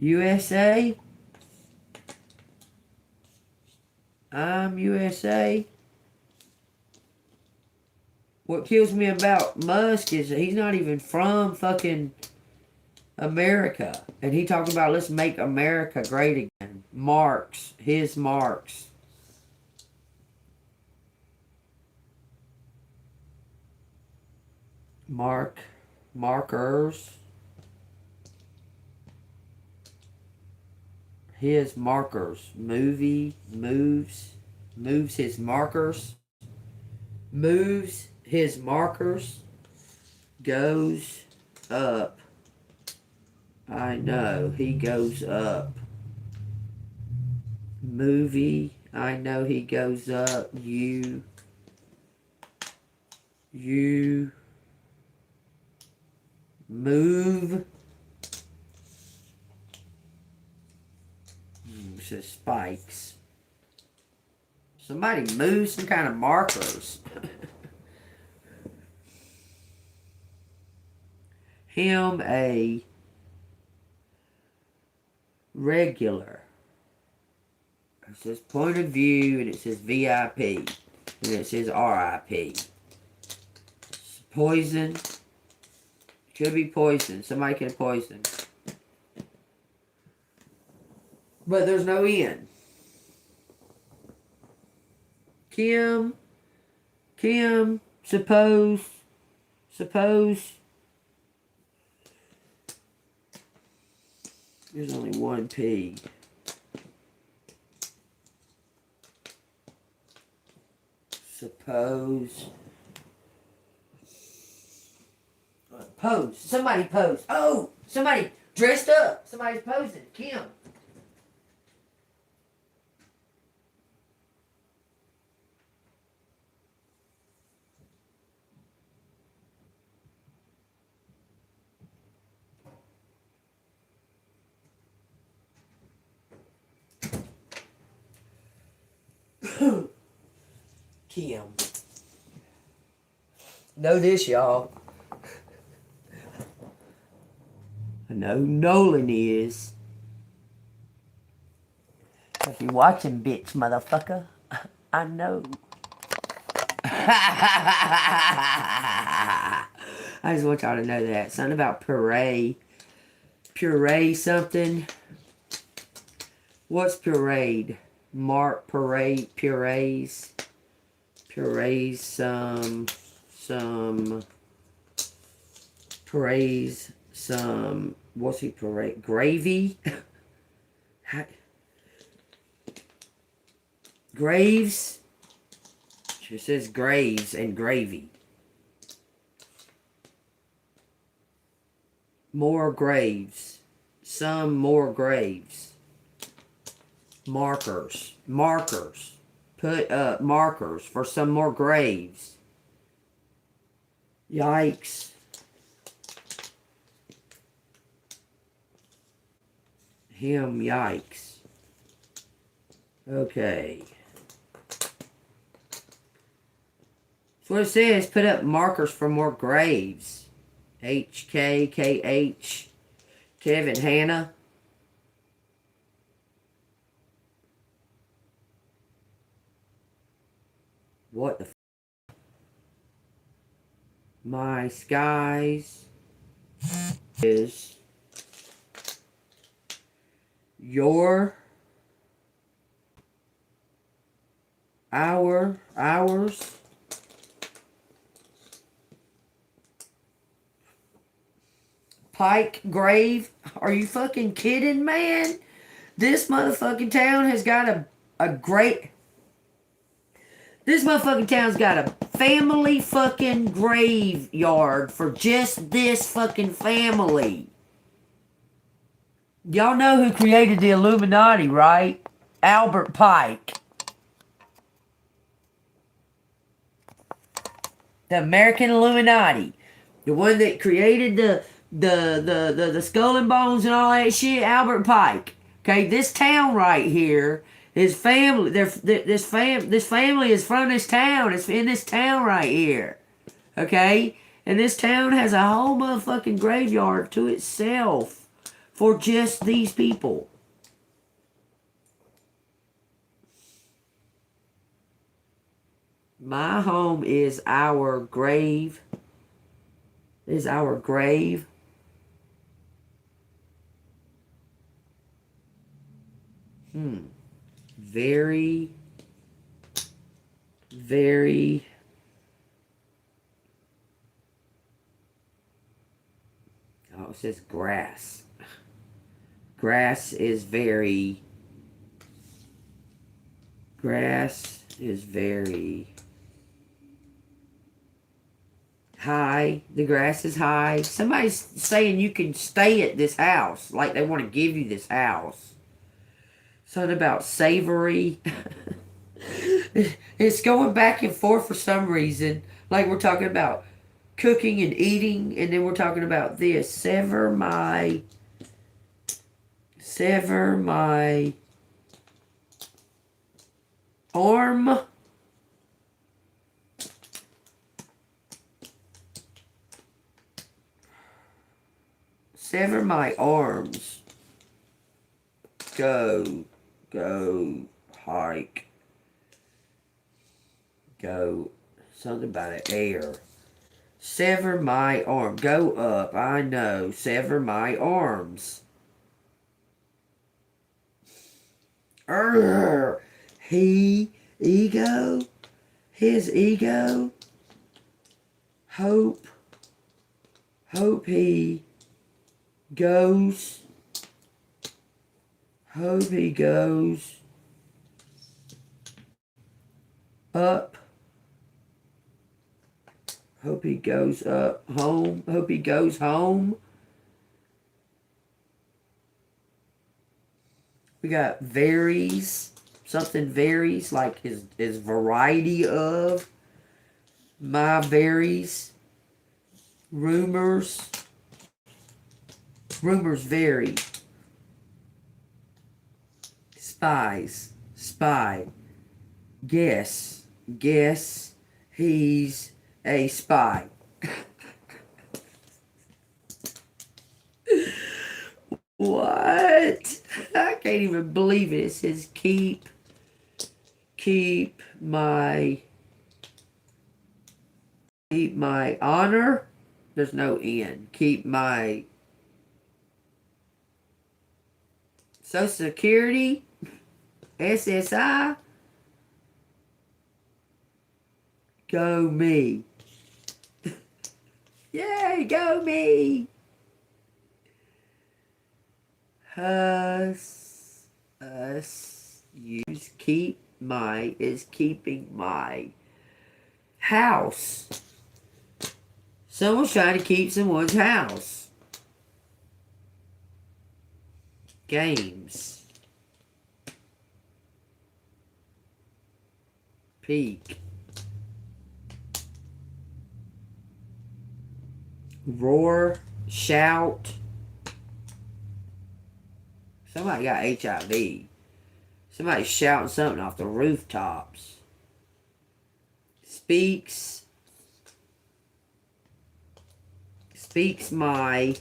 USA? I'm USA. What kills me about Musk is that he's not even from fucking America. And he talked about let's make America great again. Marks. His marks. Markers. His markers. Moves his markers. Moves his markers. Goes up. I know he goes up. Movie. I know he goes up. You move. It says spikes. Somebody move some kind of markers. Him a regular. It says point of view and it says VIP. And it says RIP. Poison. Could be poison. Somebody could have poisoned. But there's no N. Kim Kim, suppose there's only one P. Suppose. Pose. Somebody pose. Oh, somebody dressed up. Somebody's posing. Kim. Kim. Know this, y'all. I know Nolan is. If you're watching, bitch, motherfucker, I know. I just want y'all to know that. Something about puree. Puree something. What's pureed? Mark puree, purees. Purees some purees some, what's he puree? Gravy? Graves? She says graves and gravy. More graves. Some more graves. Markers. Markers. Put up markers for some more graves. Yikes. Him, yikes. Okay. That's what it says. Put up markers for more graves. HKKH. Kevin, Hannah. What the my skies is your hours Pike grave. Are you fucking kidding, man? This motherfucking town has got a great. This motherfucking town's got a family fucking graveyard for just this fucking family. Y'all know who created the Illuminati, right? Albert Pike. The American Illuminati. The one that created the skull and bones and all that shit, Albert Pike. Okay, this town right here, his family, this family is from this town. It's in this town right here. Okay? And this town has a whole motherfucking graveyard to itself for just these people. My home is our grave. Is our grave. Very, very oh, it says grass. Grass is very high. The grass is high. Somebody's saying you can stay at this house. Like they want to give you this house. Something about savory. It's going back and forth for some reason. Like we're talking about cooking and eating. And then we're talking about this. Sever my arm. Sever my arms. Go hike. Go, something about an air. Sever my arm. Go up, I know. Sever my arms. Ego. his ego. Hope he goes. Hope he goes up. Hope he goes up home. Hope he goes home. We got varies. Something varies, like is variety of. My varies. Rumors. Rumors vary. Spies. Spy. Guess. Guess he's a spy. What? I can't even believe it. It says keep my honor. There's no N. Keep my Social Security, SSI. Go me. Yay, go me. Use keep my is keeping my house. Someone's trying to keep someone's house. Games. Peak. Roar. Shout. Somebody got HIV. Somebody's shouting something off the rooftops. Speaks my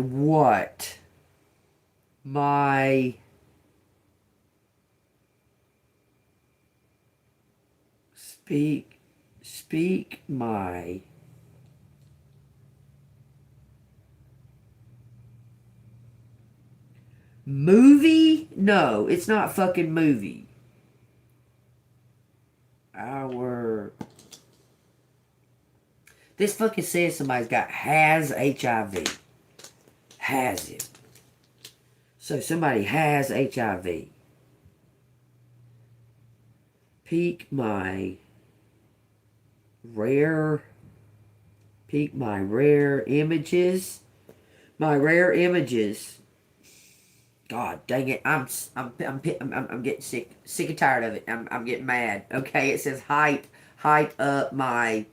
what? My speak my movie? No, it's not fucking movie. This fucking says somebody's has HIV. Has it. So somebody has HIV. Peak my rare images. My rare images. God dang it! I'm getting sick and tired of it. I'm getting mad. Okay, it says hype up my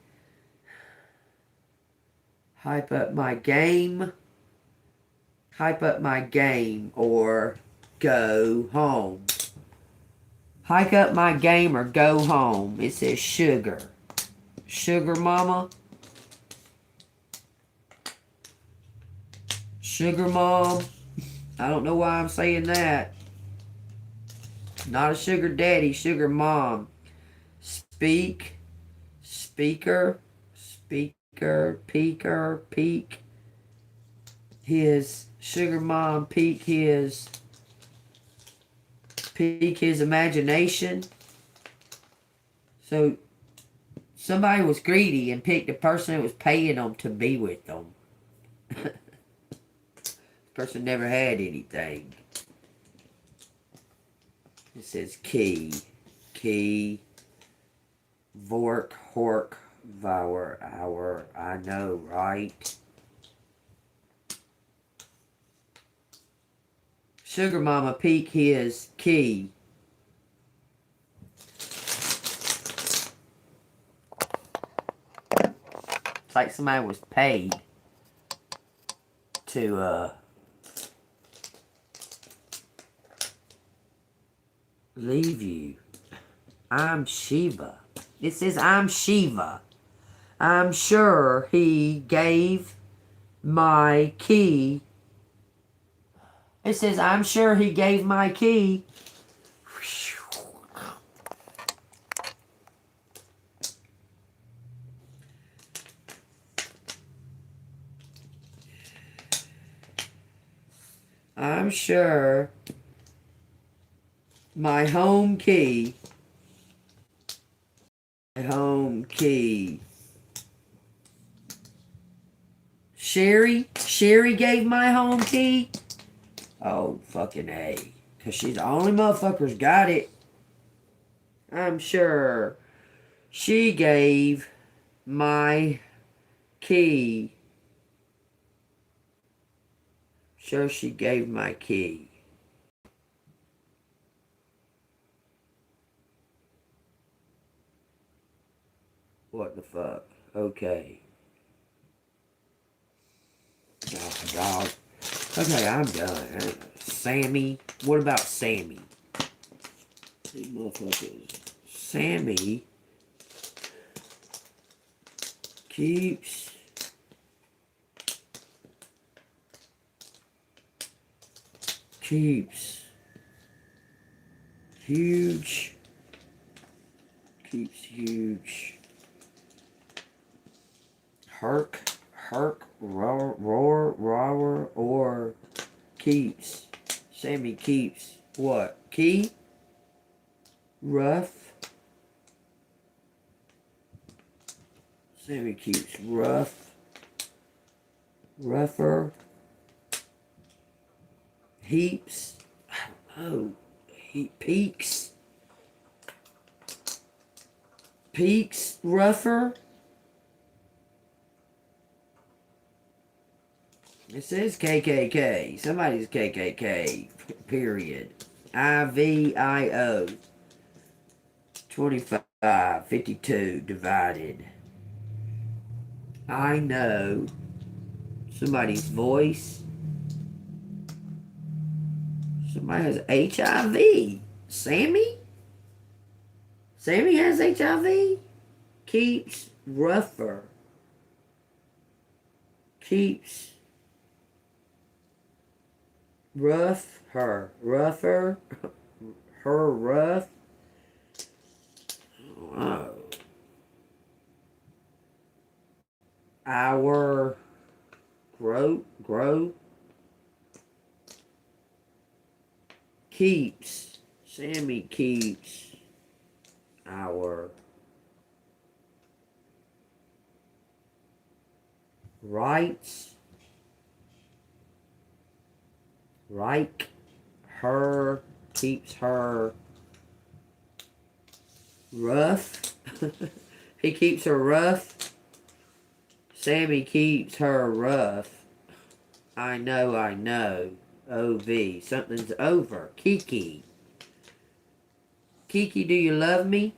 game. Hype up my game or go home. Hype up my game or go home. It says sugar. Sugar mama. Sugar mom. I don't know why I'm saying that. Not a sugar daddy, sugar mom. Speak. Speaker. Speaker. Peaker. Peak. His sugar mom peak his imagination. So somebody was greedy and picked a person that was paying them to be with them. Person never had anything. It says key, vork, hork, vour, hour. I know, right? Sugar mama peek his key. It's like somebody was paid to leave you. I'm Shiva. It says I'm Shiva. I'm sure he gave my key. It says I'm sure he gave my key. I'm sure my home key home key. Sherry gave my home key. Oh, fucking A. Because she's the only motherfucker's got it. I'm sure. She gave my key. Sure, she gave my key. What the fuck? Okay. Oh, dog. Okay, I'm done. Sammy. What about Sammy? These motherfuckers. Sammy keeps huge herk roar or keeps. Sammy keeps what? Key? Rough. Sammy keeps rougher. Heaps. I don't know. Peaks rougher. It says KKK. Somebody's KKK. Period. IVIO. 25, 52 divided. I know somebody's voice. Somebody has HIV. Sammy? Sammy has HIV? Keeps rougher. Keeps rougher. Her rough. Oh. Our grow keeps. Sammy keeps our rights. Right. Her keeps her rough. He keeps her rough. Sammy keeps her rough. I know. OV. Something's over. Kiki, do you love me?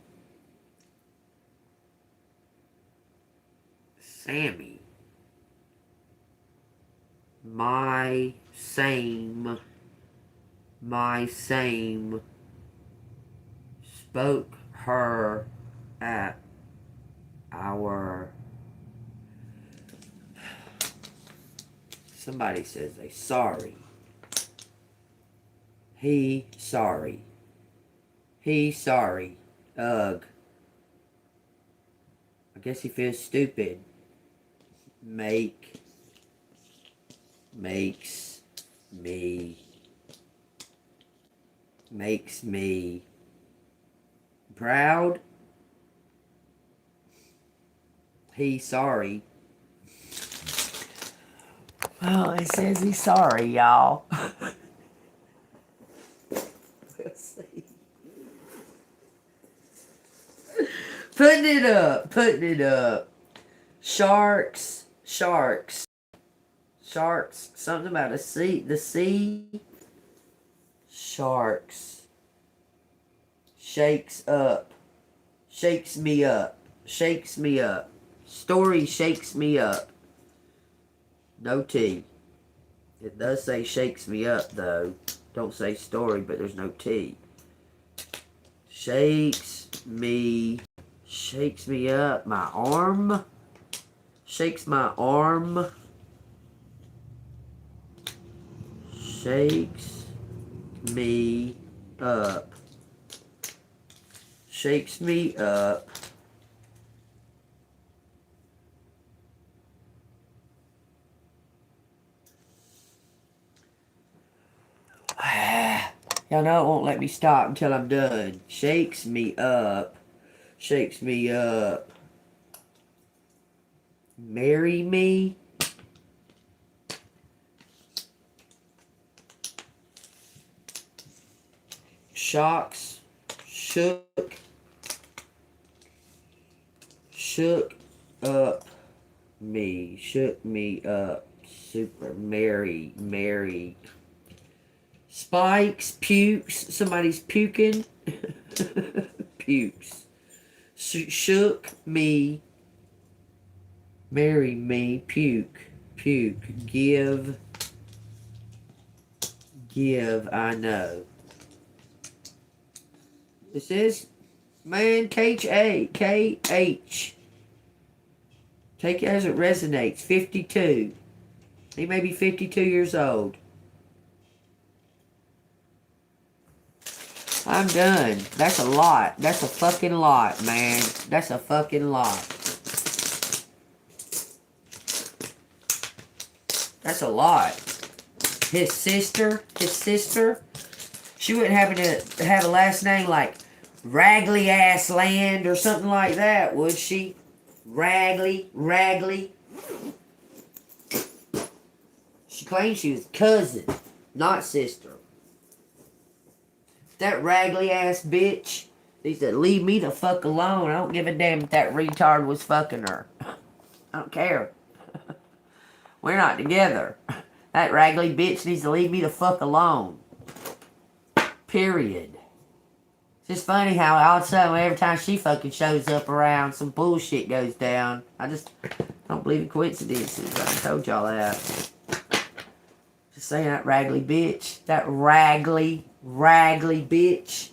Sammy. My same. Spoke her at our. Somebody says they sorry. He sorry. Ugh. I guess he feels stupid. Makes me proud. He sorry. Well, it says he's sorry, y'all. Let's see. Putting it up. Sharks. Something about the sea. Sharks. Shakes me up. Story shakes me up. No T. It does say shakes me up, though. Don't say story, but there's no T. Shakes me up. My arm. Shakes my arm. Shakes me up. Shakes me up. Y'all know it won't let me stop until I'm done. Shakes me up. shakes me up. Marry me. Shocks. Shook up me. Shook me up. Super Mary. Spikes. Pukes. Somebody's puking. Pukes. Shook me. Marry me. Puke. Give. I know. This is, man, KH. Take it as it resonates. 52. He may be 52 years old. I'm done. That's a lot. That's a fucking lot, man. That's a fucking lot. That's a lot. His sister, she wouldn't happen to have a last name like Raggly Ass Land or something like that, would she? Raggly. She claims she was cousin, not sister. That raggly ass bitch needs to leave me the fuck alone. I don't give a damn if that retard was fucking her. I don't care. We're not together. That raggly bitch needs to leave me the fuck alone. Period. It's just funny how all of a sudden every time she fucking shows up around, some bullshit goes down. I just don't believe in coincidences. I told y'all that. Just saying, that raggly bitch. That raggly bitch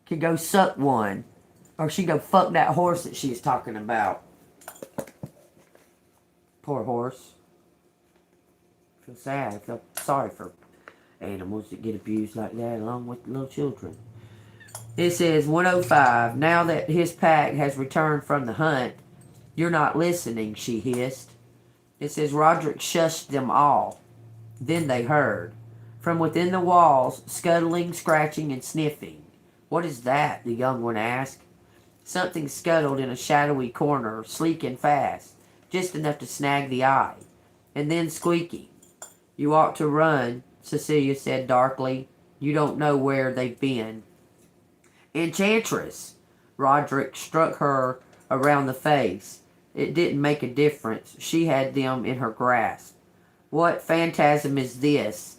could go suck one. Or she go fuck that horse that she was talking about. Poor horse. I feel sad. I feel sorry for animals that get abused like that, along with little children. It says 105. Now that his pack has returned from the hunt, you're not listening, she hissed. It says Roderick shushed them all. Then they heard. From within the walls, scuttling, scratching, and sniffing. What is that? The young one asked. Something scuttled in a shadowy corner, sleek and fast, just enough to snag the eye. And then squeaking. You ought to run, Cecilia said darkly. You don't know where they've been. Enchantress! Roderick struck her around the face. It didn't make a difference. She had them in her grasp. What phantasm is this?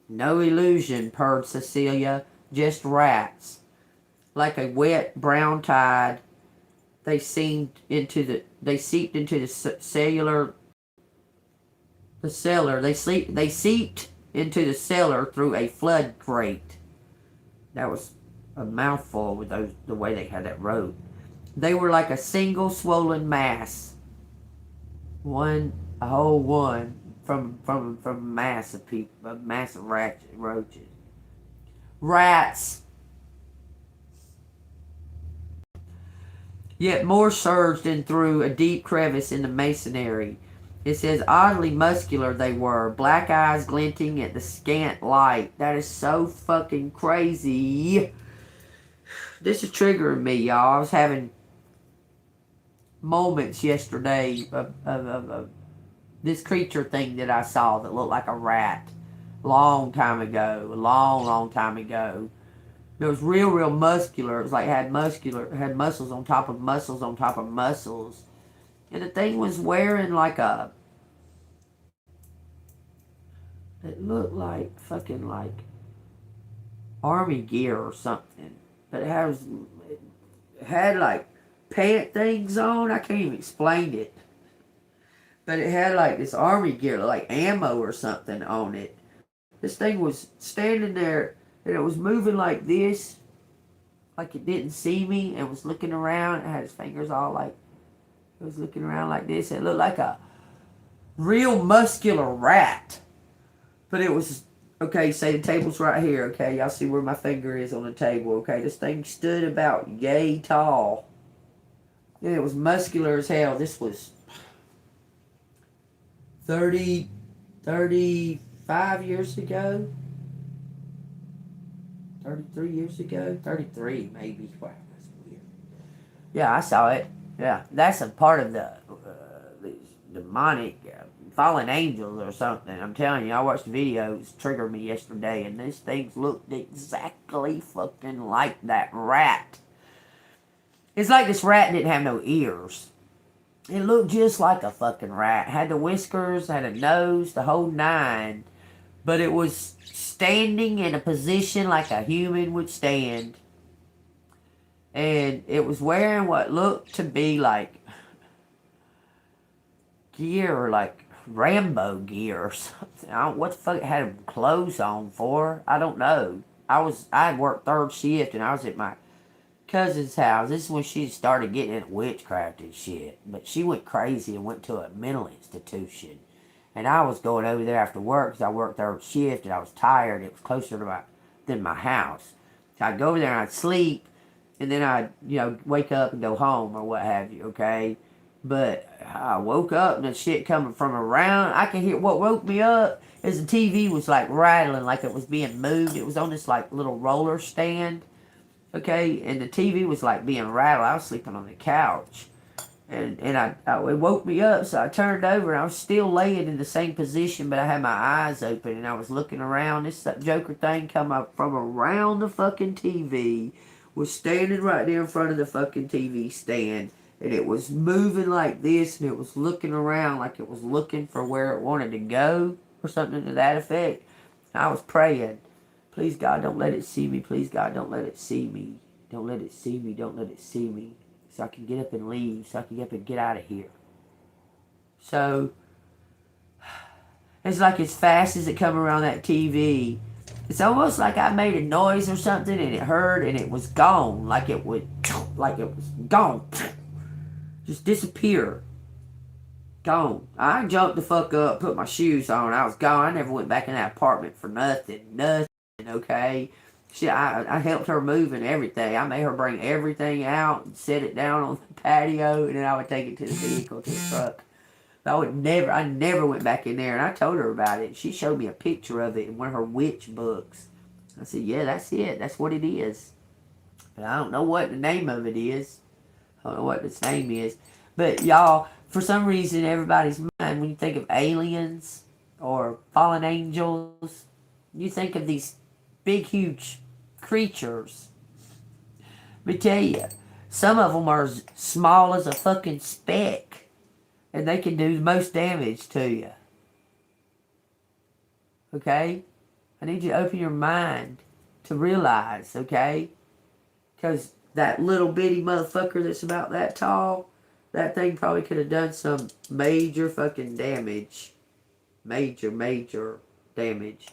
No illusion, purred Cecilia. Just rats. Like a wet brown tide, they seeped into the cellar. They seeped into the cellar through a flood grate. That was a mouthful with the way they had that road. They were like a single swollen mass. A whole one from a mass of people, a mass of roaches. Rats. Yet more surged in through a deep crevice in the masonry. It says oddly muscular they were, black eyes glinting at the scant light. That is so fucking crazy. This is triggering me, y'all. I was having moments yesterday of this creature thing that I saw that looked like a rat. Long time ago. It was real muscular. It was like had muscles on top of muscles on top of muscles. And the thing was wearing like it looked like fucking like army gear or something. But it had like pant things on. I can't even explain it. But it had like this army gear, like ammo or something on it. This thing was standing there and it was moving like this. Like it didn't see me and was looking around. It had its fingers all like, it was looking around like this. It looked like a real muscular rat. But it was, okay, say the table's right here, okay? Y'all see where my finger is on the table, okay? This thing stood about yay tall. And it was muscular as hell. This was 35 years ago. 33 years ago. 33 maybe. Wow, that's weird. Yeah, I saw it. Yeah, that's a part of the demonic fallen angels or something. I'm telling you, I watched the videos trigger me yesterday, and these things looked exactly fucking like that rat. It's like this rat didn't have no ears. It looked just like a fucking rat. Had the whiskers, had a nose, the whole nine. But it was standing in a position like a human would stand. And it was wearing what looked to be like gear, like Rambo gear or something. I don't what the fuck it had clothes on for. I don't know. I had worked third shift and I was at my cousin's house. This is when she started getting into witchcraft and shit. But she went crazy and went to a mental institution. And I was going over there after work because I worked third shift and I was tired. It was closer to than my house. So I'd go over there and I'd sleep. And then I'd, wake up and go home or what have you, okay? But I woke up and the shit coming from around. I could hear, what woke me up is the TV was like rattling like it was being moved. It was on this like little roller stand, okay? And the TV was like being rattled. I was sleeping on the couch. And it woke me up, so I turned over and I was still laying in the same position, but I had my eyes open and I was looking around. This Joker thing come up from around the fucking TV, was standing right there in front of the fucking TV stand, and it was moving like this, and it was looking around like it was looking for where it wanted to go, or something to that effect. I was praying, please God, don't let it see me. Please God, don't let it see me. Don't let it see me. Don't let it see me. So I can get up and leave. So I can get up and get out of here. So it's like as fast as it come around that TV, it's almost like I made a noise or something and it heard and it was gone. Like it was gone. Just disappear. Gone. I jumped the fuck up, put my shoes on. I was gone. I never went back in that apartment for nothing. Nothing, okay? Shit, I helped her move and everything. I made her bring everything out and set it down on the patio, and then I would take it to the vehicle, to the truck. But I never went back in there, and I told her about it. She showed me a picture of it in one of her witch books. I said, yeah, that's it. That's what it is. But I don't know what the name of it is. I don't know what its name is. But y'all, for some reason, everybody's mind, when you think of aliens or fallen angels, you think of these big, huge creatures. Let me tell you, some of them are as small as a fucking speck, and they can do the most damage to you. Okay? I need you to open your mind to realize, okay? Because that little bitty motherfucker that's about that tall, that thing probably could have done some major fucking damage. Major damage.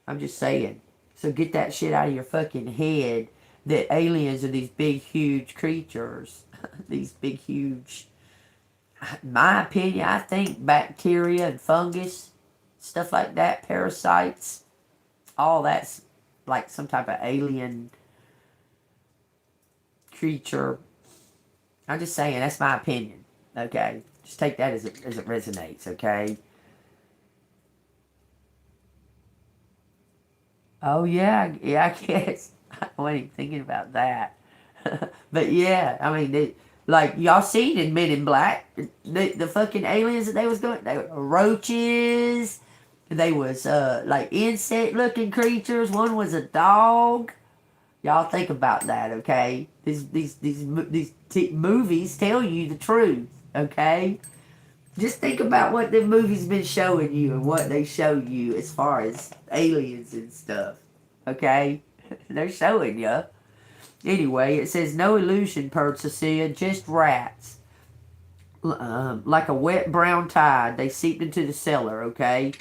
I'm just saying. So get that shit out of your fucking head that aliens are these big, huge creatures. These big, huge... In my opinion, I think bacteria and fungus, stuff like that, parasites, all that's like some type of alien creature. I'm just saying, that's my opinion, okay? Just take that as it resonates, okay? Oh, yeah, I guess. I wasn't even thinking about that. But yeah, I mean, like, y'all seen in Men in Black, the fucking aliens that they was going, they were roaches, they was, like, insect-looking creatures, one was a dog. Y'all think about that, okay? These movies tell you the truth, okay? Just think about what the movies been showing you and what they show you as far as aliens and stuff, okay? They're showing you. Anyway, it says, no illusion, purred Cecilia, just rats. Like a wet brown tide, they seeped into the cellar, okay?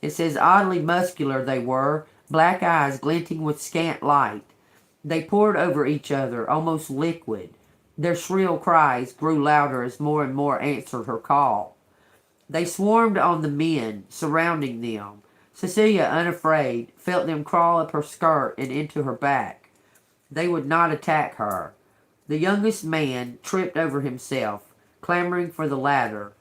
It says, oddly muscular they were, black eyes glinting with scant light. They poured over each other, almost liquid. Their shrill cries grew louder as more and more answered her call. They swarmed on the men, surrounding them. Cecilia, unafraid, felt them crawl up her skirt and into her back. They would not attack her. The youngest man tripped over himself, clamoring for the ladder.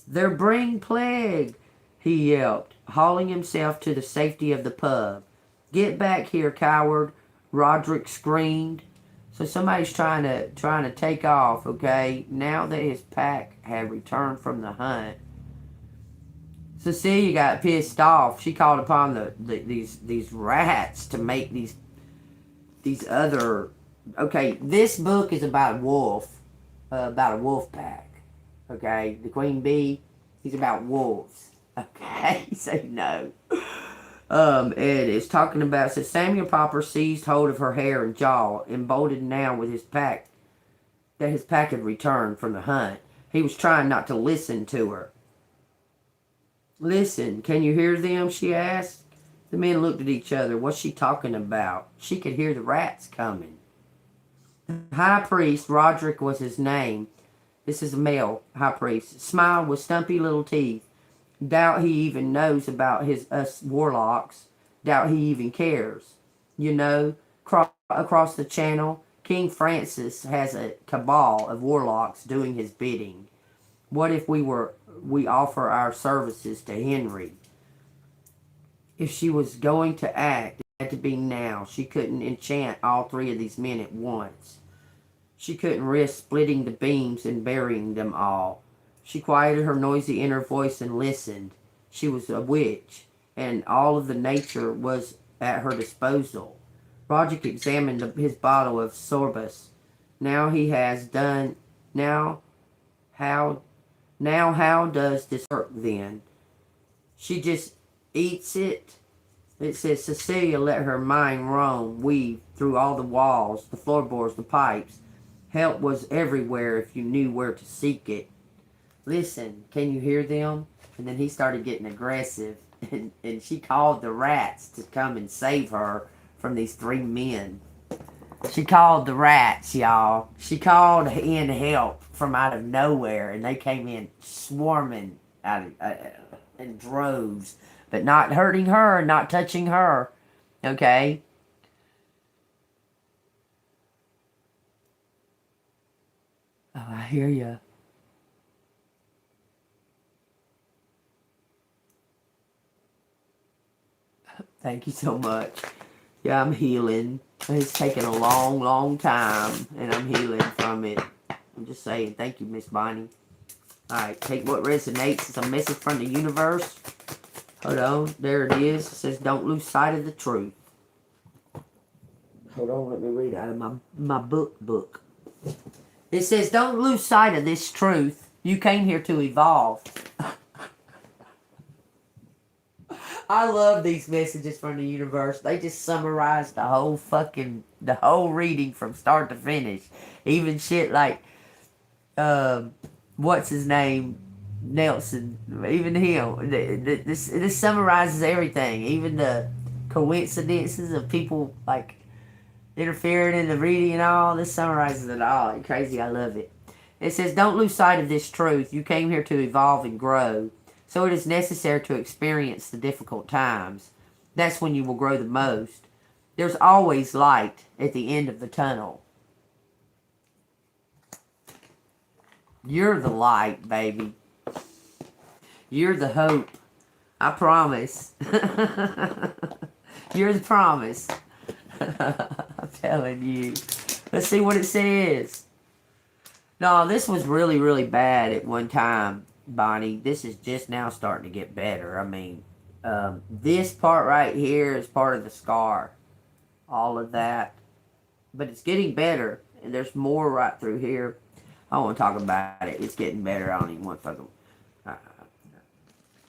"They're bring plague," he yelped, hauling himself to the safety of the pub. "Get back here, coward," Roderick screamed. So somebody's trying to take off, okay? Now that his pack had returned from the hunt, Cecilia got pissed off. She called upon these rats to make these other. Okay, this book is about a wolf pack. Okay, the queen bee, he's about wolves. Okay, so you know. Ed is talking about, says Samuel Popper seized hold of her hair and jaw, emboldened now with his pack, that his pack had returned from the hunt. He was trying not to listen to her. Listen, can you hear them? She asked. The men looked at each other. What's she talking about? She could hear the rats coming. The high priest, Roderick was his name. This is a male high priest. Smiled with stumpy little teeth. Doubt he even knows about us warlocks. Doubt he even cares. You know, across the channel, King Francis has a cabal of warlocks doing his bidding. What if we offer our services to Henry? If she was going to act, it had to be now. She couldn't enchant all three of these men at once. She couldn't risk splitting the beams and burying them all. She quieted her noisy inner voice and listened. She was a witch, and all of the nature was at her disposal. Roderick examined his bottle of sorbus. Now how does this work then? She just eats it. It says Cecilia let her mind roam, weave through all the walls, the floorboards, the pipes. Help was everywhere if you knew where to seek it. Listen, can you hear them? And then he started getting aggressive, and she called the rats to come and save her from these three men. She called the rats, y'all. She called in help from out of nowhere, and they came in swarming in droves, but not hurting her, not touching her. Okay? Oh, I hear you. Thank you so much. Yeah, I'm healing. It's taken a long, long time, and I'm healing from it. I'm just saying, thank you, Miss Bonnie. Alright, take what resonates. It's a message from the universe. Hold on, there it is. It says, don't lose sight of the truth. Hold on, let me read out of my book. It says, don't lose sight of this truth. You came here to evolve. I love these messages from the universe. They just summarize the whole reading from start to finish. Even shit like, what's his name? Nelson. Even him. This summarizes everything. Even the coincidences of people, like, interfering in the reading and all. This summarizes it all. It's crazy. I love it. It says, don't lose sight of this truth. You came here to evolve and grow. So it is necessary to experience the difficult times. That's when you will grow the most. There's always light at the end of the tunnel. You're the light, baby. You're the hope. I promise. You're the promise. I'm telling you. Let's see what it says. No, this was really, really bad at one time, Bonnie. This is just now starting to get better. I mean, this part right here is part of the scar. All of that. But it's getting better. And there's more right through here. I don't want to talk about it. It's getting better. I don't even want to fucking...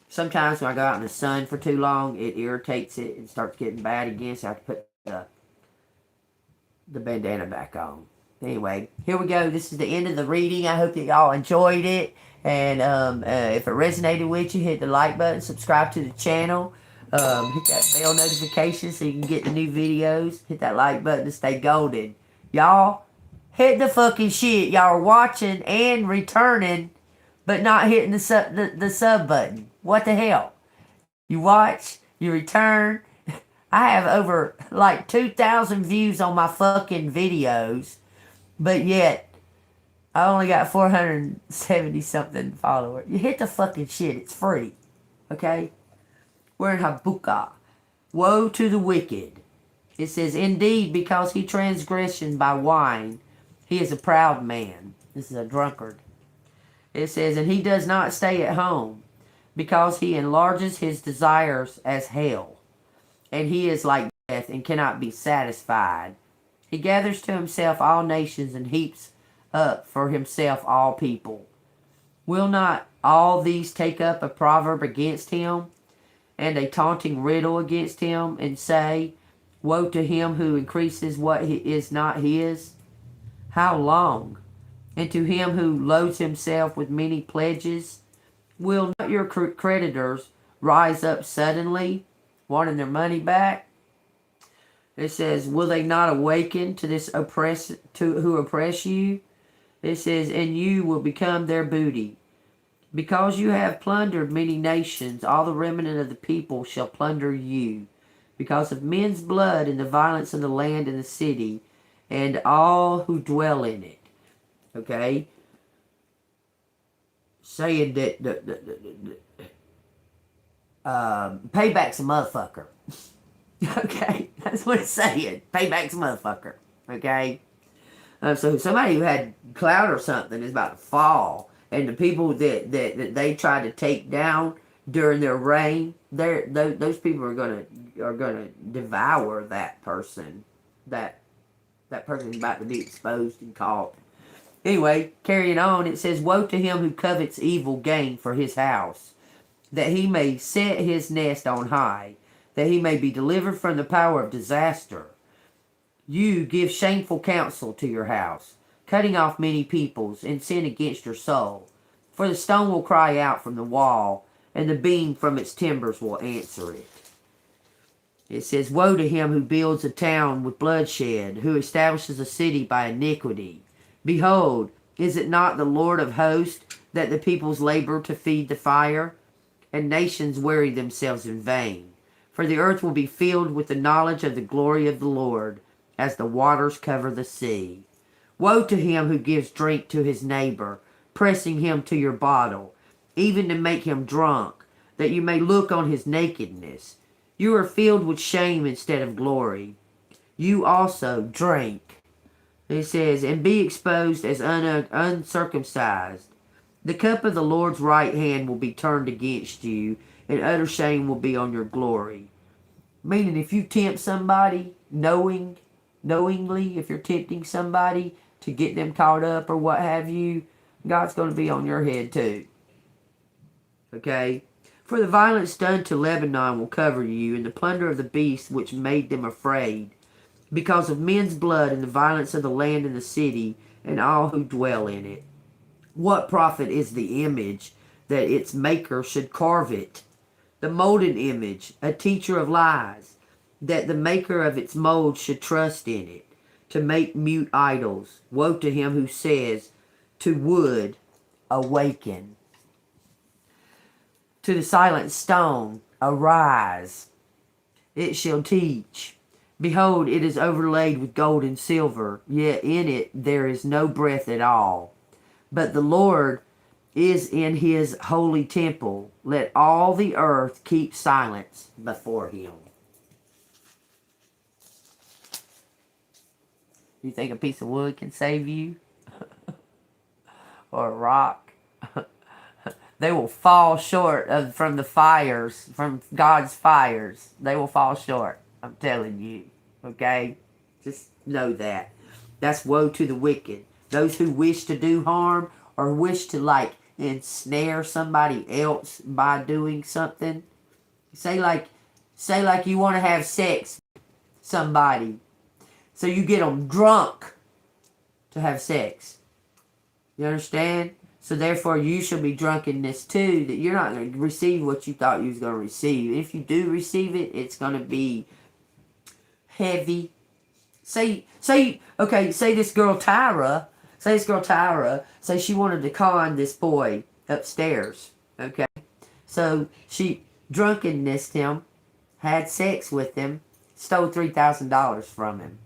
Sometimes when I go out in the sun for too long, it irritates it and starts getting bad again. So I have to put the bandana back on. Anyway, here we go. This is the end of the reading. I hope that y'all enjoyed it. And if it resonated with you, hit the like button, subscribe to the channel, hit that bell notification so you can get the new videos. Hit that like button to stay golden. Y'all, hit the fucking shit. Y'all are watching and returning, but not hitting the sub button. What the hell? You watch, you return. I have over like 2,000 views on my fucking videos, but yet I only got 470 something followers. You hit the fucking shit. It's free. Okay? We're in Habuka. Woe to the wicked. It says, indeed, because he transgression by wine, he is a proud man. This is a drunkard. It says, and he does not stay at home, because he enlarges his desires as hell. And he is like death and cannot be satisfied. He gathers to himself all nations and heaps up for himself all people. Will not all these take up a proverb against him, and a taunting riddle against him, and say, woe to him who increases what is not his? How long? And to him who loads himself with many pledges? Will not your creditors rise up suddenly, wanting their money back? It says, will they not awaken to this who oppress you? It says, and you will become their booty. Because you have plundered many nations, all the remnant of the people shall plunder you. Because of men's blood and the violence of the land and the city, and all who dwell in it. Okay? Saying that payback's a motherfucker. Okay? That's what it's saying. Payback's a motherfucker. Okay? So somebody who had clout or something is about to fall. And the people that they tried to take down during their reign, those people are gonna devour that person. That person is about to be exposed and caught. Anyway, carrying on, it says, woe to him who covets evil gain for his house, that he may set his nest on high, that he may be delivered from the power of disaster. You give shameful counsel to your house, cutting off many peoples, and sin against your soul. For the stone will cry out from the wall, and the beam from its timbers will answer it. It says, woe to him who builds a town with bloodshed, who establishes a city by iniquity. Behold, is it not the Lord of hosts that the peoples labor to feed the fire? And nations weary themselves in vain. For the earth will be filled with the knowledge of the glory of the Lord, as the waters cover the sea. Woe to him who gives drink to his neighbor, pressing him to your bottle, even to make him drunk, that you may look on his nakedness. You are filled with shame instead of glory. You also drink. It says, and be exposed as uncircumcised. The cup of the Lord's right hand will be turned against you, and utter shame will be on your glory. Meaning, if you tempt somebody, knowingly, if you're tempting somebody to get them caught up or what have you, God's going to be on your head too. Okay? For the violence done to Lebanon will cover you, and the plunder of the beast which made them afraid, because of men's blood and the violence of the land and the city, and all who dwell in it. What profit is the image, that its maker should carve it? The molded image, a teacher of lies, that the maker of its mold should trust in it, to make mute idols. Woe to him who says, to wood, awaken. To the silent stone, arise. It shall teach. Behold, it is overlaid with gold and silver, yet in it there is no breath at all. But the Lord is in his holy temple. Let all the earth keep silence before him. You think a piece of wood can save you? Or a rock? They will fall short from the fires, from God's fires. They will fall short. I'm telling you. Okay? Just know that. That's woe to the wicked. Those who wish to do harm or wish to ensnare somebody else by doing something. Say like you want to have sex with somebody. So you get them drunk to have sex. You understand? So therefore you shall be drunk in this too, that you're not going to receive what you thought you was going to receive. If you do receive it, it's going to be heavy. Say this girl Tyra, say she wanted to con this boy upstairs. Okay? So she drunkennessed him, had sex with him, stole $3,000 from him.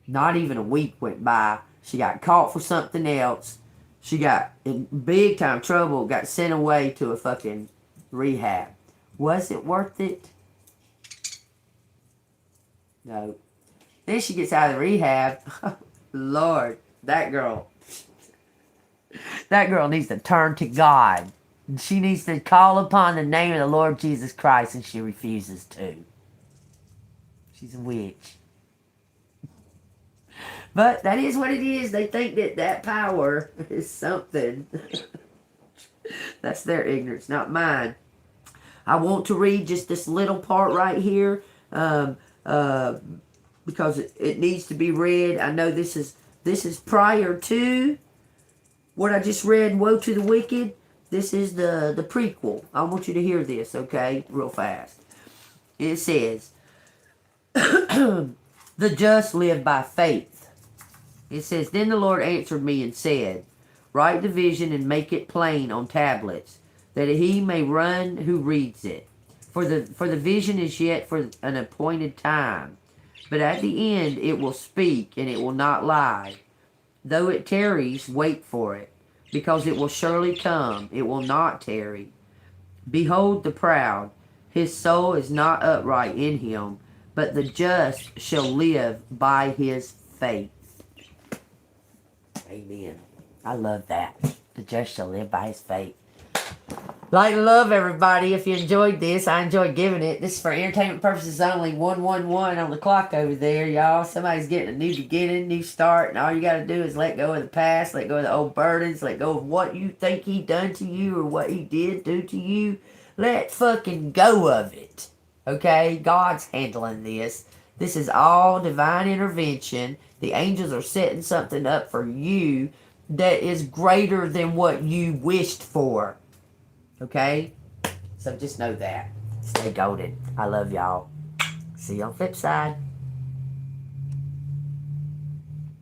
Not even a week went by. She got caught for something else. She got in big time trouble, got sent away to a fucking rehab. Was it worth it? No. Then she gets out of the rehab. Lord, that girl needs to turn to God. She needs to call upon the name of the Lord Jesus Christ, and she refuses to. She's a witch. But that is what it is. They think that power is something. That's their ignorance, not mine. I want to read just this little part right here because it needs to be read. I know this is prior to what I just read, Woe to the Wicked. This is the prequel. I want you to hear this, okay, real fast. It says, the just live by faith. It says, then the Lord answered me and said, write the vision and make it plain on tablets, that he may run who reads it. For the vision is yet for an appointed time, but at the end it will speak, and it will not lie. Though it tarries, wait for it, because it will surely come. It will not tarry. Behold the proud, his soul is not upright in him, but the just shall live by his faith. Amen. I love that. The just shall live by his faith. Like and love, everybody. If you enjoyed this, I enjoyed giving it. This is for entertainment purposes only. 111 on the clock over there, y'all. Somebody's getting a new beginning, new start, and all you got to do is let go of the past, let go of the old burdens, let go of what you think he done to you or what he did do to you. Let fucking go of it. Okay? God's handling this. This is all divine intervention. The angels are setting something up for you that is greater than what you wished for. Okay? So just know that. Stay golden. I love y'all. See you on the flip side.